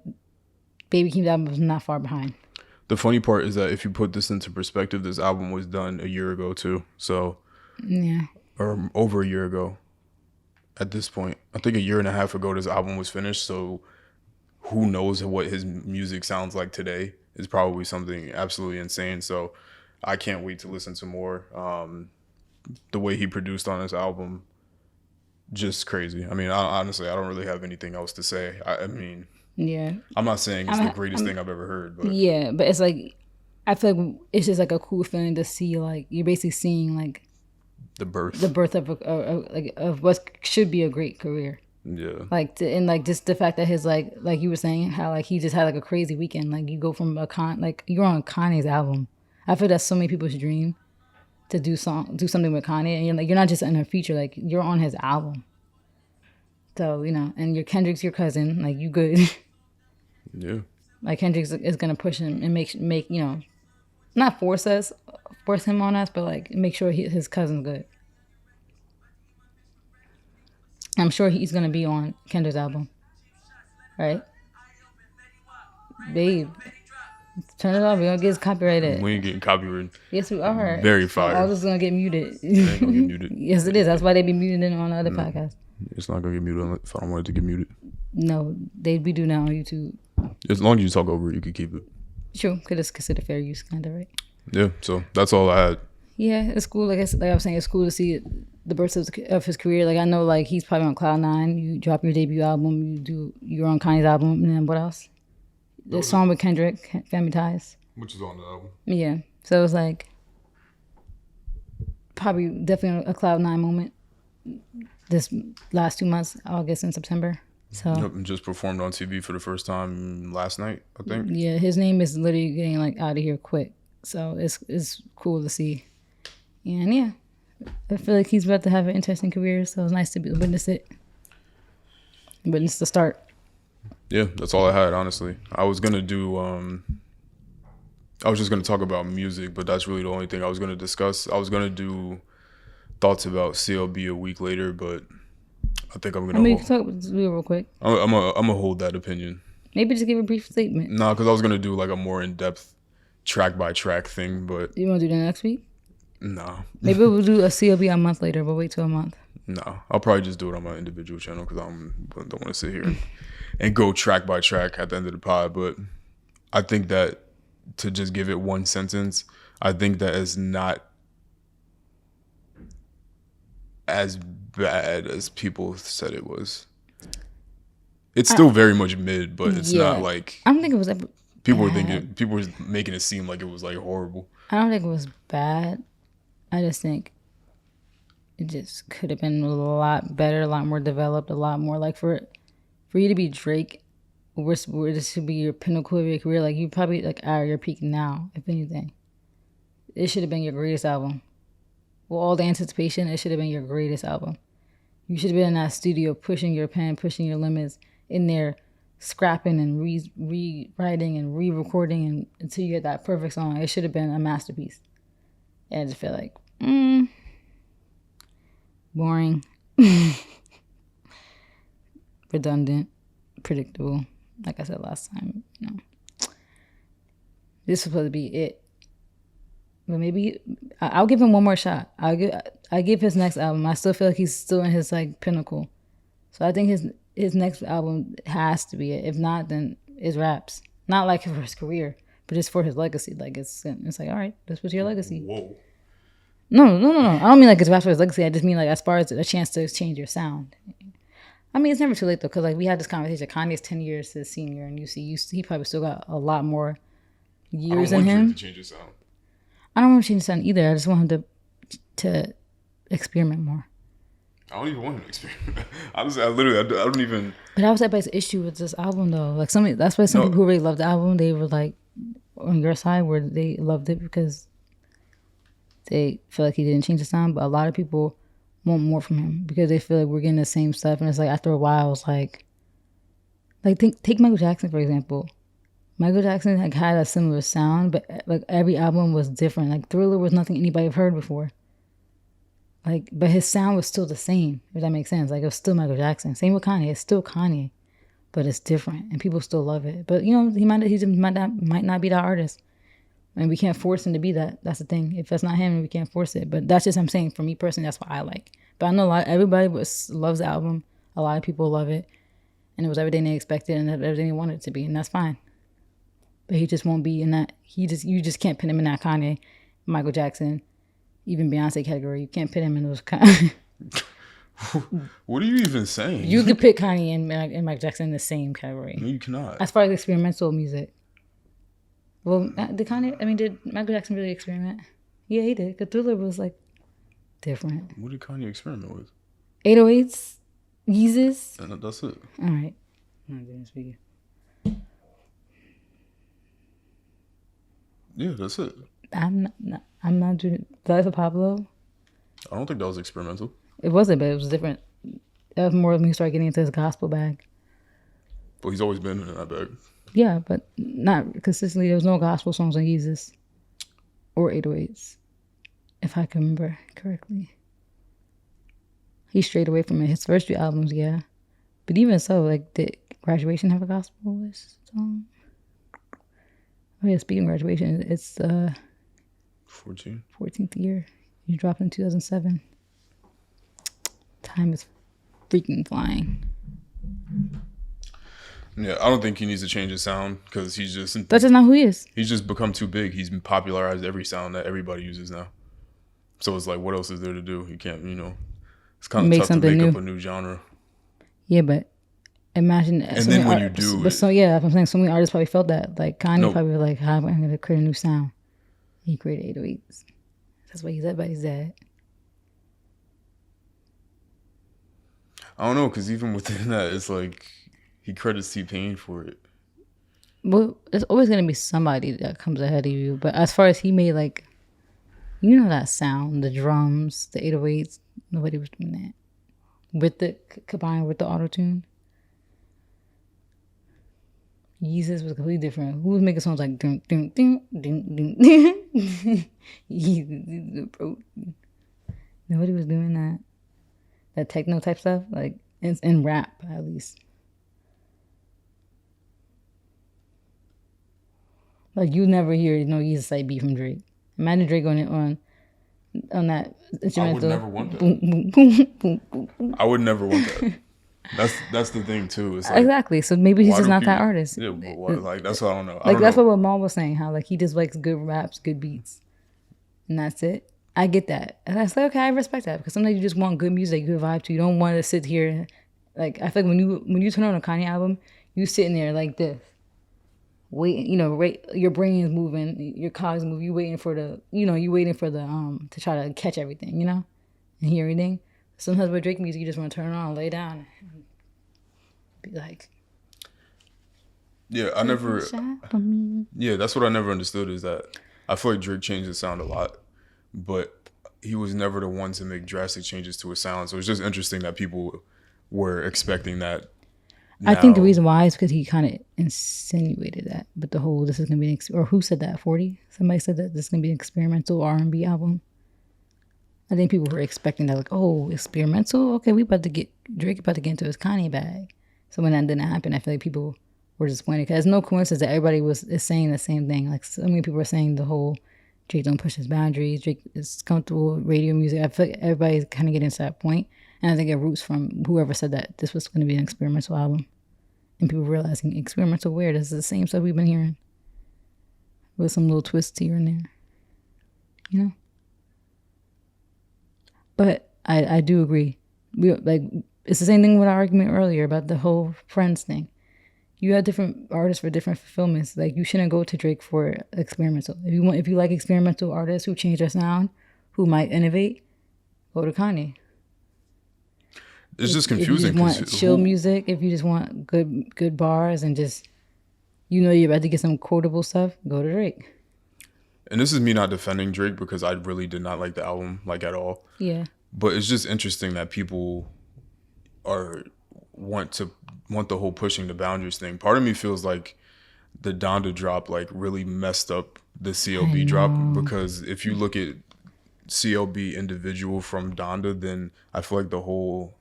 Baby Keem's album was not far behind. The funny part is that if you put this into perspective, this album was done a year ago too. So Yeah. or over a year ago. At this point, I think a year and a half ago, this album was finished. So who knows what his music sounds like today? Is probably something absolutely insane. So I can't wait to listen to more. The way he produced on this album, just crazy. I mean, honestly, I don't really have anything else to say. I mean, Yeah. I'm not saying it's the greatest thing I've ever heard, but Yeah, but it's like I feel like it's just like a cool feeling to see like you're basically seeing like the birth. the birth of of what should be a great career. Yeah. Like and like just the fact that his like you were saying how like he just had like a crazy weekend. Like you go from like you're on Kanye's album. I feel that's so many people's dream to do something with Kanye, and you're not just in a feature, like you're on his album. So, and your Kendrick's your cousin. Like, you good. Yeah. Like, Kendrick is going to push him and make, not force him on us, but, like, make sure his cousin's good. I'm sure he's going to be on Kendrick's album. Right? Babe. Turn it off. We're going to get copyrighted. We ain't getting copyrighted. Yes, we are. Very fire. All this is going to get muted. It ain't gonna get muted. Yes, it is. That's why they be muted on the other podcast. It's not gonna get muted if I don't want it to get muted. No, we do now on YouTube. As long as you talk over it, you can keep it. Sure, because it's considered fair use, kind of, right? Yeah, so that's all I had. Yeah, it's cool. Like I was saying, it's cool to see the birth of his career. Like, I know, like, he's probably on cloud 9. You drop your debut album, you're on Kanye's album, and then what else? The song with Kendrick, Family Ties. Which is on the album. Yeah, so it was like probably definitely a cloud 9 moment this last 2 months, August and September. So Yep, and just performed on TV for the first time last night, I think. Yeah, his name is literally getting like out of here quick. So it's cool to see. And yeah, I feel like he's about to have an interesting career. So it's nice to witness it. Witness the start. Yeah, that's all I had, honestly. I was gonna do I was just gonna talk about music, but that's really the only thing I was gonna discuss. I was gonna do thoughts about CLB a week later, but I think I'm gonna. You can talk real quick. I'm gonna hold that opinion. Maybe just give a brief statement. Nah, because I was gonna do like a more in-depth track by track thing, but You want to do that next week? no. Maybe we'll do a CLB a month later. We'll wait till a month. No, I'll probably just do it on my individual channel because I don't want to sit here and go track by track at the end of the pod. But I think that to just give it one sentence, I think that is not as bad as people said it was. It's still very much mid, but it's not like I don't think it was. people were making it seem like it was like horrible. I don't think it was bad. I just think it just could have been a lot better, a lot more developed, a lot more like for you to be Drake, this should be your pinnacle of your career. Like, you probably like at your peak now, if anything. It should have been your greatest album. With all the anticipation, it should have been your greatest album. You should have been in that studio pushing your pen, pushing your limits, in there scrapping and rewriting and re-recording and until you get that perfect song. It should have been a masterpiece. And I just feel like, boring, redundant, predictable. Like I said last time, this was supposed to be it. But maybe I'll give him one more shot. I give his next album. I still feel like he's still in his like pinnacle. So I think his next album has to be it. If not, then it's raps. Not like for his career, but it's for his legacy. Like it's like, all right, this was your legacy. Whoa. No. I don't mean like it's raps for his legacy. I just mean like as far as a chance to change your sound. I mean, it's never too late though, because like we had this conversation. Kanye's 10 years his senior, and he probably still got a lot more years in him. I don't want Drake to change his sound. I don't want him to change his sound either. I just want him to experiment more. I don't even want him to experiment. I don't even. But that was everybody's issue with this album though. Like that's why some people who really loved the album, they were like on your side where they loved it because they feel like he didn't change the sound. But a lot of people want more from him because they feel like we're getting the same stuff, and it's like after a while, it's like take Michael Jackson for example. Michael Jackson like had a similar sound, but like every album was different. Like Thriller was nothing anybody have heard before. Like, but his sound was still the same, if that makes sense. Like, it was still Michael Jackson. Same with Kanye. It's still Kanye, but it's different, and people still love it. But, he might not be that artist, and we can't force him to be that. That's the thing. If that's not him, we can't force it. But that's just, I'm saying, for me personally, that's what I like. But I know everybody loves the album. A lot of people love it, and it was everything they expected and everything they wanted it to be, and that's fine. But he just won't be in that. You just can't put him in that Kanye, Michael Jackson, even Beyonce category. You can't put him in those kind. What are you even saying? You could put Kanye and Michael Jackson in the same category. No, you cannot. As far as experimental music. Well, did Michael Jackson really experiment? Yeah, he did. Because Thriller was like different. What did Kanye experiment with? 808s, Yeezus. And that's it. All right. I'm not doing speaking. Yeah, that's it. I'm not doing. Life of Pablo. I don't think that was experimental. It wasn't, but it was different. that was more when he started getting into his gospel bag. But he's always been in that bag. Yeah, but not consistently. There was no gospel songs on Yeezus or 808s, if I can remember correctly. He strayed away from it. His first 3 albums, yeah. But even so, like, did Graduation have a gospel song? Oh yeah, speaking of graduation, it's 14th year. You dropped in 2007. Time is freaking flying. Yeah, I don't think he needs to change his sound because he's just... That's just not who he is. He's just become too big. He's popularized every sound that everybody uses now. So it's like, what else is there to do? You can't, it's kind of tough to make up a new genre. Yeah, but imagine... And then when you do... But so, yeah, I'm saying so many artists probably felt that. Like, Kanye probably was like, how am I going to create a new sound? He created 808s. That's why he's everybody's dad. I don't know, because even within that, it's like he credits T-Pain for it. Well, there's always going to be somebody that comes ahead of you. But as far as he made, like, that sound, the drums, the 808s, nobody was doing that. With the, combined with the auto-tune. Yeezus was completely different. Who was making songs like ding ding ding ding ding? Nobody was doing that. That techno type stuff, like in rap at least. Like you never hear Yeezus side B from Drake. Imagine Drake on that instrumental. I would never want that. I would never want that. That's the thing too. It's like, exactly. So maybe he's just not that artist. Yeah, but what, like that's what I don't know. Like that's what Maul was saying. How like he just likes good raps, good beats, and that's it. I get that, and I was like, okay, I respect that because sometimes you just want good music, good vibe too. You don't want to sit here, like I feel like when you turn on a Kanye album, you sitting there like this, waiting. Your brain is moving, your cogs move. You waiting for the, to try to catch everything, and hear everything. Sometimes with Drake music, you just want to turn it on, lay down, and be like, yeah, I never. Yeah, that's what I never understood is that I feel like Drake changed his sound a lot, but he was never the one to make drastic changes to his sound. So it's just interesting that people were expecting that. Now. I think the reason why is because he kind of insinuated that, but the whole this is gonna be or who said that? 40? Somebody said that this is gonna be an experimental R&B album. I think people were expecting that, like, oh, experimental. Okay, Drake about to get into his Kanye bag. So when that didn't happen, I feel like people were disappointed because it's no coincidence that everybody is saying the same thing. Like so many people are saying the whole Drake don't push his boundaries. Drake is comfortable with radio music. I feel like everybody's kind of getting to that point, and I think it roots from whoever said that this was going to be an experimental album, and people realizing experimental weird. This is the same stuff we've been hearing with some little twists here and there, But I do agree. It's the same thing with our argument earlier about the whole Friends thing. You have different artists for different fulfillments. Like you shouldn't go to Drake for experimental. If you like experimental artists who change their sound, who might innovate, go to Kanye. It's just confusing. If you just want chill music, if you just want good bars and just you're about to get some quotable stuff, go to Drake. And this is me not defending Drake because I really did not like the album at all. Yeah. But it's just interesting that people want the whole pushing the boundaries thing. Part of me feels like the Donda drop really messed up the CLB drop because if you look at CLB individual from Donda, then I feel like the whole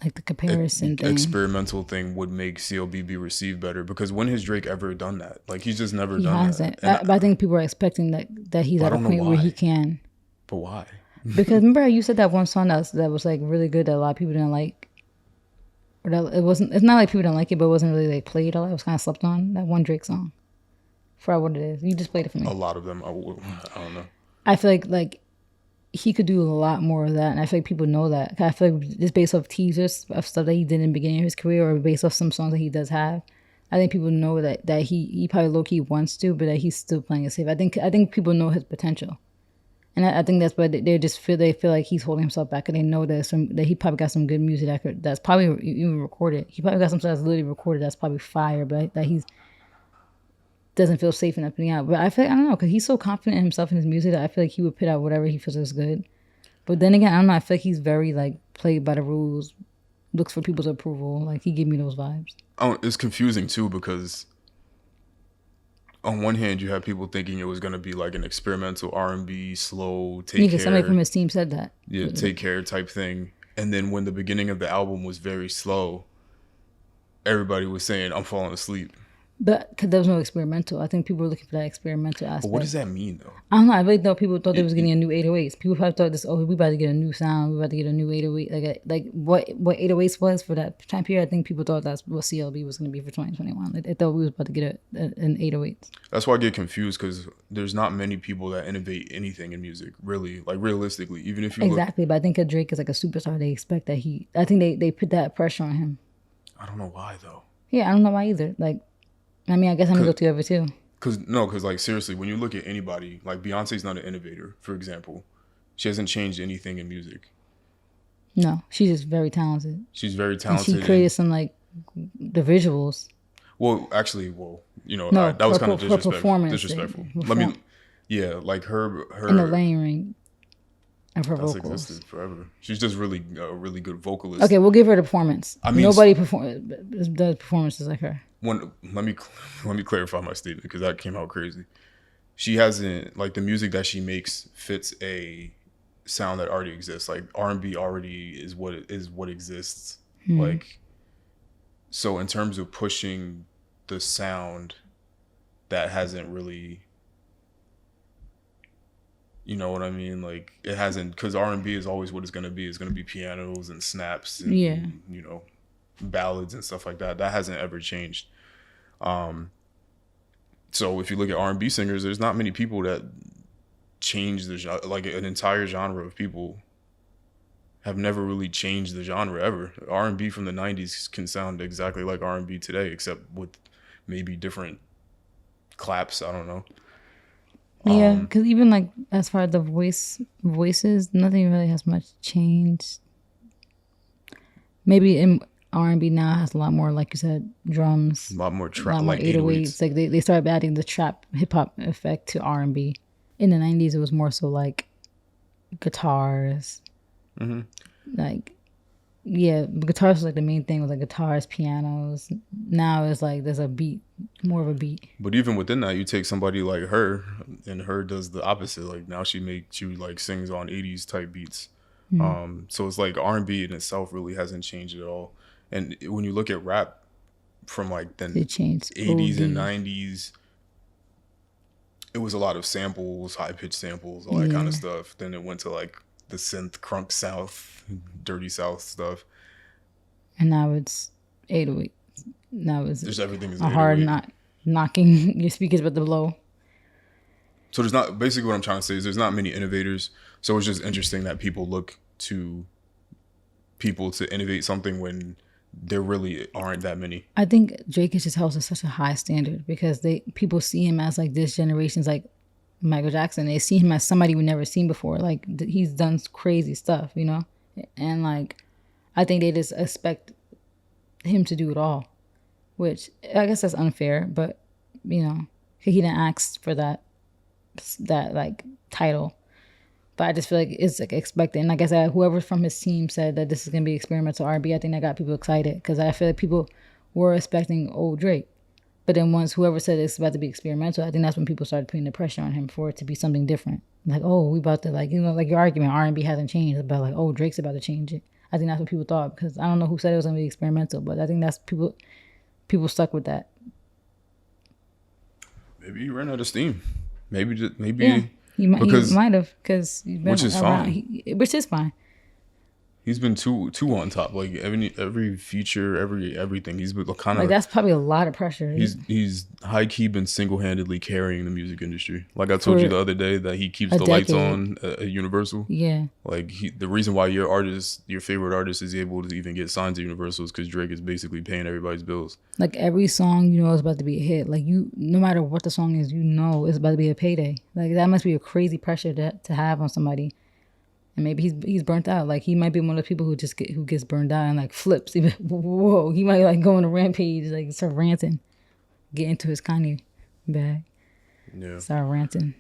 the comparison thing. Experimental thing would make CLB be received better because when has Drake ever done that? He's just never done that. He hasn't. But I think people are expecting that he's at a point where he can. But why? Because remember how you said that one song that was really good that a lot of people didn't like? Or that it's not like people didn't like it, but it wasn't really played a lot. It was kind of slept on. That one Drake song. For what it is. You just played it for me. A lot of them. I don't know. I feel like he could do a lot more of that, and I feel like people know that. I feel like it's based off teasers of stuff that he did in the beginning of his career, or based off some songs that he does have. I think people know that he probably low key wants to, but that he's still playing it safe. I think people know his potential, and I think that's why they feel like he's holding himself back, and they know that he probably got some good music that's probably even recorded. He probably got some stuff that's literally recorded that's probably fire, but that he's doesn't feel safe enough putting out. But I don't know, because he's so confident in himself and his music that I feel like he would put out whatever he feels is good. But then again, I don't know, I feel like he's very played by the rules looks for people's approval. Like, he gave me those vibes. Oh, it's confusing too because on one hand you have people thinking it was gonna be like an experimental R&B, slow, take Yeah, care. because somebody from his team said that. Yeah, take care type thing. And then when the beginning of the album was very slow, everybody was saying, I'm falling asleep. But because there was no experimental. I think people were looking for that experimental aspect. But what does that mean, though? I don't know. I really thought people thought they was getting a new 808s. People probably thought this, we about to get a new sound. We about to get a new 808. Like what 808s was for that time period. I think people thought that's what CLB was going to be for 2021. Like, they thought we was about to get an 808s. That's why I get confused, because there's not many people that innovate anything in music, really. Like, realistically, even if you Exactly. But I think Drake is like a superstar. They expect that I think they put that pressure on him. I don't know why, though. Yeah, I don't know why either. Like, I mean, I guess I'm going to go together too. Because like, seriously, when you look at anybody, like Beyonce's not an innovator, for example. She hasn't changed anything in music. No, she's just very talented. She's very And talented. she created some, like, the visuals. Well, actually, you know, No, that was her kind of disrespectful. performance, Like her And the layering of her that's vocals. existed forever. She's just really a really good vocalist. Okay, we'll give her the performance. I mean, nobody does performances like her. Let me clarify my statement, because that came out crazy. She hasn't, like, the music that she makes fits a sound that already exists. Like, R&B already is what exists. Like, so in terms of pushing the sound, that hasn't really, you know what I mean? Like, it hasn't, because R&B is always what it's going to be. It's going to be pianos and snaps and, you know, ballads and stuff like that. That hasn't ever changed. So if you look at R&B singers, there's not many people that change the genre. Like, an entire genre of people have never really changed the genre ever. R&B from the 90s can sound exactly like R&B today, except with maybe different claps. I don't know. Yeah, because even, like, as far as the voices, nothing really has much changed. Maybe in R&B now has a lot more, like you said, drums. A lot more like 808s. Like, they started adding the trap hip-hop effect to R&B. In the 90s, it was more so, like, guitars. Like, yeah, guitars was, like, the main thing was, like, guitars, pianos. Now it's, like, there's a beat, more of a beat. But even within that, you take somebody like her, and her does the opposite. Like, now she like sings on 80s type beats. So it's like R&B in itself really hasn't changed at all. And when you look at rap from, like, the 80s and 90s, it was a lot of samples, high pitched samples, all that kind of stuff. Then it went to, like, the synth crunk South, dirty South stuff. And now it's 808. Now it's just everything is a hard 808. knocking your speakers with the blow. So there's not, basically what I'm trying to say is there's not many innovators. So it's just interesting that people look to people to innovate something when there really aren't that many. I think Drake is just held to such a high standard because people see him as, like, this generation's, like, Michael Jackson. They see him as somebody we've never seen before. Like, he's done crazy stuff, you know? And, like, I think they just expect him to do it all, which I guess that's unfair, but, you know, he didn't ask for that like, title. But I just feel like it's, like, expected. And like I said, whoever from his team said that this is going to be experimental R&B, I think that got people excited because I feel like people were expecting old Drake. But then once whoever said it's about to be experimental, I think that's when people started putting the pressure on him for it to be something different. Like, oh, we about to, like, you know, like your argument, R&B hasn't changed, but, like, oh, Drake's about to change it. I think that's what people thought because I don't know who said it was going to be experimental, but I think that's people stuck with that. Maybe he ran out of steam. Maybe. Yeah. He might have, because which is fine. Which is fine. He's been too on top. Like, every feature, everything. He's been kind of, like, that's probably a lot of pressure. He's high key been single handedly carrying the music industry. Like I told you the other day that he keeps the lights on at Universal. Yeah. Like, the reason why your favorite artist is able to even get signed to Universal is because Drake is basically paying everybody's bills. Like, every song you know is about to be a hit. Like, no matter what the song is, you know it's about to be a payday. Like, that must be a crazy pressure to have on somebody. And maybe he's burnt out. Like, he might be one of the people who gets burned out and, like, flips. Whoa, he might, like, go on a rampage, like, start ranting, get into his Kanye bag. Yeah, start ranting.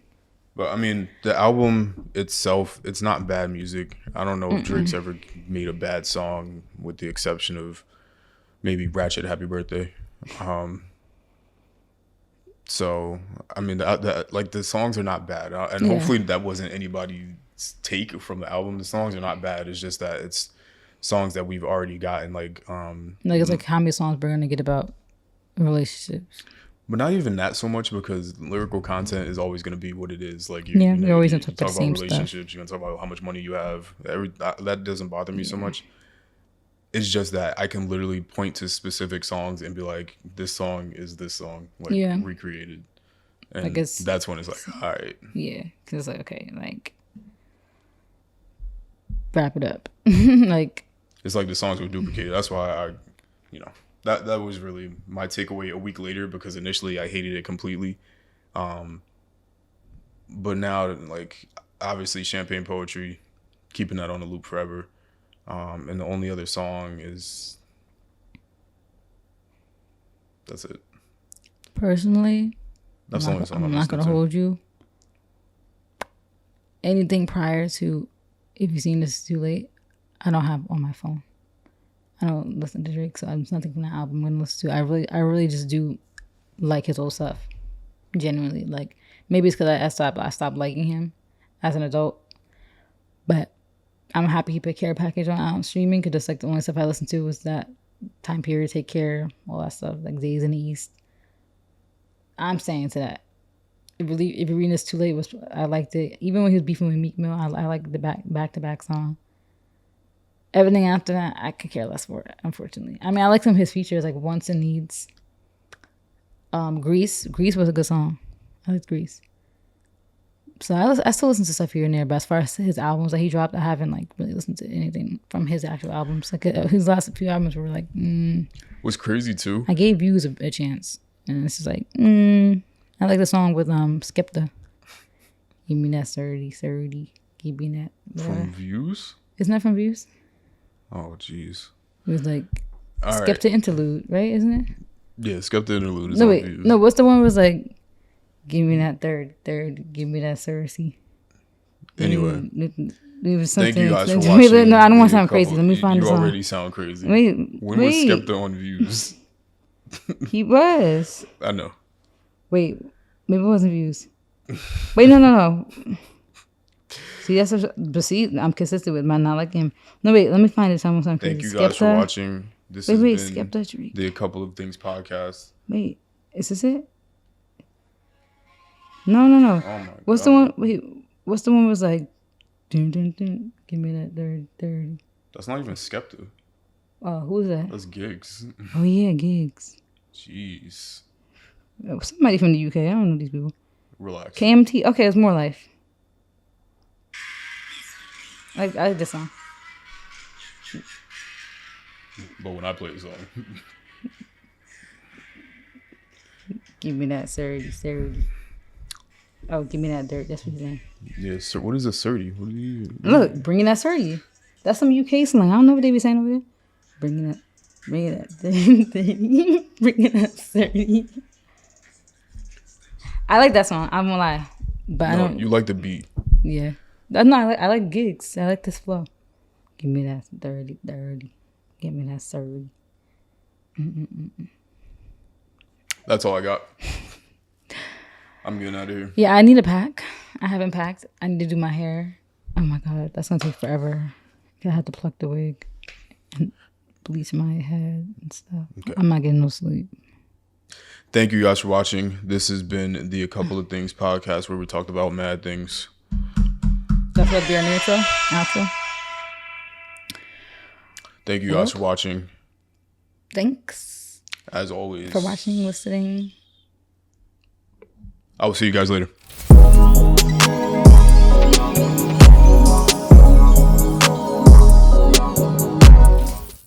But I mean, the album itself, it's not bad music. I don't know if Drake's ever made a bad song, with the exception of maybe Ratchet Happy Birthday. So I mean, the songs are not bad, and hopefully that wasn't anybody's take from the album. The songs are not bad. It's just that it's songs that we've already gotten. Like it's like how many songs we're gonna get about relationships. But not even that so much, because lyrical content is always going to be what it is. Like you're always going to talk about the same relationships. stuff. You're going to talk about how much money you have. That doesn't bother me so much. It's just that I can literally point to specific songs and be like, this song is this song, like recreated. And like that's when it's like, all right. Yeah, because it's like, okay, like, wrap it up. Like, it's like the songs were duplicated. That's why that was really my takeaway a week later, because initially I hated it completely. But now, like, obviously Champagne Poetry, keeping that on the loop forever. And the only other song is, that's it. Personally, that's the only song I'm not going to hold you. Anything prior to If You've Seen This Too Late, I don't have on my phone. I don't listen to Drake, so there's nothing from that album I'm gonna listen to. I really just do like his old stuff, genuinely. Like, maybe it's because I stopped liking him as an adult, but I'm happy he put Care Package on streaming, because just like the only stuff I listened to was that time period, Take Care, all that stuff, like Days in the East. I'm saying to that. If you're reading This Too Late, I liked it. Even when he was beefing with Meek Mill, I liked the back-to-back song. Everything after that, I could care less for it, unfortunately. I mean, I like some of his features, like Wants and Needs. Grease was a good song. I liked Grease. So I still listen to stuff here and there, but as far as his albums that he dropped, I haven't like really listened to anything from his actual albums. Like his last few albums were like, What's crazy too? I gave Views a chance, and this is like, I like the song with Skepta. Give me that 30. Give me that. From Views? Isn't that from Views? Oh, jeez. It was like Skepta Interlude, right? Isn't it? Yeah, Skepta Interlude is no, on wait, Views. No, what's the one who was like, give me that third, give me that Cersei. Anyway. It was something. Thank you guys for watching. No, I don't want to sound crazy. Let me find the song. You already sound crazy. When was Skepta on Views? He was. I know. Wait, maybe it wasn't Views. Wait, no. See, I'm consistent with my not liking him. No, wait, let me find it. Someone crazy. Thank you guys for watching. This has been Skepta. The Couple of Things podcast. Wait, is this it? No. Oh my What's God. the one? Wait, what's the one? Was like, dun, dun, dun, give me that 30. That's not even Skepta. Oh, who's that? That's Gigs. Oh yeah, Gigs. Jeez. Somebody from the UK. I don't know these people. Relax. KMT. Okay, it's More Life. I like this song. But when I play the song. Give me that 30. Oh, give me that dirt. That's what he's saying. Yeah, sir. What is a 30? What do you? Look, bringing that 30. That's some UK slang. I don't know what they be saying over there. Bringing that 30. Bringing that 30. I like that song. I'm gonna lie, but I don't. You like the beat. Yeah. No, I like Gigs. I like this flow. Give me that 30. Give me that 30. That's all I got. I'm getting out of here. Yeah, I need a pack. I haven't packed. I need to do my hair. Oh my God, that's gonna take forever. I have to pluck the wig and bleach my head and stuff. Okay. I'm not getting no sleep. Thank you guys for watching. This has been the A Couple of Things podcast, where we talked about mad things. That's what be our outro. Thank you guys for watching. Thanks. As always. For watching, listening. I will see you guys later.